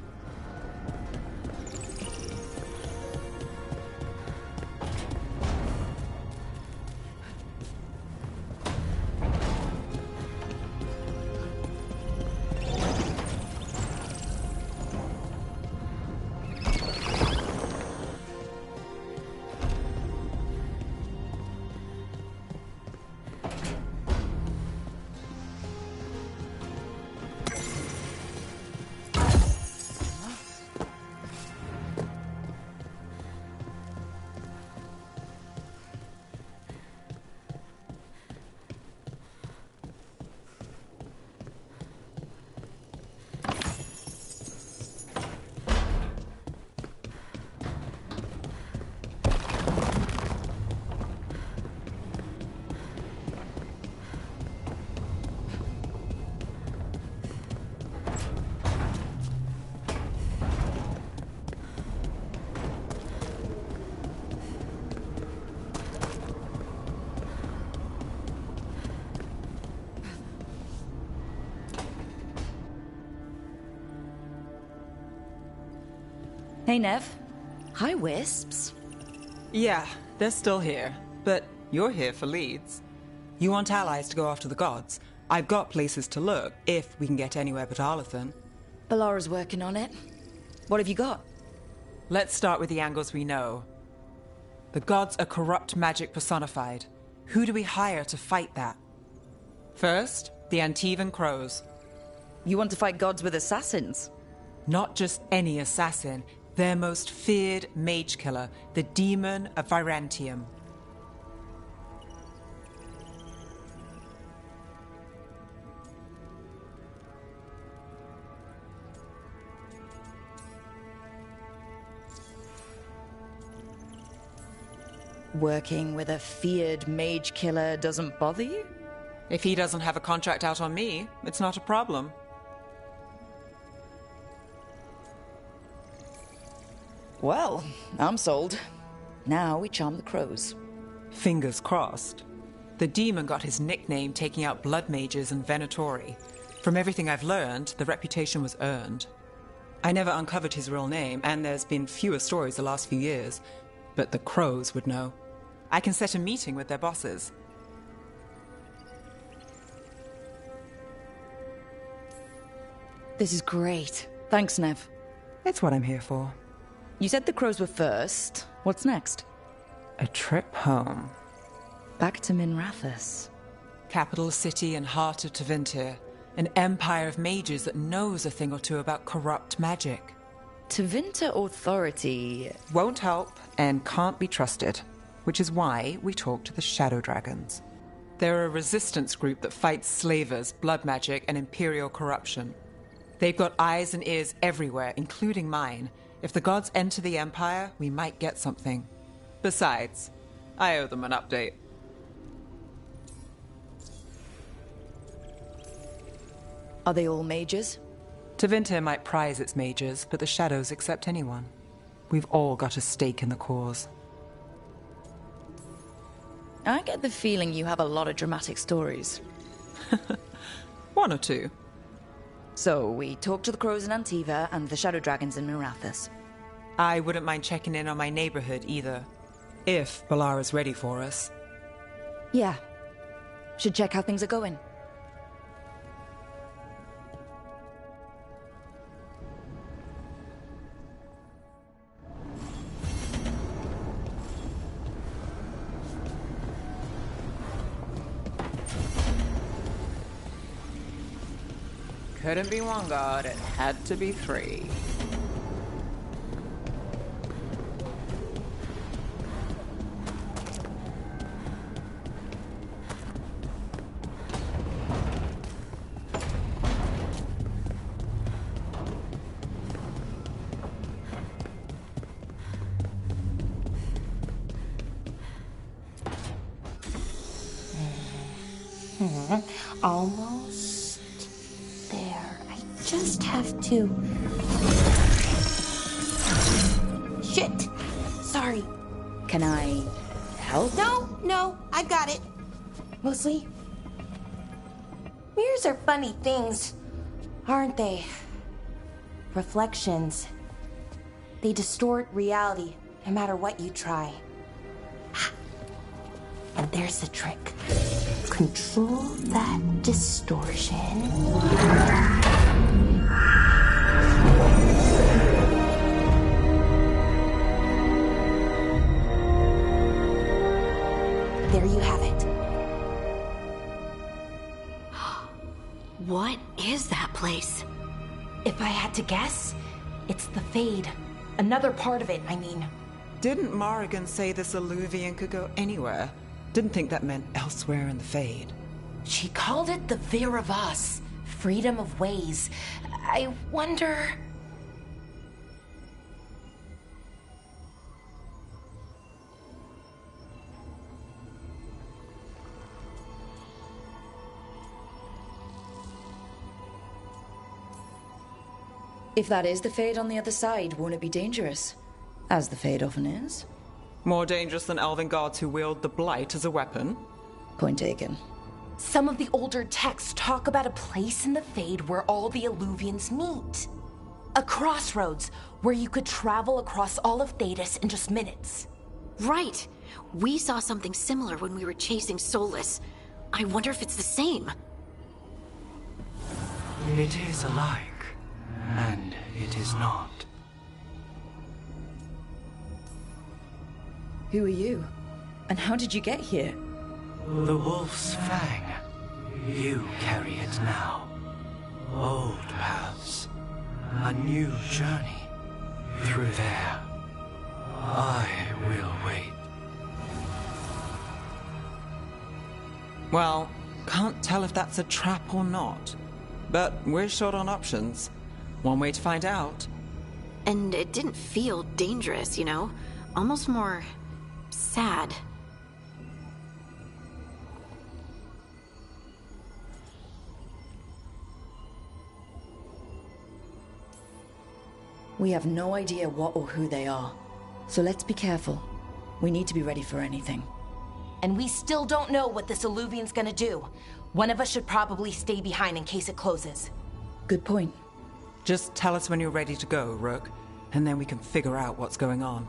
Hey, Nev. Hi, Wisps. Yeah, they're still here. But you're here for leads. You want allies to go after the gods. I've got places to look, if we can get anywhere but Arlathan. Balara's working on it. What have you got? Let's start with the angles we know. The gods are corrupt magic personified. Who do we hire to fight that? First, the Antivan Crows. You want to fight gods with assassins? Not just any assassin. Their most feared mage killer, the Demon of Virantium. Working with a feared mage killer doesn't bother you? If he doesn't have a contract out on me, it's not a problem. Well, I'm sold. Now we charm the crows. Fingers crossed. The demon got his nickname taking out blood mages and Venatori. From everything I've learned, the reputation was earned. I never uncovered his real name, and there's been fewer stories the last few years, but the crows would know. I can set a meeting with their bosses. This is great. Thanks, Nev. It's what I'm here for. You said the crows were first. What's next? A trip home. Back to Minrathous. Capital city and heart of Tevinter. An empire of mages that knows a thing or two about corrupt magic. Tevinter authority... won't help and can't be trusted. Which is why we talk to the Shadow Dragons. They're a resistance group that fights slavers, blood magic, and imperial corruption. They've got eyes and ears everywhere, including mine. If the gods enter the Empire, we might get something. Besides, I owe them an update. Are they all mages? Tevinter might prize its mages, but the Shadows accept anyone. We've all got a stake in the cause. I get the feeling you have a lot of dramatic stories. One or two. So, we talk to the crows in Antiva and the Shadow Dragons in Minrathous. I wouldn't mind checking in on my neighborhood either. If Balara's ready for us. Yeah. Should check how things are going. Couldn't be one god, it had to be three. Almost there. I just have to... Shit! Sorry. Can I help? No, I've got it. Mostly, mirrors are funny things. Aren't they? Reflections. They distort reality, no matter what you try. And there's the trick. Control that distortion. There you have it. What is that place? If I had to guess, it's the Fade. Another part of it, I mean. Didn't Morrigan say this Eluvian could go anywhere? Didn't think that meant elsewhere in the Fade. She called it the Viravas, freedom of ways. I wonder... If that is the Fade on the other side, won't it be dangerous? As the Fade often is. More dangerous than elven gods who wield the Blight as a weapon? Point taken. Some of the older texts talk about a place in the Fade where all the Eluvians meet. A crossroads where you could travel across all of Thedas in just minutes. Right. We saw something similar when we were chasing Solus. I wonder if it's the same. It is alike, and it is not. Who are you? And how did you get here? The Wolf's Fang. You carry it now. Old paths. A new journey. Through there. I will wait. Well, can't tell if that's a trap or not. But we're short on options. One way to find out. And it didn't feel dangerous, you know? Almost more... sad. We have no idea what or who they are. So let's be careful. We need to be ready for anything. And we still don't know what this Eluvian's gonna do. One of us should probably stay behind in case it closes. Good point. Just tell us when you're ready to go, Rook, and then we can figure out what's going on.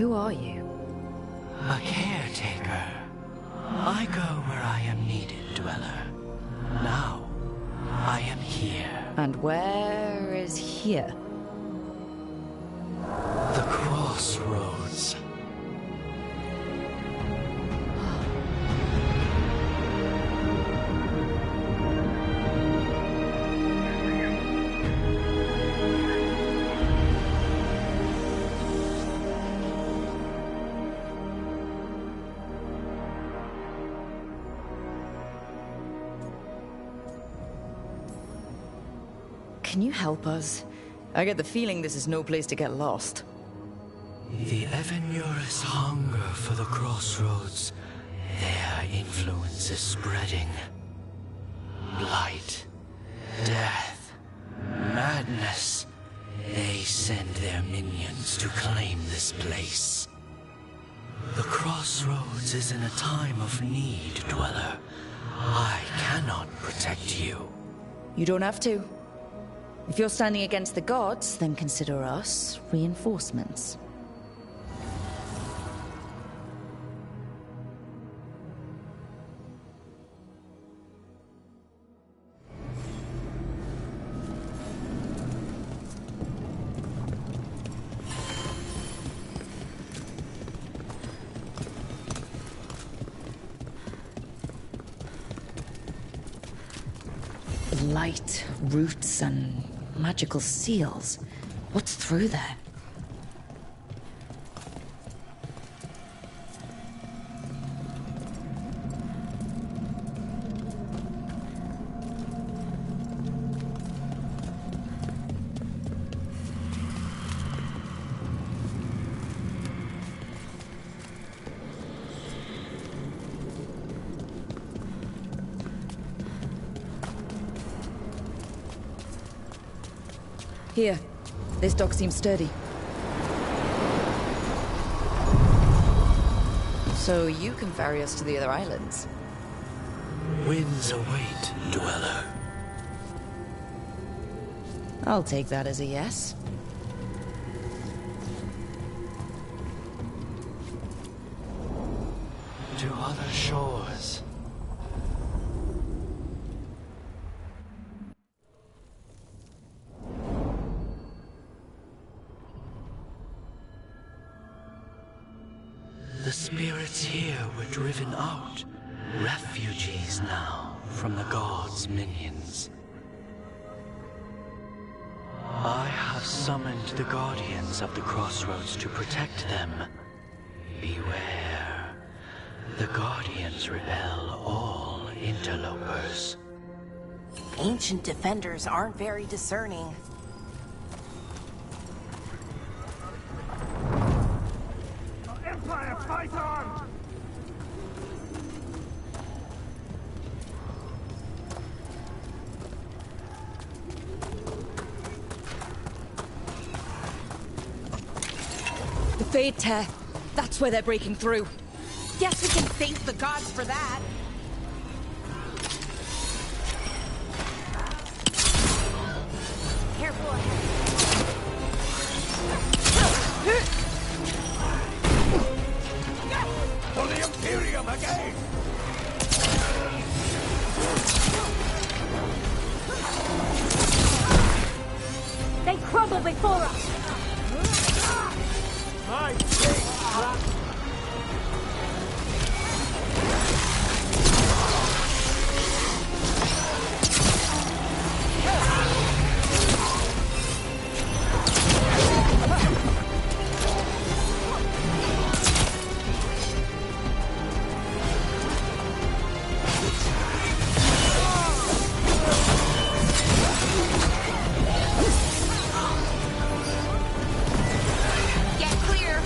Who are you? A caretaker. I go where I am needed, Dweller. Now, I am here. And where is here? The Crossroads. Can you help us? I get the feeling this is no place to get lost. The Evanurus hunger for the Crossroads. Their influence is spreading. Blight, death, madness. They send their minions to claim this place. The Crossroads is in a time of need, Dweller. I cannot protect you. You don't have to. If you're standing against the gods, then consider us reinforcements. Light, roots, and magical seals. What's through there? Here. This dock seems sturdy. So you can ferry us to the other islands? Winds await, Dweller. I'll take that as a yes. To other shores. The spirits here were driven out, refugees now from the gods' minions. I have summoned the guardians of the Crossroads to protect them. Beware. The guardians repel all interlopers. Ancient defenders aren't very discerning. Empire, fight on! The Fade Tear. That's where they're breaking through. Guess we can thank the gods for that. Careful ahead. For the Imperium again! They crumble before us! Get clear.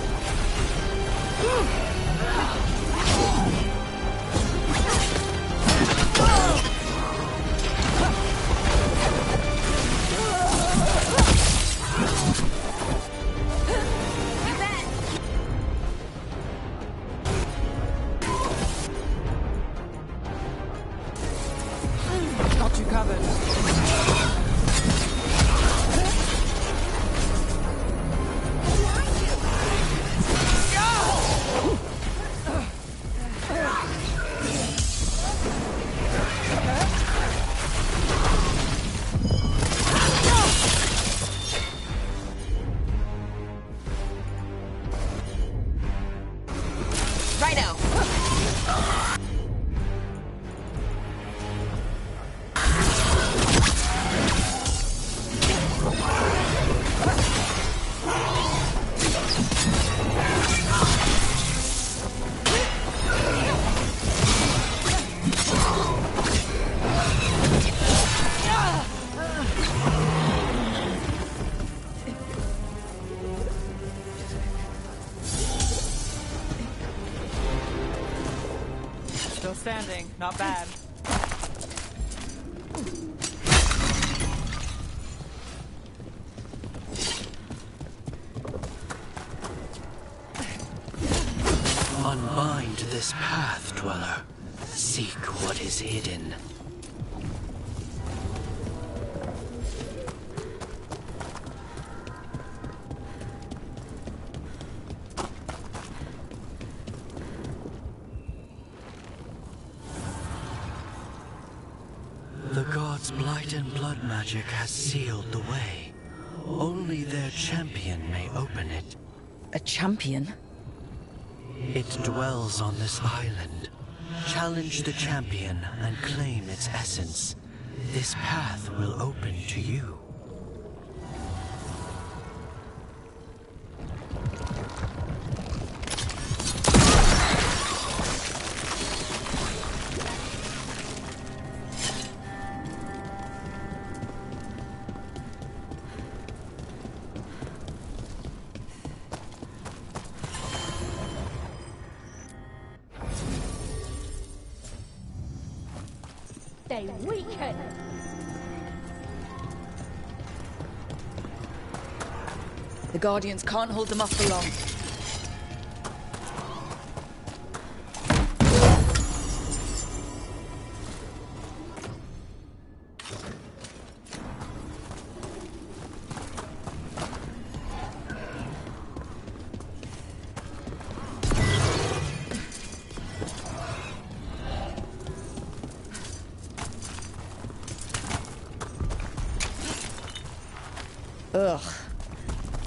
You bet. Got you covered. standing. Not bad. Unbind this path, Dweller. Seek what is hidden. The gods' blight and blood magic has sealed the way. Only their champion may open it. A champion? It dwells on this island. Challenge the champion and claim its essence. This path will open to you. They weaken! The Guardians can't hold them off for long. Ugh.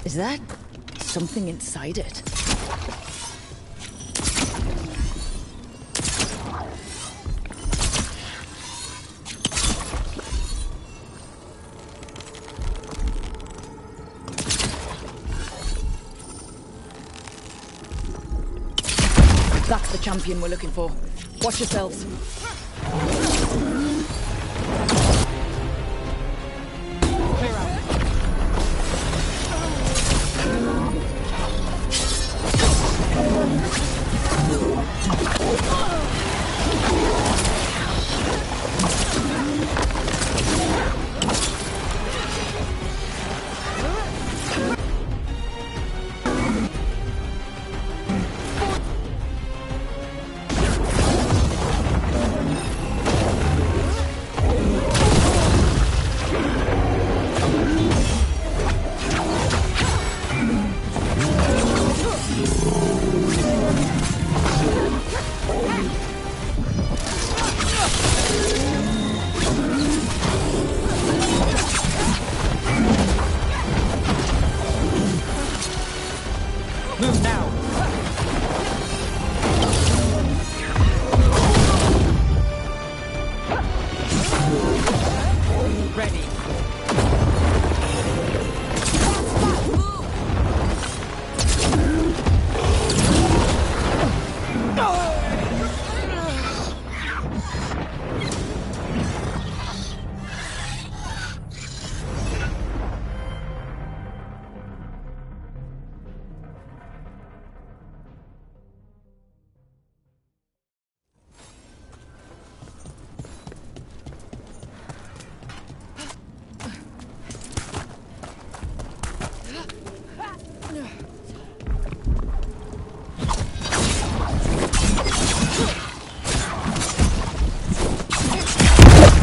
Is that something inside it? That's the champion we're looking for. Watch yourselves. Clear out. Move now. Ready.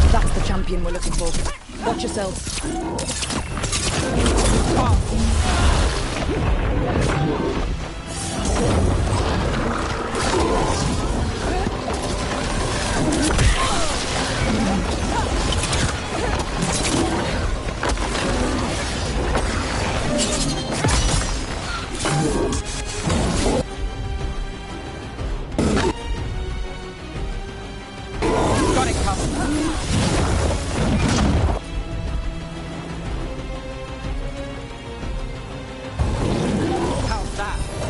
That's the champion we're looking for. Watch yourselves. Got it covered. How's that?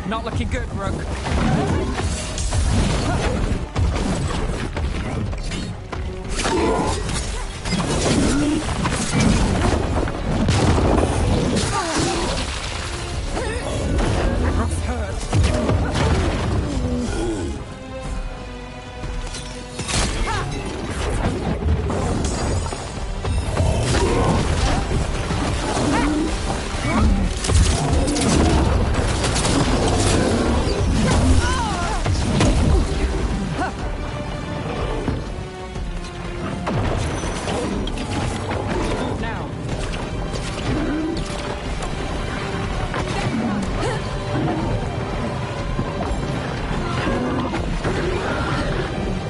Not looking good, Rook. Rook's hurt.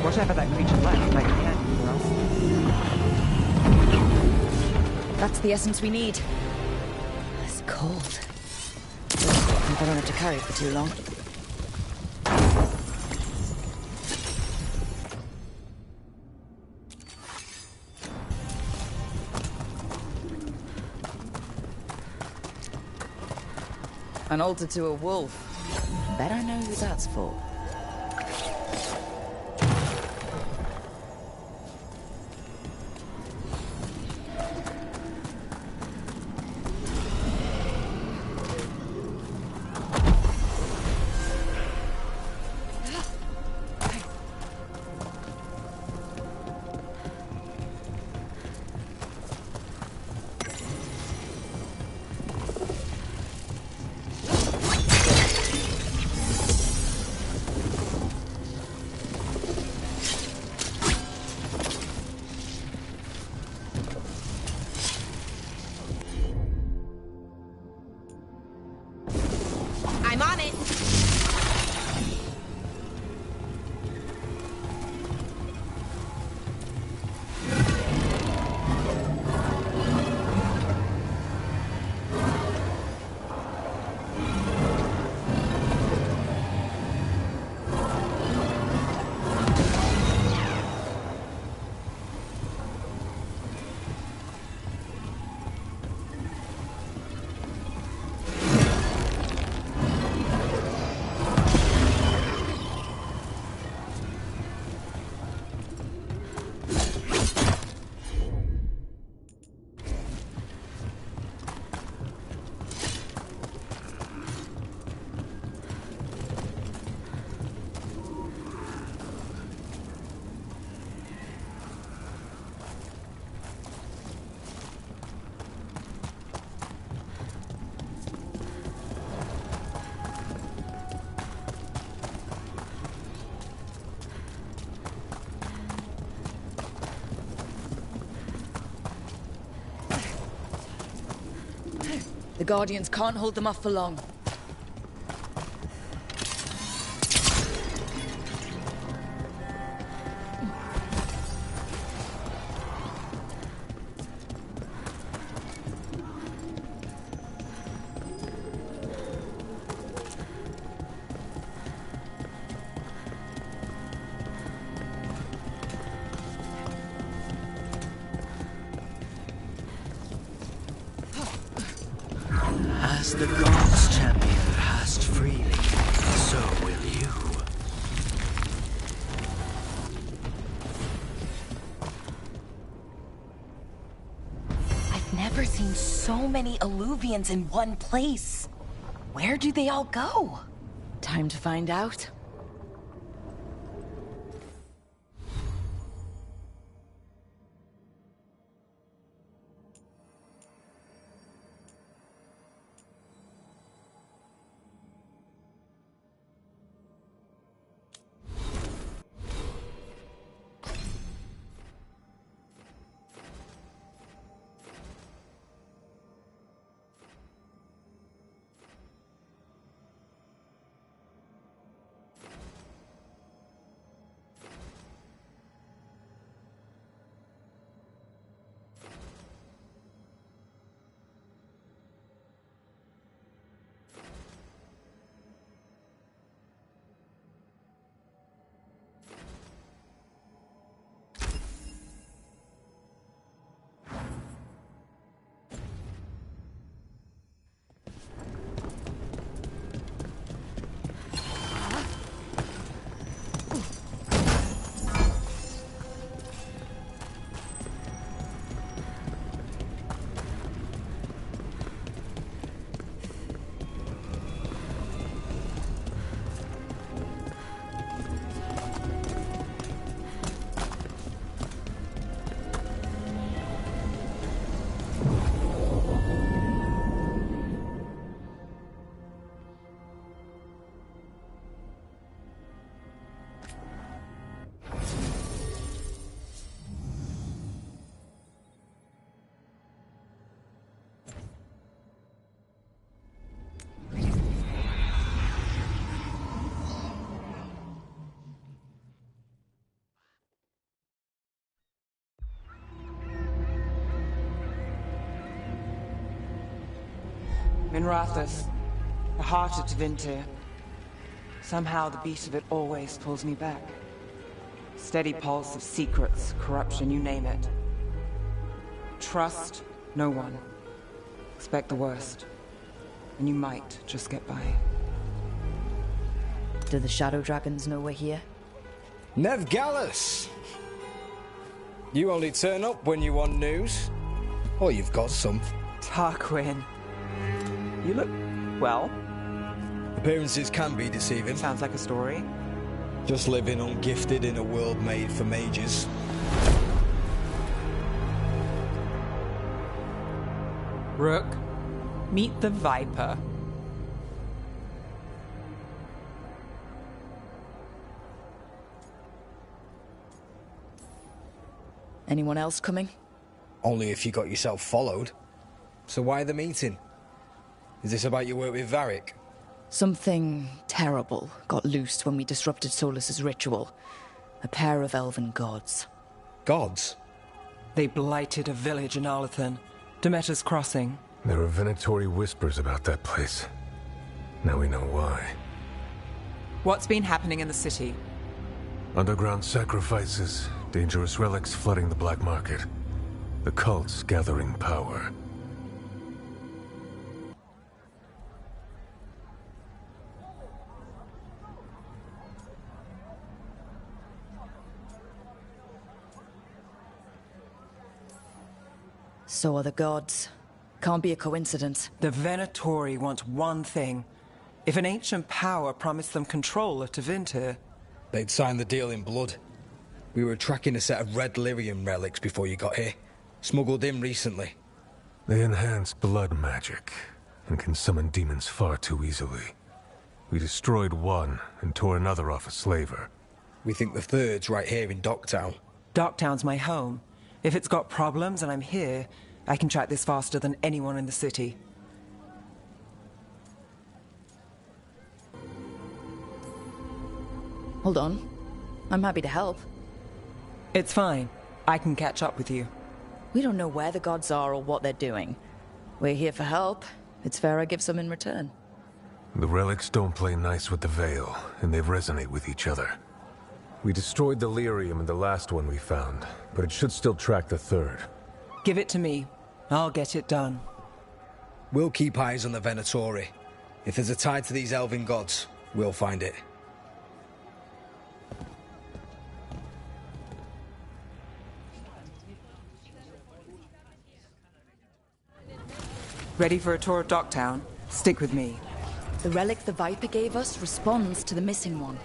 Whatever that creature left, I can't for us. That's the essence we need. It's cold. Hope I don't have to carry it for too long. An altar to a wolf. Bet I know who that's for. I'm on it. The Guardians can't hold them off for long. As the gods' champion passed freely, so will you. I've never seen so many Illuvians in one place. Where do they all go? Time to find out. Minrathous, the heart of Tevinter. Somehow the beat of it always pulls me back. Steady pulse of secrets, corruption, you name it. Trust no one. Expect the worst. And you might just get by. Do the Shadow Dragons know we're here? Nev Gallus! You only turn up when you want news. Or you've got some. Tarquin. You look... well. Appearances can be deceiving. Sounds like a story. Just living ungifted in a world made for mages. Rook, meet the Viper. Anyone else coming? Only if you got yourself followed. So why the meeting? Is this about your work with Varric? Something terrible got loosed when we disrupted Solus's ritual. A pair of elven gods. Gods? They blighted a village in Arlathan. Demeter's Crossing. There are Venatori whispers about that place. Now we know why. What's been happening in the city? Underground sacrifices, dangerous relics flooding the black market. The cults gathering power. So are the gods. Can't be a coincidence. The Venatori want one thing. If an ancient power promised them control of Tevinter... They'd sign the deal in blood. We were tracking a set of red lyrium relics before you got here. Smuggled in recently. They enhance blood magic, and can summon demons far too easily. We destroyed one, and tore another off a slaver. We think the third's right here in Docktown. Docktown's my home. If it's got problems and I'm here, I can track this faster than anyone in the city. Hold on. I'm happy to help. It's fine. I can catch up with you. We don't know where the gods are or what they're doing. We're here for help. It's fair I give some in return. The relics don't play nice with the Veil, and they resonate with each other. We destroyed the lyrium in the last one we found, but it should still track the third. Give it to me. I'll get it done. We'll keep eyes on the Venatori. If there's a tie to these elven gods, we'll find it. Ready for a tour of Docktown? Stick with me. The relic the Viper gave us responds to the missing one.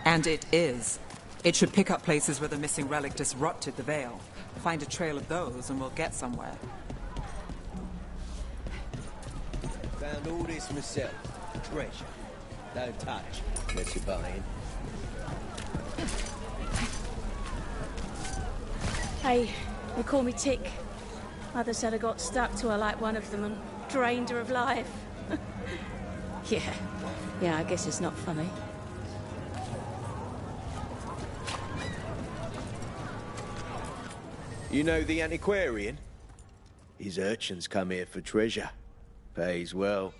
And it is. It should pick up places where the missing relic disrupted the Veil. Find a trail of those and we'll get somewhere. Found all this myself. Treasure. Don't touch, unless you're buying. Hey, they call me Tick. Mother said I got stuck to her like one of them and drained her of life. Yeah, I guess it's not funny. You know the antiquarian? His urchins come here for treasure. Pays well.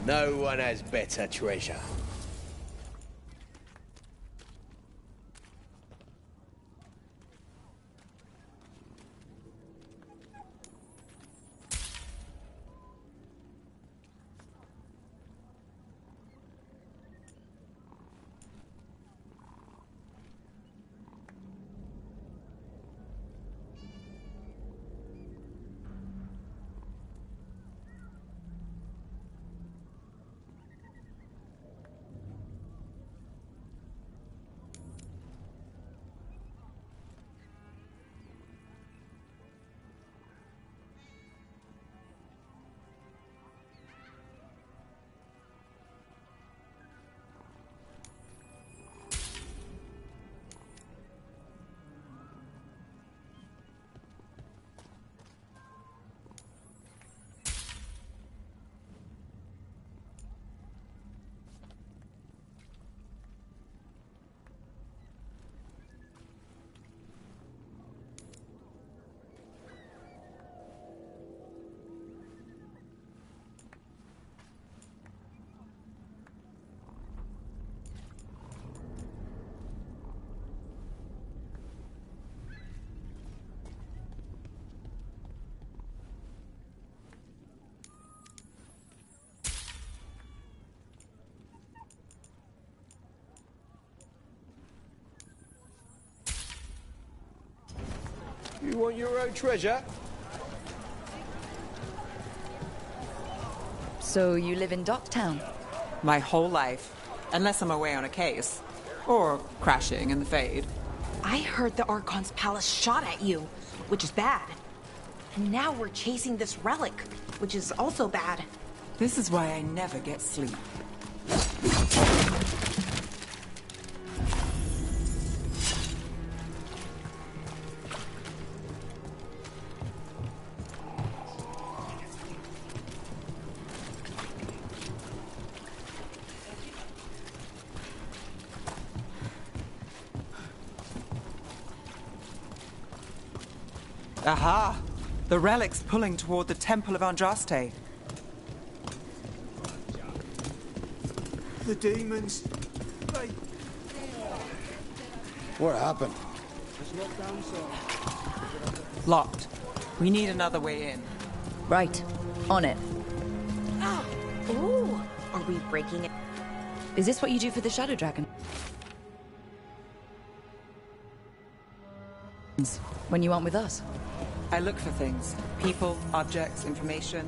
No one has better treasure. You want your own treasure? So you live in Docktown? My whole life. Unless I'm away on a case. Or crashing in the Fade. I heard the Archon's palace shot at you, which is bad. And now we're chasing this relic, which is also bad. This is why I never get sleep. Aha! The relic's pulling toward the Temple of Andraste. The demons. They... What happened? Locked. We need another way in. Right. On it. Ooh! Are we breaking it? Is this what you do for the Shadow Dragon? When you aren't with us? I look for things. People, objects, information.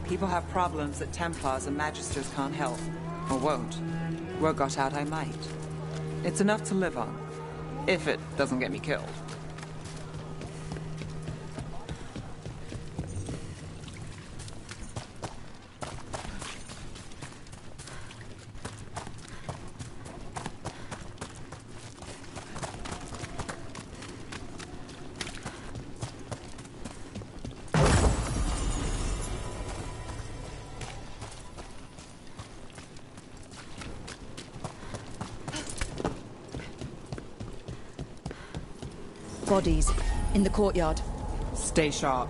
People have problems that Templars and Magisters can't help. Or won't. Word got out I might. It's enough to live on. If it doesn't get me killed. Bodies. In the courtyard. Stay sharp.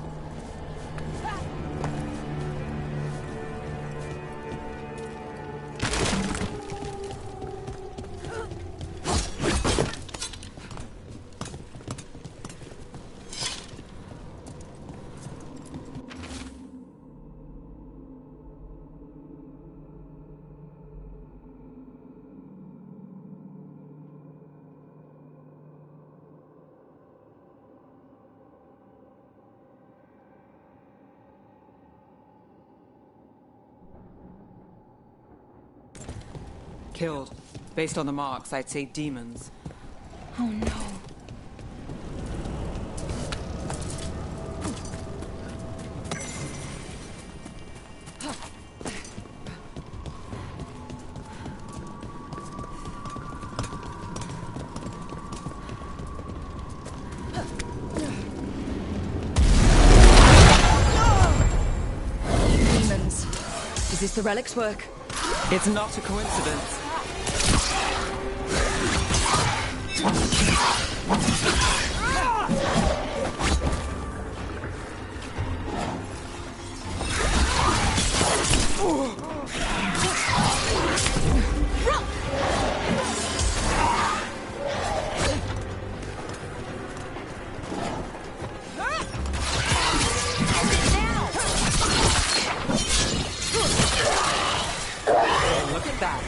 Killed. Based on the marks, I'd say demons. Oh no. Demons. Is this the relic's work? It's not a coincidence. Look at that.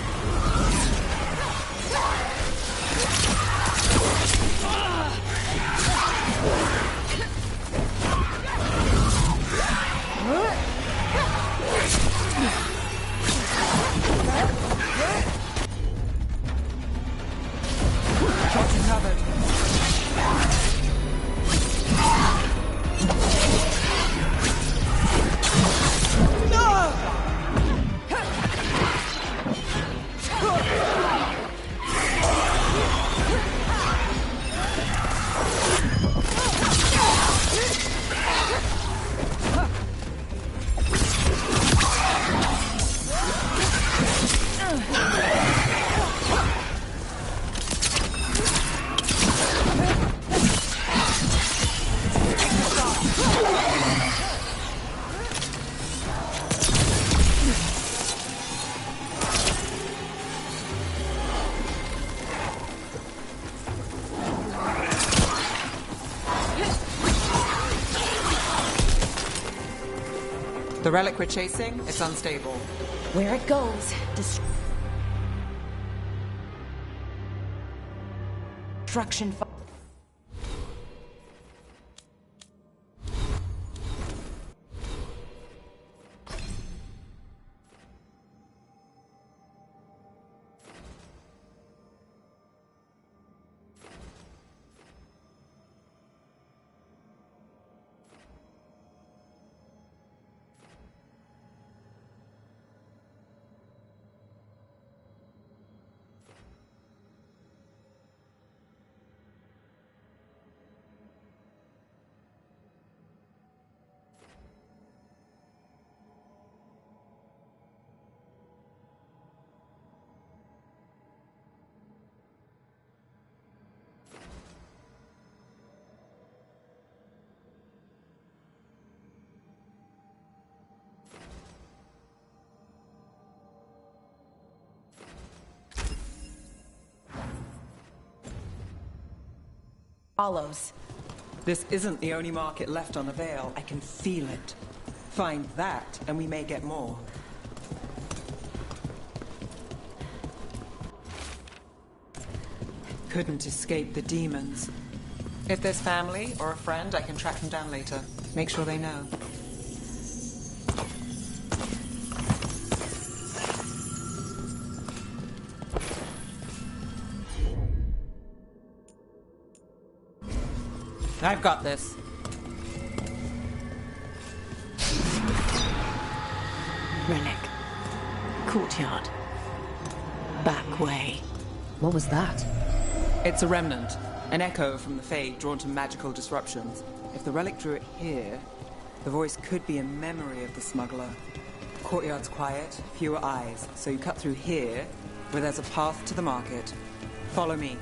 Got you covered. The relic we're chasing, it's unstable. Where it goes, destruction. Hollows. This isn't the only market left on the Vale. I can feel it. Find that, and we may get more. Couldn't escape the demons. If there's family or a friend, I can track them down later. Make sure they know. I've got this. Relic. Courtyard. Back way. What was that? It's a remnant. An echo from the Fae drawn to magical disruptions. If the relic drew it here, the voice could be a memory of the smuggler. Courtyard's quiet, fewer eyes, so you cut through here, where there's a path to the market. Follow me.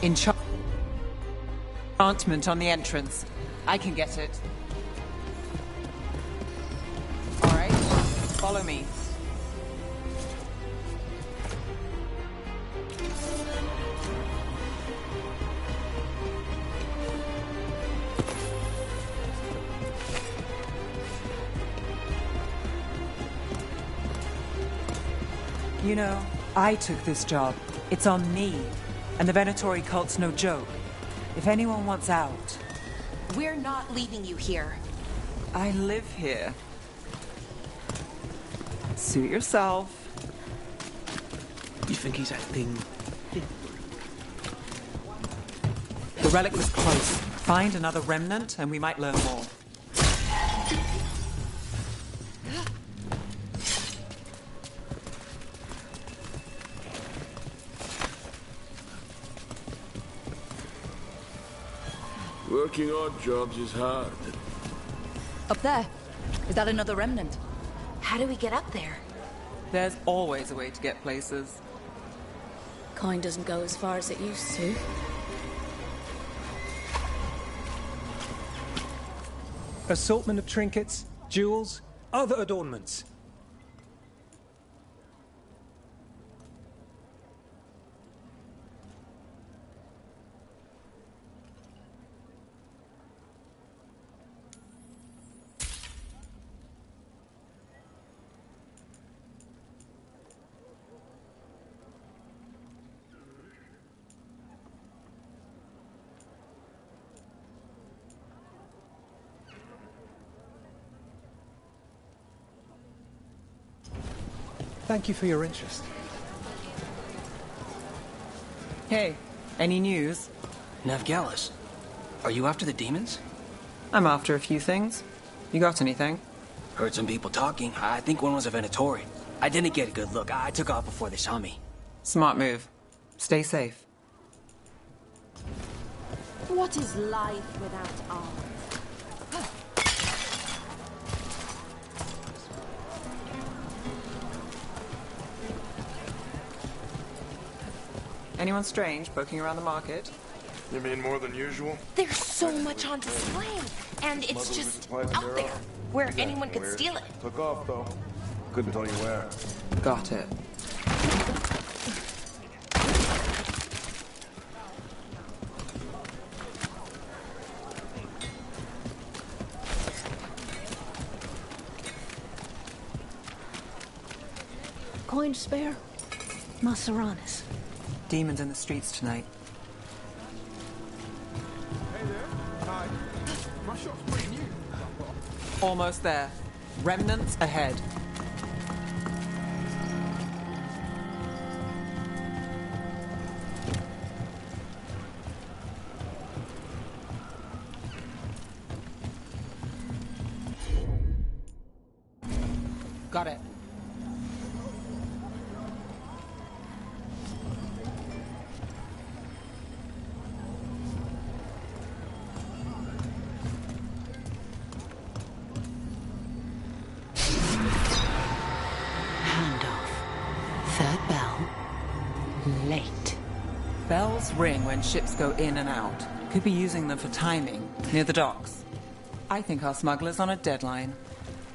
Enchantment on the entrance. I can get it. All right, follow me. You know, I took this job. It's on me. And the Venatori cult's no joke. If anyone wants out... We're not leaving you here. I live here. Suit yourself. You think he's acting... The relic was close. Find another remnant and we might learn more. Working odd jobs is hard. Up there. Is that another remnant? How do we get up there? There's always a way to get places. Kind doesn't go as far as it used to. Assortment of trinkets, jewels, other adornments. Thank you for your interest. Hey, any news? Navgalis, are you after the demons? I'm after a few things. You got anything? Heard some people talking. I think one was a Venatori. I didn't get a good look. I took off before they saw me. Smart move. Stay safe. What is life without arms? Anyone strange poking around the market? You mean more than usual? There's so much on display, and it's just out there, where anyone could steal it. Took off, though. Couldn't tell you where. Got it. Coin to spare? Maseranis. Demons in the streets tonight. Hey there. Hi. My shop's pretty new. Almost there. Remnants ahead. Got it. Third bell. Late. Bells ring when ships go in and out. Could be using them for timing, near the docks. I think our smuggler's on a deadline.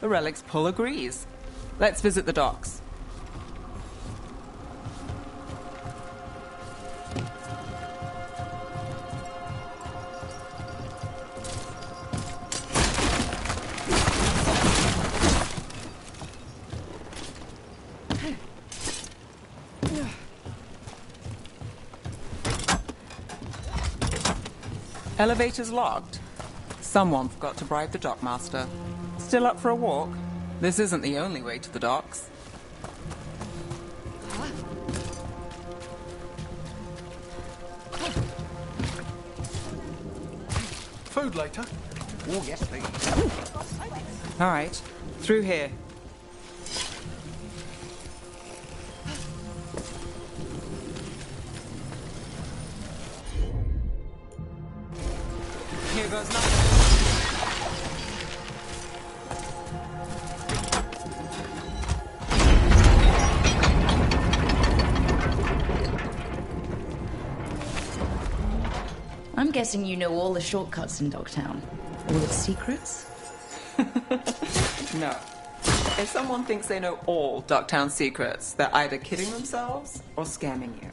The Relic's pull agrees. Let's visit the docks. Elevator's locked. Someone forgot to bribe the dockmaster. Still up for a walk? This isn't the only way to the docks. Food later? Oh, yes, please. All right, through here. Here goes nothing. I'm guessing you know all the shortcuts in Dogtown. All its secrets? No. If someone thinks they know all Ducktown secrets, they're either kidding themselves or scamming you.